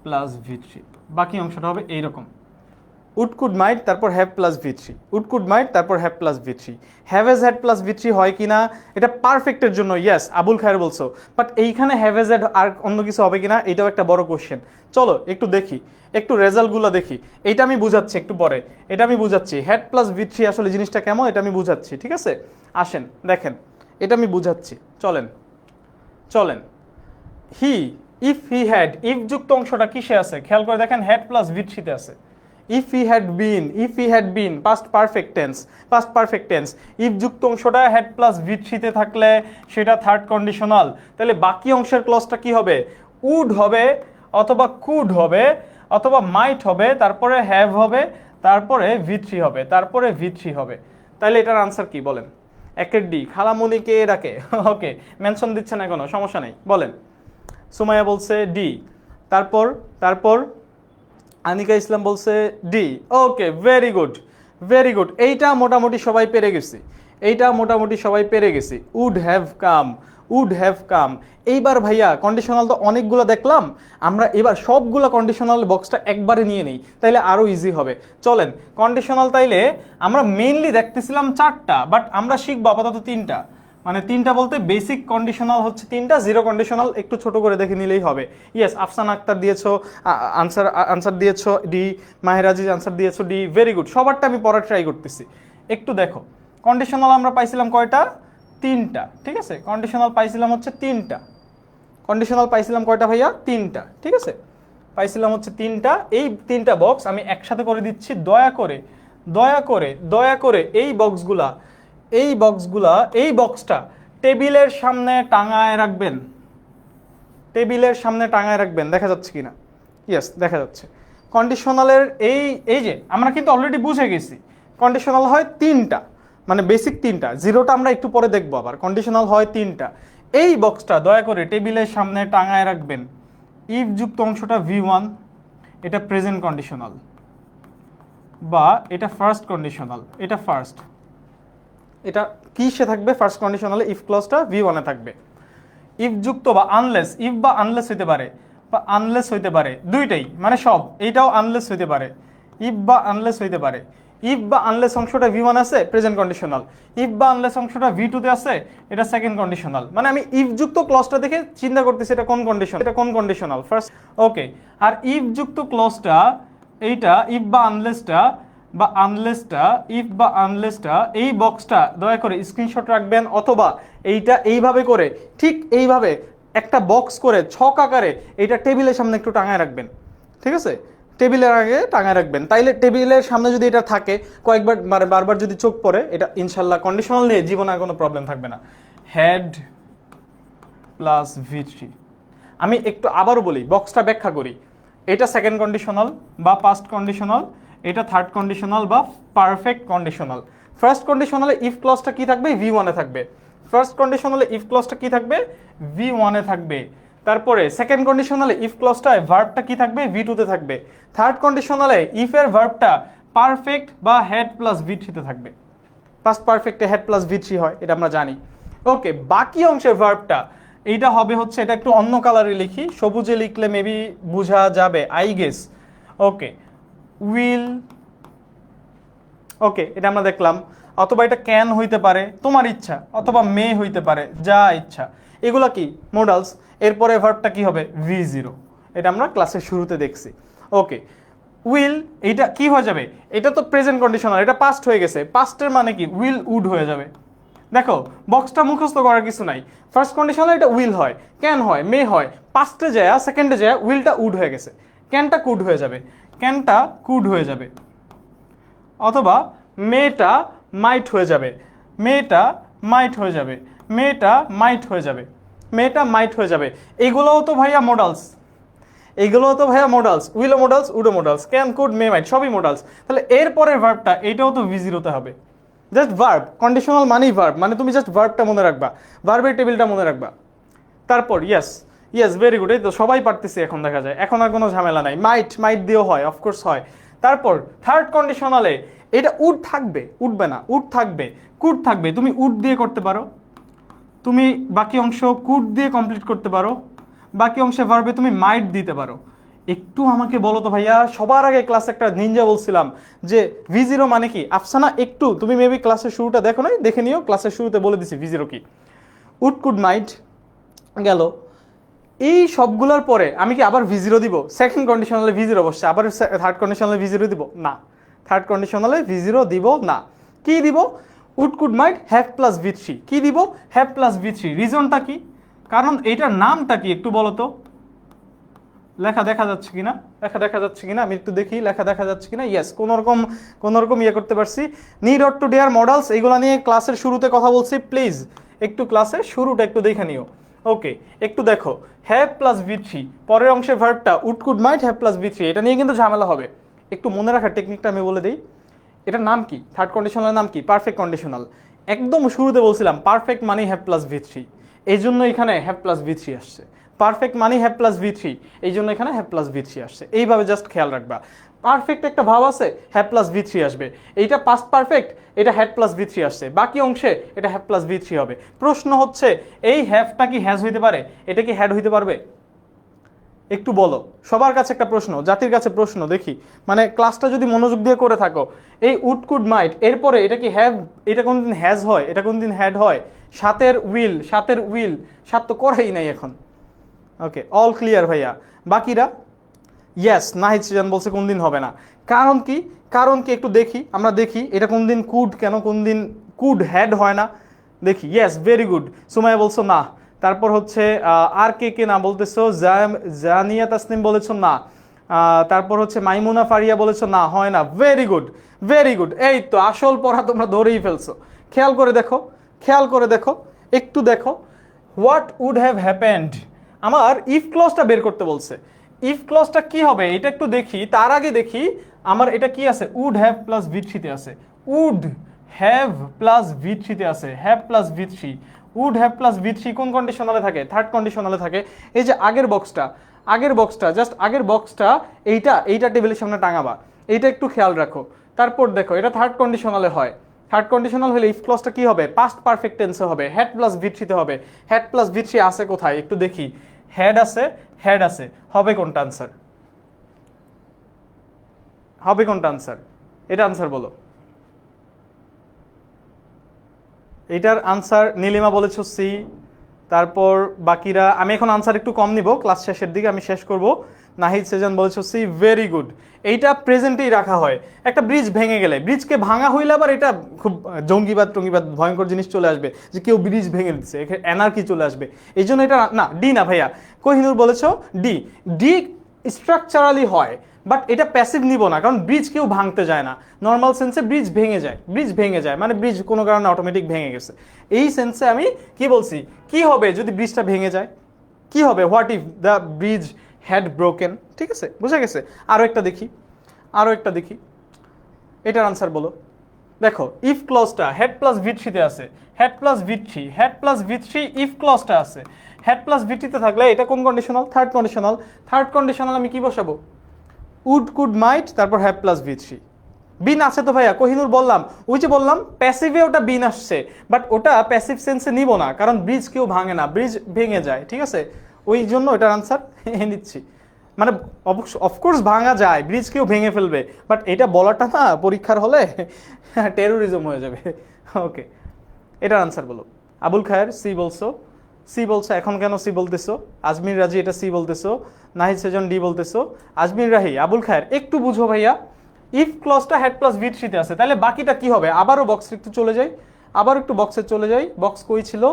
প্লাস V3। বাকি অংশটা হবে এইরকম, উড কুড মাইট তারপর have plus V3, would could might তারপর have plus V3। Have as had plus V3 হয় কিনা, এটা পারফেক্টের জন্য ইয়েস, আবুল খায়ের বলছো, বাট এইখানে হ্যাভ এজ হ্যাড আর অন্য কিছু হবে কিনা, এটাও একটা বড় কোশ্চেন। চলো একটু দেখি, একটু রেজাল্টগুলো দেখি, এইটা আমি বুঝাচ্ছি একটু পরে, এটা আমি বুঝাচ্ছি হ্যাড প্লাস V3 আসলে জিনিসটা কেমন, এটা আমি বুঝাচ্ছি, ঠিক আছে। আসেন দেখেন, এটা আমি বুঝাচ্ছি, চলেন চলেন। হি, ইফ হি হ্যাড, ইফ যুক্ত অংশটা কিসে আছে খেয়াল করে দেখেন, হ্যাড প্লাস V3-তে আছে। If he had been, if he had been past perfect tense, past perfect tense, if যুক্ত অংশটা হ্যাড প্লাস V3-তে থাকলে সেটা থার্ড কন্ডিশনাল। তাহলে বাকি অংশের ক্লজটা কি হবে, উড হবে অথবা কুড হবে অথবা মাইট হবে, তারপরে হ্যাভ হবে, তারপরে V3 হবে, তারপরে V3 হবে। তাহলে এটার আনসার কি বলেন, একের ডি। খালামুনিকে ডাকে, ওকে মেনশন দিচ্ছে না কোনো সমস্যা নেই, বলেন। সুমাইয়া বলছে ডি, তারপর তারপর আনিকা ইসলাম বলছে ডি। ওকে, ভেরি গুড ভেরি গুড, এইটা মোটামুটি সবাই পেরে গেছি, এইটা মোটামুটি সবাই পেরে গেছি। Would have come, would have come. এইবার ভাইয়া কন্ডিশনাল তো অনেকগুলো দেখলাম, আমরা এবার সবগুলো কন্ডিশনাল বক্সটা একবারে নিয়ে নিই, তাইলে আরও ইজি হবে। চলেন কন্ডিশনাল, তাইলে আমরা মেইনলি দেখতেছিলাম 4টা, বাট আমরা শিখবো আপাতত 3টা। মানে 3টা বলতে বেসিক কন্ডিশনাল হচ্ছে 3টা, জিরো কন্ডিশনাল একটু ছোট করে দেখে নিলেই হবে। ইয়েস, আফসান আক্তার দিয়েছো আনসার দিয়েছো ডি, মাহের আজিজ আনসার দিয়েছো ডি, ভেরি গুড। সবারটা আমি পড়ার ট্রাই করতেছি, একটু দেখো। কন্ডিশনাল আমরা পাইছিলাম কয়টা, 3টা, ঠিক আছে। কন্ডিশনাল পাইছিলাম হচ্ছে 3টা, কন্ডিশনাল পাইছিলাম কয়টা ভাইয়া, 3টা, ঠিক আছে। পাইছিলাম হচ্ছে 3টা। এই 3টা বক্স আমি একসাথে করে দিচ্ছি, দয়া করে দয়া করে দয়া করে এই বক্সগুলা, এই বক্সগুলা, এই বক্সটা টেবিলের সামনে টাঙায় রাখবেন, টেবিলের সামনে টাঙায় রাখবেন। দেখা যাচ্ছে কিনা, ইয়েস দেখা যাচ্ছে। কন্ডিশনালের এই এই যে আমরা কিন্তু অলরেডি বুঝে গেছি, কন্ডিশনাল হয় 3টা, মানে বেসিক 3টা, জিরোটা আমরা একটু পরে দেখবো। আবার কন্ডিশনাল হয় 3টা। এই বক্সটা দয়া করে টেবিলের সামনে টাঙায় রাখবেন। ইফ যুক্ত অংশটা V1, এটা প্রেজেন্ট কন্ডিশনাল, বা এটা ফার্স্ট কন্ডিশনাল, এটা ফার্স্ট, এটা কিসে থাকবে, ফার্স্ট কন্ডিশনালে ইফ ক্লজটা V1-এ থাকবে। ইফ যুক্ত বা আনলেস, ইফ বা আনলেস হইতে পারে, বা আনলেস হইতে পারে, দুইটাই, মানে সব, এইটাও আনলেস হইতে পারে, ইফ বা আনলেস হইতে পারে। ইফ বা আনলেস অংশটা V1 আছে প্রেজেন্ট কন্ডিশনাল, ইফ বা আনলেস অংশটা V2 তে আছে এটা সেকেন্ড কন্ডিশনাল। মানে আমি ইফ যুক্ত ক্লজটা দেখে চিন্তা করতেছি এটা কোন কন্ডিশন, এটা কোন কন্ডিশনাল ফার্স্ট। ওকে, আর ইফ যুক্ত ক্লজটা এইটা ইফ বা আনলেসটা ইফ বা আনলেসটা এই বক্সটা দয়া করে স্ক্রিনশট রাখবেন, অথবা এইটা এইভাবে করে ঠিক এইভাবে একটা বক্স করে ছক আকারে এইটা টেবিলের সামনে একটু টাঙায় রাখবেন, ঠিক আছে? টেবিলের আগে টাঙায় রাখবেন, তাইলে টেবিলের সামনে যদি এটা থাকে কয়েকবার মানে বারবার যদি চোখ পড়ে এটা ইনশাল্লাহ কন্ডিশনাল নিয়ে জীবনে আর কোনো প্রবলেম থাকবে না। Head plus V3। আমি একটু আবারও বলি, বক্সটা ব্যাখ্যা করি। এটা সেকেন্ড কন্ডিশনাল বা পাস্ট কন্ডিশনাল, এটা থার্ড কন্ডিশনাল বা পারফেক্ট কন্ডিশনাল। ফার্স্ট কন্ডিশনালে ইফ ক্লজটা কি থাকবে? V1 এ থাকবে। ফার্স্ট কন্ডিশনালে ইফ ক্লজটা কি থাকবে? V1 এ থাকবে। তারপরে সেকেন্ড কন্ডিশনালে ইফ ক্লজটায় ভার্বটা কি থাকবে? V2 তে থাকবে। থার্ড কন্ডিশনালে ইফ এর ভার্বটা পারফেক্ট বা হেড প্লাস V3 তে থাকবে। পাস্ট পারফেক্টে হেড প্লাস V3 হয়, এটা আমরা জানি। ওকে, বাকি অংশের ভার্বটা এইটা হবে হচ্ছে, এটা একটু অন্য কালারে লিখি, সবুজে লিখলে মেবি বোঝা যাবে আই গেস। ওকে, উইল, ওকে এটা আমরা দেখলাম, অথবা এটা ক্যান হইতে পারে তোমার ইচ্ছা, অথবা মে হইতে পারে যা ইচ্ছা। এগুলা কি মোডালস। এরপরে ভার্বটা কি হবে? V0, এটা আমরা ক্লাসের শুরুতে দেখছি। ওকে, উইল এটা কি হয়ে যাবে? এটা তো প্রেজেন্ট কন্ডিশনাল, এটা পাস্ট হয়ে গেছে। পাস্টের মানে কি? উইল উড হয়ে যাবে। দেখো বক্সটা মুখস্থ করার কিছু নাই। ফার্স্ট কন্ডিশনাল এটা উইল হয়, ক্যান হয়, মে হয়। পাস্টে যায় সেকেন্ডে যায় উইলটা উড হয়ে গেছে, ক্যানটা কুড হয়ে যাবে, ক্যানটা কুড হয়ে যাবে, অথবা মেটা মাইট হয়ে যাবে, মেটা মাইট হয়ে যাবে, মেটা মাইট হয়ে যাবে, মেটা মাইট হয়ে যাবে। এগুলোও তো ভাইয়া মডালস, এইগুলোও তো ভাইয়া মডালস, উইলো মডালস, উডো modals, can could may might সবই মডালস। তাহলে এরপরের ভার্বটা এইটাও তো V0 তে হবে। জাস্ট ভার্ব, কন্ডিশনাল মানেই ভার্ব, মানে তুমি জাস্ট ভার্বটা মনে রাখবা, ভার্বের টেবিলটা মনে রাখবা। তারপর ইয়েস, ইয়েস ভেরি গুড, এই তো সবাই পারতেছি এখন, দেখা যায় এখন আর কোনো ঝামেলা নাই। মাইট, মাইট দিয়েও হয়, অফকোর্স হয়। তারপর থার্ড কন্ডিশনালে এটা উড থাকবে, উঠবে না, উড থাকবে, কুড থাকবে। তুমি উড দিয়ে করতে পারো, তুমি বাকি অংশ কুড দিয়ে কমপ্লিট করতে পারো, বাকি অংশে ভার্বে তুমি মাইট দিতে পারো। একটু আমাকে বলো তো ভাইয়া, সবার আগে ক্লাসে একটা নিনজা বলছিলাম যে V0 মানে কি? আফসানা একটু তুমি মেবি ক্লাসের শুরুটা দেখো নাই, দেখে নিও, ক্লাসের শুরুতে বলে দিছি V0 কি। উড কুড মাইট গেল। এই সবগুলোর পরে আমি কি আবার V0 দিব? সেকেন্ড কন্ডিশনালে V0 বসছে, আবার থার্ড কন্ডিশনালে V0 দিব না, থার্ড কন্ডিশনালে V0 দিব না। কি দিব? Would could might have plus V3। কি দিব? Have plus V3। রিজনটা কি? কারণ এইটার নামটা কি একটু বলো তো। লেখা দেখা যাচ্ছে কিনা, লেখা দেখা যাচ্ছে কিনা আমি একটু দেখি, লেখা দেখা যাচ্ছে কিনা। ইয়েস, কোনোরকম ইয়ে করতে পারছি। Need or to dare models, এগুলো নিয়ে ক্লাসের শুরুতে কথা বলছি, প্লিজ একটু ক্লাসের শুরুটা একটু দেখে নিও। ওকে, একটু দেখো, হ্যাভ প্লাস V3, পরের অংশের ভার্বটা would could might have plus V3, এটা নিয়ে কিন্তু ঝামেলা হবে। একটু মনে রাখার টেকনিকটা আমি বলে দিই। এটার নাম কি? থার্ড কন্ডিশনালের নাম কি? Perfect conditional. একদম শুরুতে বলছিলাম পারফেক্ট মানে হ্যাভ প্লাস V3, এই জন্য এখানে হ্যাভ প্লাস V3 আসছে। পারফেক্ট মানে হ্যাভ প্লাস V3, এই জন্য এখানে হ্যাভ প্লাস V3 আসছে। এইভাবে জাস্ট খেয়াল রাখবা। পারফেক্ট একটা ভাব আছে, হ্যাভ প্লাস V3 আসবে। এইটা পাস্ট পারফেক্ট, এটা হ্যাড প্লাস V3 আসছে। বাকি অংশে এটা হ্যাভ প্লাস V3 হবে। প্রশ্ন হচ্ছে এই হ্যাভটা কি হ্যাজ হইতে পারে? এটা কি হ্যাড হইতে পারবে? একটু বলো, সবার কাছে একটা প্রশ্ন, জাতির কাছে প্রশ্ন, দেখি মানে ক্লাসটা যদি মনোযোগ দিয়ে করে থাকো। এই উড কুড মাইট এরপরে এটা কি হ্যাভ, এটা কোনদিন হ্যাজ হয়? এটা কোনদিন হ্যাড হয়? সাতের উইল, সাত তো করাই নাই এখন। ওকে, অল ক্লিয়ার ভাইয়া। বাকিরা ইয়েস, নাহিদ সিজান বলছে কোনদিন হবে না। কারণ কি? কারণ কি একটু দেখি, আমরা দেখি এটা কোনদিন কুড, কেন কোনদিন কুড হ্যাড হয় না দেখি। ইয়েস ভেরি গুড, সুমাইয়া বলছো না। তারপর হচ্ছে আর কে কে না বলতেছো? জানিয়া তাসনিম বলেছো না। তারপর হচ্ছে মাইমুনা ফারিয়া বলেছো না, হয় না। Very good, very good. এই তো আসল পড়া তোমরা ধরেই ফেলছো। খেয়াল করে দেখো, খেয়াল করে দেখো, একটু দেখো। হোয়াট উড হ্যাভ হ্যাপেন্ড, আমার ইফ ক্লজটা বের করতে বলছে। ইফ ক্লজটা কি হবে এটা একটু দেখি, তার আগে দেখি আমার এটা কি আছে। উড হ্যাভ প্লাস V3 তে আছে, উড হ্যাভ প্লাস V3 তে আছে, have plus V3। Would have plus V3 কোন কন্ডিশনালে থাকে? থার্ড কন্ডিশনালে থাকে। এই যে আগের বক্সটা জাস্ট আগের বক্সটা এইটা টেবিলের সামনে টাঙাবা, এইটা একটু খেয়াল রাখো। তারপর দেখো এটা থার্ড কন্ডিশনালে হয়। থার্ড কন্ডিশনাল হলে ইফ ক্লজটা কি হবে? পাস্ট পারফেক্ট টেন্সে হবে, হ্যাড প্লাস V3 তে হবে। হ্যাড প্লাস V3 আছে কোথায় একটু দেখি। হ্যাড আছে, হবে কোনটা আনসার? হবে কোনটা আনসার? এটা আনসার বলো। এটার আনসার নীলিমা বলেছো সি। তারপর বাকিরা, আমি এখন আনসার একটু কম নিব, ক্লাস শেষের দিকে আমি শেষ করব। নাহিদ সেজান বলেছো সি, ভেরি গুড। এইটা প্রেজেন্টেই রাখা হয়। একটা ব্রিজ ভেঙে গেলে, ব্রিজকে ভাঙা হইলে আবার এটা খুব জঙ্গিবাদ টঙ্গিবাদ ভয়ঙ্কর জিনিস চলে আসবে, যে কেউ ব্রিজ ভেঙে দিচ্ছে, এখানে এনার্কি চলে আসবে। এই জন্য এটা না, ডি না ভাইয়া, কোহিনুর বলেছো ডি। ডি স্ট্রাকচারালি হয়, বাট এটা প্যাসিভ নিব না, কারণ ব্রিজ কেউ ভাঙতে যায় না। নর্মাল সেন্সে ব্রিজ ভেঙে যায়, ব্রিজ ভেঙে যায় মানে ব্রিজ কোনো কারণে অটোমেটিক ভেঙে গেছে। এই সেন্সে আমি কি বলছি, কি হবে যদি ব্রিজটা ভেঙে যায়, কি হবে, what if the bridge had broken. ঠিক আছে, বুঝা গেছে। আরও একটা দেখি, আরও একটা দেখি, এটার আনসার বলো। দেখো ইফ ক্লজটা হেড প্লাস ভি থ্রিতে আছে, had plus V three, had plus V three, if ক্লজটা আছে হেড প্লাস ভি থ্রিতে থাকলে এটা কোন conditional, third conditional. Third conditional আমি কি বসাবো, উড কুড মাইট, তারপর have plus V three. Been আছে তো ভাইয়া, কোহিনুর বললাম, ওই যে বললাম প্যাসিভে ওটা বিন আসছে, বাট ওটা প্যাসিভ সেন্সে নিব না, কারণ ব্রিজ কেউ ভাঙে না, ব্রিজ ভেঙে যায়। ঠিক আছে, ওই জন্য এটার আনসার নিচ্ছি। মানে অফকোর্স ভাঙা যায়, ব্রিজ কেউ ভেঙে ফেলবে, বাট এটা বলাটা না পরীক্ষার হলে টেরোরিজম হয়ে যাবে। ওকে, এটার আনসার বলো। আবুল খায়ের সি বলছো, সি বলছো, এখন কেন সি বলতেছো? আজমির রাজি এটা সি বলতেছো, নাহিদ সেজন ডি বলতেছো, আজমির রাহি, আবুল খায়ের একটু বুঝো ভাইয়া। ইফ ক্লজটা হেড প্লাস ভি থ্রিতে আছে, তাহলে বাকিটা কি হবে? আবারও বক্সে একটু চলে যাই, আবার একটু বক্সে চলে যাই। বক্স কই ছিল?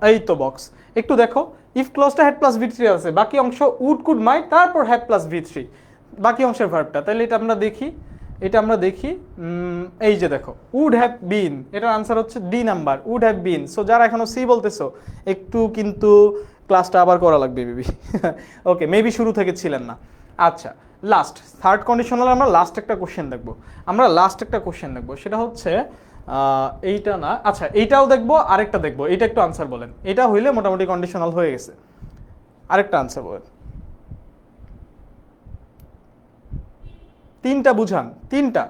এই তো বক্স। একটু দেখো, ইফ ক্লজটা হেড প্লাস ভি থ্রি আছে, বাকি অংশ উড কুড মাইট, তারপর হেড প্লাস ভি থ্রি, বাকি অংশের ভার্বটা। তাহলে এটা আমরা দেখি, এটা আমরা দেখি, এই যে দেখো উড হ্যাভ বিন, এটার আনসার হচ্ছে D number, would have been. So যারা এখনো সি বলতেছো, একটু কিন্তু ক্লাসটা আবার করা লাগবে মেবি। ওকে, মেবি শুরু থেকে ছিলেন না। আচ্ছা, লাস্ট থার্ড কন্ডিশনাল আমরা লাস্ট একটা কোশ্চেন দেখবো, আমরা লাস্ট একটা কোশ্চেন দেখবো, সেটা হচ্ছে এইটা না, আচ্ছা এইটাও দেখবো, আরেকটা দেখবো। এটা একটু আনসার বলেন, এটা হইলে মোটামুটি কন্ডিশনাল হয়ে গেছে। আরেকটা আনসার বলেন, তিনটা বুঝান, তিনটা,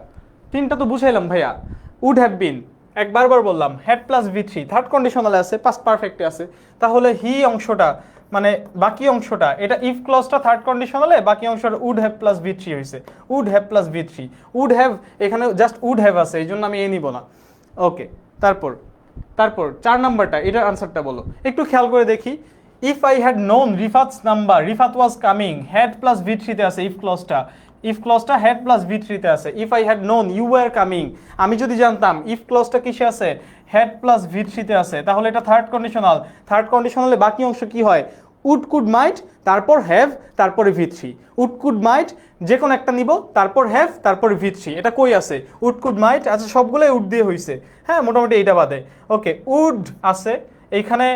তিনটা তো বুঝাইলাম ভাইয়া। উড হ্যাভ বিন একবারবার বললাম, had plus V three third কন্ডিশনালে আছে, পাস্ট পারফেক্টে আছে, তাহলে হি অংশটা মানে বাকি অংশটা, এটা ইফ ক্লজটা থার্ড কন্ডিশনালে, বাকি অংশটা would have plus V three হয়েছে, would have plus V three. Would have এখানে জাস্ট উড হ্যাভ আছে, এই জন্য আমি এ নিব না। ওকে, তারপর তারপর 4 নাম্বারটা, এটার আনসারটা বলো একটু খেয়াল করে দেখি। If I had known Rifat's number, Rifat was coming, had plus V থ্রিতে আছে ইফ ক্লজটা, ইফ ক্লজটা হেড প্লাস ভি থ্রিতে আছে। If I had known you were coming, আমি যদি জানতাম ইফ ক্লজটা কিসে আছে, হেড প্লাস ভি থ্রিতে আছে, তাহলে এটা থার্ড কন্ডিশনাল। থার্ড কন্ডিশনালে বাকি অংশ কি হয়, উড কুড মাইট, তারপর হ্যাভ, তারপরে V three. Would could might যে কোনো একটা নিব, তারপর হ্যাভ, তারপরে ভি থ্রি। এটা কই আছে, উড কুড মাইট, আচ্ছা সবগুলোই উড দিয়ে হয়েছে, হ্যাঁ মোটামুটি এইটা বাদে। ওকে, উড আছে এইখানে,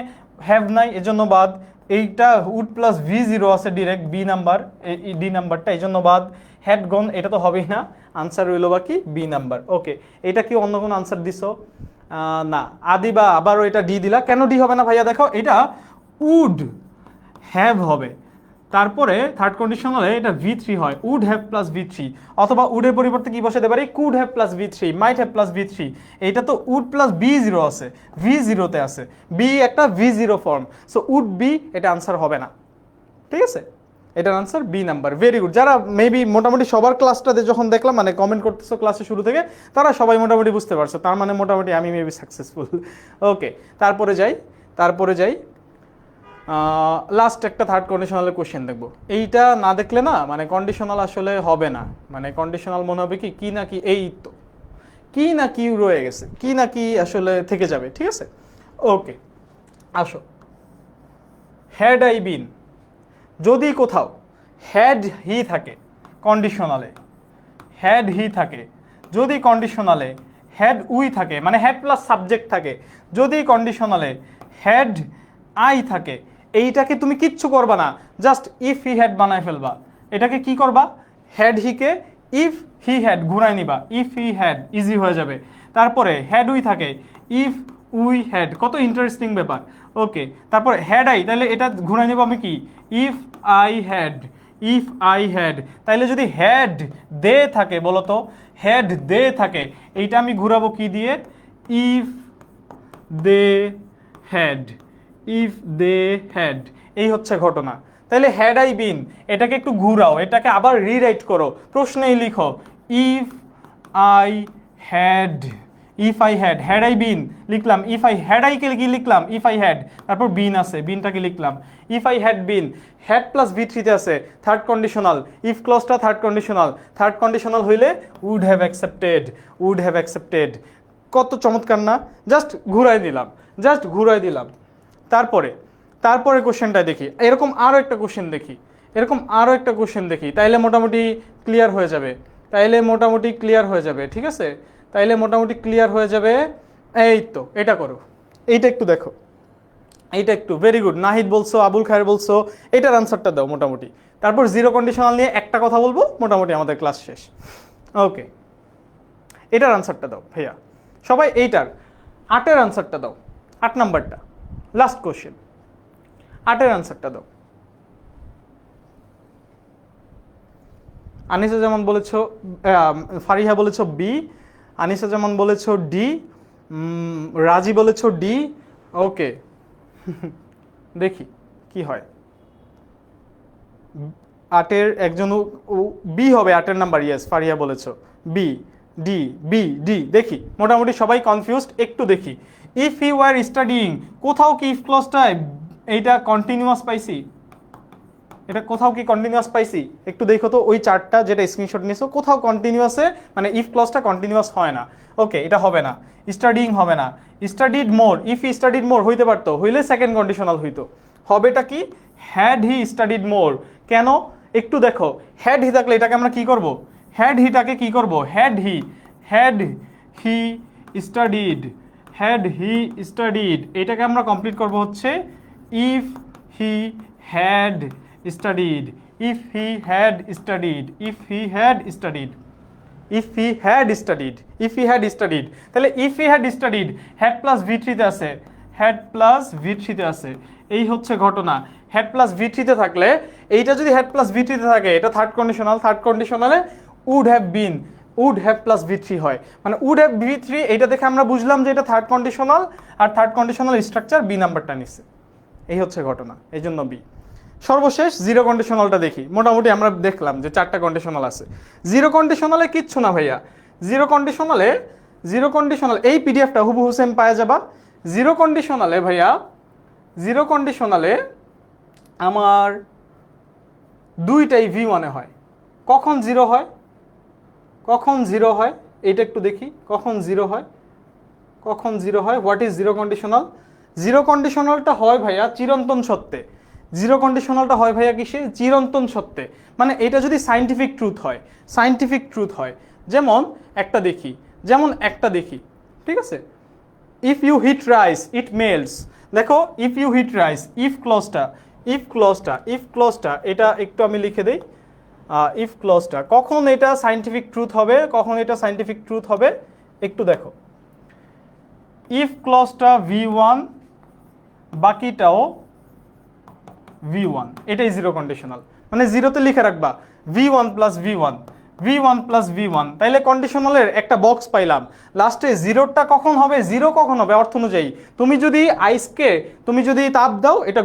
হ্যাভ নাই এজন্য বাদ। এইটা উড প্লাস ভি জিরো আছে ডিরেক্ট, বি নাম্বার, এই ডি নাম্বারটা এই জন্য বাদ। হ্যাড গন এটা তো হবেই না, আনসার রইল বাকি বি নাম্বার। ওকে, এটা কি অন্য কোনো আনসার দিছো? না, আদি বা আবারও এটা ডি দিলা, কেন ডি হবে না ভাইয়া? দেখো এটা উড হ্যাভ হবে, তারপরে থার্ড কন্ডিশনালে এটা ভি থ্রি হয়, would have plus V three, অথবা উডের পরিবর্তে কি বসাতে পারি, could have plus V three, might have plus V three. এইটা তো উড প্লাস বি জিরো আছে, ভি জিরোতে আছে, বি একটা V zero form, so would be, এটা আনসার হবে না। ঠিক আছে, এটার answer B number. Very good. যারা মেবি মোটামুটি সবার ক্লাসটাতে যখন দেখলাম, মানে কমেন্ট করতেছো ক্লাসে শুরু থেকে, তারা সবাই মোটামুটি বুঝতে পারছো, তার মানে মোটামুটি আমি মেবি সাকসেসফুল। ওকে, তারপরে যাই, তারপরে যাই, লাস্ট একটা থার্ড কন্ডিশনালের কোশ্চেন দেখবো। এইটা না দেখলে না মানে কন্ডিশনাল আসলে হবে না, মানে কন্ডিশনাল মনে হবে কি কি না কি, এই তো কি না কি রয়ে গেছে, কি না কি আসলে থেকে যাবে। ঠিক আছে, ওকে আসো। হ্যাড আই বিন, যদি কোথাও হ্যাড হি থাকে কন্ডিশনালে, হ্যাড হি থাকে, যদি কন্ডিশনালে হ্যাড উই থাকে, মানে হ্যাড প্লাস সাবজেক্ট থাকে, যদি কন্ডিশনালে হ্যাড আই থাকে, এইটাকে তুমি কিচ্ছু করবা না, জাস্ট ইফ হি হ্যাড বানায় ফেলবা। এটাকে কি করবা, হ্যাড হিকে ইফ হি হ্যাড ঘুরাই নিবা, ইফ হি হ্যাড ইজি হয়ে যাবে। তারপরে হ্যাড উই থাকে, ইফ উই হ্যাড, কত ইন্টারেস্টিং ব্যাপার। ওকে, তারপরে হ্যাড আই, তাহলে এটা ঘুরাই নেবো আমি কি, if I had, if I had. তাইলে যদি হ্যাড দে থাকে, বলো তো হ্যাড দে থাকে, এইটা আমি ঘুরাবো কি দিয়ে, if they had, if they had. এই হচ্ছে ঘটনা। তাহলে হ্যাড আই বিন, এটাকে একটু ঘুরাও, এটাকে আবার রিরাইট করো, প্রশ্নেই লিখো if I had, if I had I been লিখলাম, if I had I K কি লিখলাম, ইফ আই হ্যাড, তারপর বিন আছে, বিনটাকে লিখলাম, if I had been, had plus V থ্রিতে আছে থার্ড কন্ডিশনাল, ইফ ক্লজটা থার্ড কন্ডিশনাল হইলে উড হ্যাভ অ্যাকসেপ্টেড। কত চমৎকার না, জাস্ট ঘুরাই দিলাম। তারপরে কোশ্চেনটা দেখি, এরকম আরও একটা কোশ্চেন দেখি, তাইলে মোটামুটি ক্লিয়ার হয়ে যাবে, ঠিক আছে, এই তো এটা করো, এইটা একটু দেখো, এইটা একটু ভেরি গুড, নাহিদ বলছো, আবুল খায়ের বলছো, এটার আনসারটা দাও মোটামুটি, তারপর জিরো কন্ডিশনাল নিয়ে একটা কথা বলবো, মোটামুটি আমাদের ক্লাস শেষ। ওকে, এটার আনসারটা দাও ভাইয়া সবাই, এইটার 8-এর আনসারটা দাও, 8 নাম্বারটা লাস্ট কোশ্চেন, 8-এর আনসারটা দাও। আনিসা যেমন বলেছো, ফারিহা বলেছো বি, আনিসা যেমন বলেছো ডি, রাজি বলেছো ডি। ওকে দেখি কি হয়, 8-এর একজন বি হবে, 8-এর নাম্বার, ইয়েস ফারিহা বলেছো বি, ডি দেখি মোটামুটি সবাই কনফিউজড, একটু দেখি। ইফ ইউ আর স্টাডিং, কোথাও কি ইফ ক্লজটায় এইটা কন্টিনিউয়াস পাইছি, একটু দেখো তো ওই চার্টটা যেটা স্ক্রিনশট নিয়েছো, কোথাও কন্টিনিউয়াসে মানে ইফ ক্লজটা কন্টিনিউয়াস হয় না। ওকে, এটা হবে না, স্টাডিং হবে না, studied more, if he studied more হইতে পারতো, হইলে সেকেন্ড কন্ডিশনাল হইতো, হবেটা কি হ্যাড হি স্টাডিড মোর। কেন একটু দেখো, হ্যাড হি থাকলে এটাকে আমরা কি করব, হ্যাড হি স্টাডিড, এটাকে আমরা কমপ্লিট করব হচ্ছে if he had studied, if he had studied, তাহলে if he had studied, had plus V থ্রিতে আছে, এই হচ্ছে ঘটনা। হ্যাড প্লাস ভি থ্রিতে থাকলে, এইটা যদি হ্যাড প্লাস ভি থ্রিতে থাকে, এটা থার্ড কন্ডিশনালে would have plus V three হয়, মানে উড হ্যাভ ভি থ্রি, এইটা দেখে আমরা বুঝলাম যে এটা থার্ড কন্ডিশনাল, আর থার্ড কন্ডিশনাল স্ট্রাকচার বি নাম্বারটা নিচ্ছে, এই হচ্ছে ঘটনা, এই জন্য বি। সর্বশেষ জিরো কন্ডিশনালটা দেখি, মোটামুটি আমরা দেখলাম যে 4টা কন্ডিশনাল আছে। জিরো কন্ডিশনালে কিচ্ছু না ভাইয়া, জিরো কন্ডিশনাল এই পিডিএফটা হুবহু সেম পাওয়া যাবা। জিরো কন্ডিশনালে আমার দুইটাই ভি ওয়ানে হয়। কখন জিরো হয় এইটা একটু দেখি, কখন জিরো হয়, what is zero conditional? Zero কন্ডিশনালটা হয় ভাইয়া চিরন্তন সত্যে, কিসে? চিরন্তন সত্যে, মানে এটা যদি সায়েন্টিফিক ট্রুথ হয়, যেমন একটা দেখি, ঠিক আছে, if you heat rice it melts, দেখো if you heat rice, if ক্লজটা এটা একটু আমি লিখে দেই, ইফ ক্লজটা কখন এটা সায়েন্টিফিক ট্রুথ হবে, একটু দেখো, ইফ ক্লজটা V1 বাকিটাও V1, এটাই জিরো কন্ডিশনাল, মানে জিরোতে লিখে রাখবা V1 প্লাস V1, তাইলে কন্ডিশনালের একটা বক্স পাইলাম, লাস্টে জিরোটা কখন হবে, অর্থ অনুযায়ী, তুমি যদি তাপ দাও এটা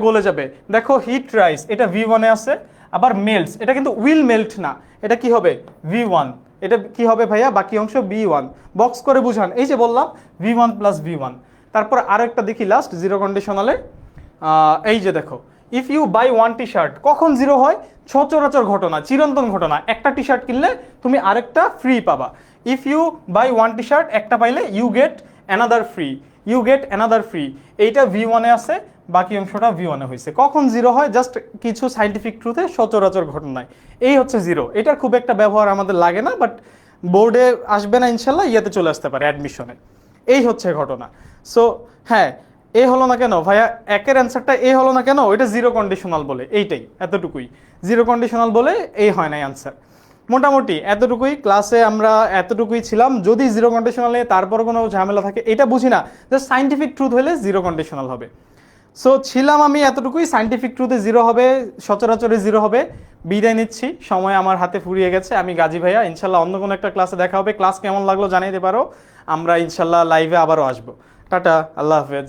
গলে যাবে, দেখো হিট রাইস এটা V1 এ আছে, আবার মেল্টস এটা কিন্তু উইল মেল্ট না, এটা কি হবে V1, এটা কি হবে ভাইয়া বাকি অংশ B1, বক্স করে বুঝান, এই যে বললাম V1 প্লাস V1। তারপর আরেকটা দেখি লাস্ট জিরো কন্ডিশনালে, এই যে দেখো if you buy one T shirt, কখন জিরো হয়? সচরাচর ঘটনা, চিরন্তন ঘটনা, একটা টি শার্ট কিনলে তুমি আরেকটা ফ্রি পাবা, if you buy one T shirt, একটা পাইলে ইউ গেট অ্যানাদার ফ্রি, এইটা V1 এ আছে, বাকি অংশটা V1 এ হয়েছে। কখন জিরো হয়? জাস্ট কিছু সায়েন্টিফিক ট্রুথে সচরাচর ঘটনায়, এই হচ্ছে জিরো। এটার খুব একটা ব্যবহার আমাদের লাগে না, বাট বোর্ডে আসবে না ইনশাল্লাহ, ইয়েতে চলে আসতে পারে অ্যাডমিশনে, এই হচ্ছে ঘটনা। সো হ্যাঁ, এ হলো না কেন ভাইয়া, একের অ্যান্সারটা এ হলো না কেন, এটা জিরো কন্ডিশনাল বলে, এইটাই এতটুকুই, জিরো কন্ডিশনাল বলে এই হয় নাই অ্যান্সার। মোটামুটি এতটুকুই, ক্লাসে আমরা এতটুকুই ছিলাম। যদি জিরো কন্ডিশনালে তারপর কোনো ঝামেলা থাকে, এটা বুঝি না, জাস্ট সায়েন্টিফিক ট্রুথ হলে জিরো কন্ডিশনাল হবে। সো ছিলাম আমি এতটুকুই, সায়েন্টিফিক ট্রুথে জিরো হবে, সচরাচরে জিরো হবে। বিদায় নিচ্ছি, সময় আমার হাতে ফুরিয়ে গেছে। আমি গাজী ভাইয়া, ইনশাল্লাহ অন্য কোনো একটা ক্লাসে দেখা হবে। ক্লাস কেমন লাগলো জানাইতে পারো, আমরা ইনশাল্লাহ লাইভে আবারও আসবো। টাটা, আল্লাহ হাফেজ।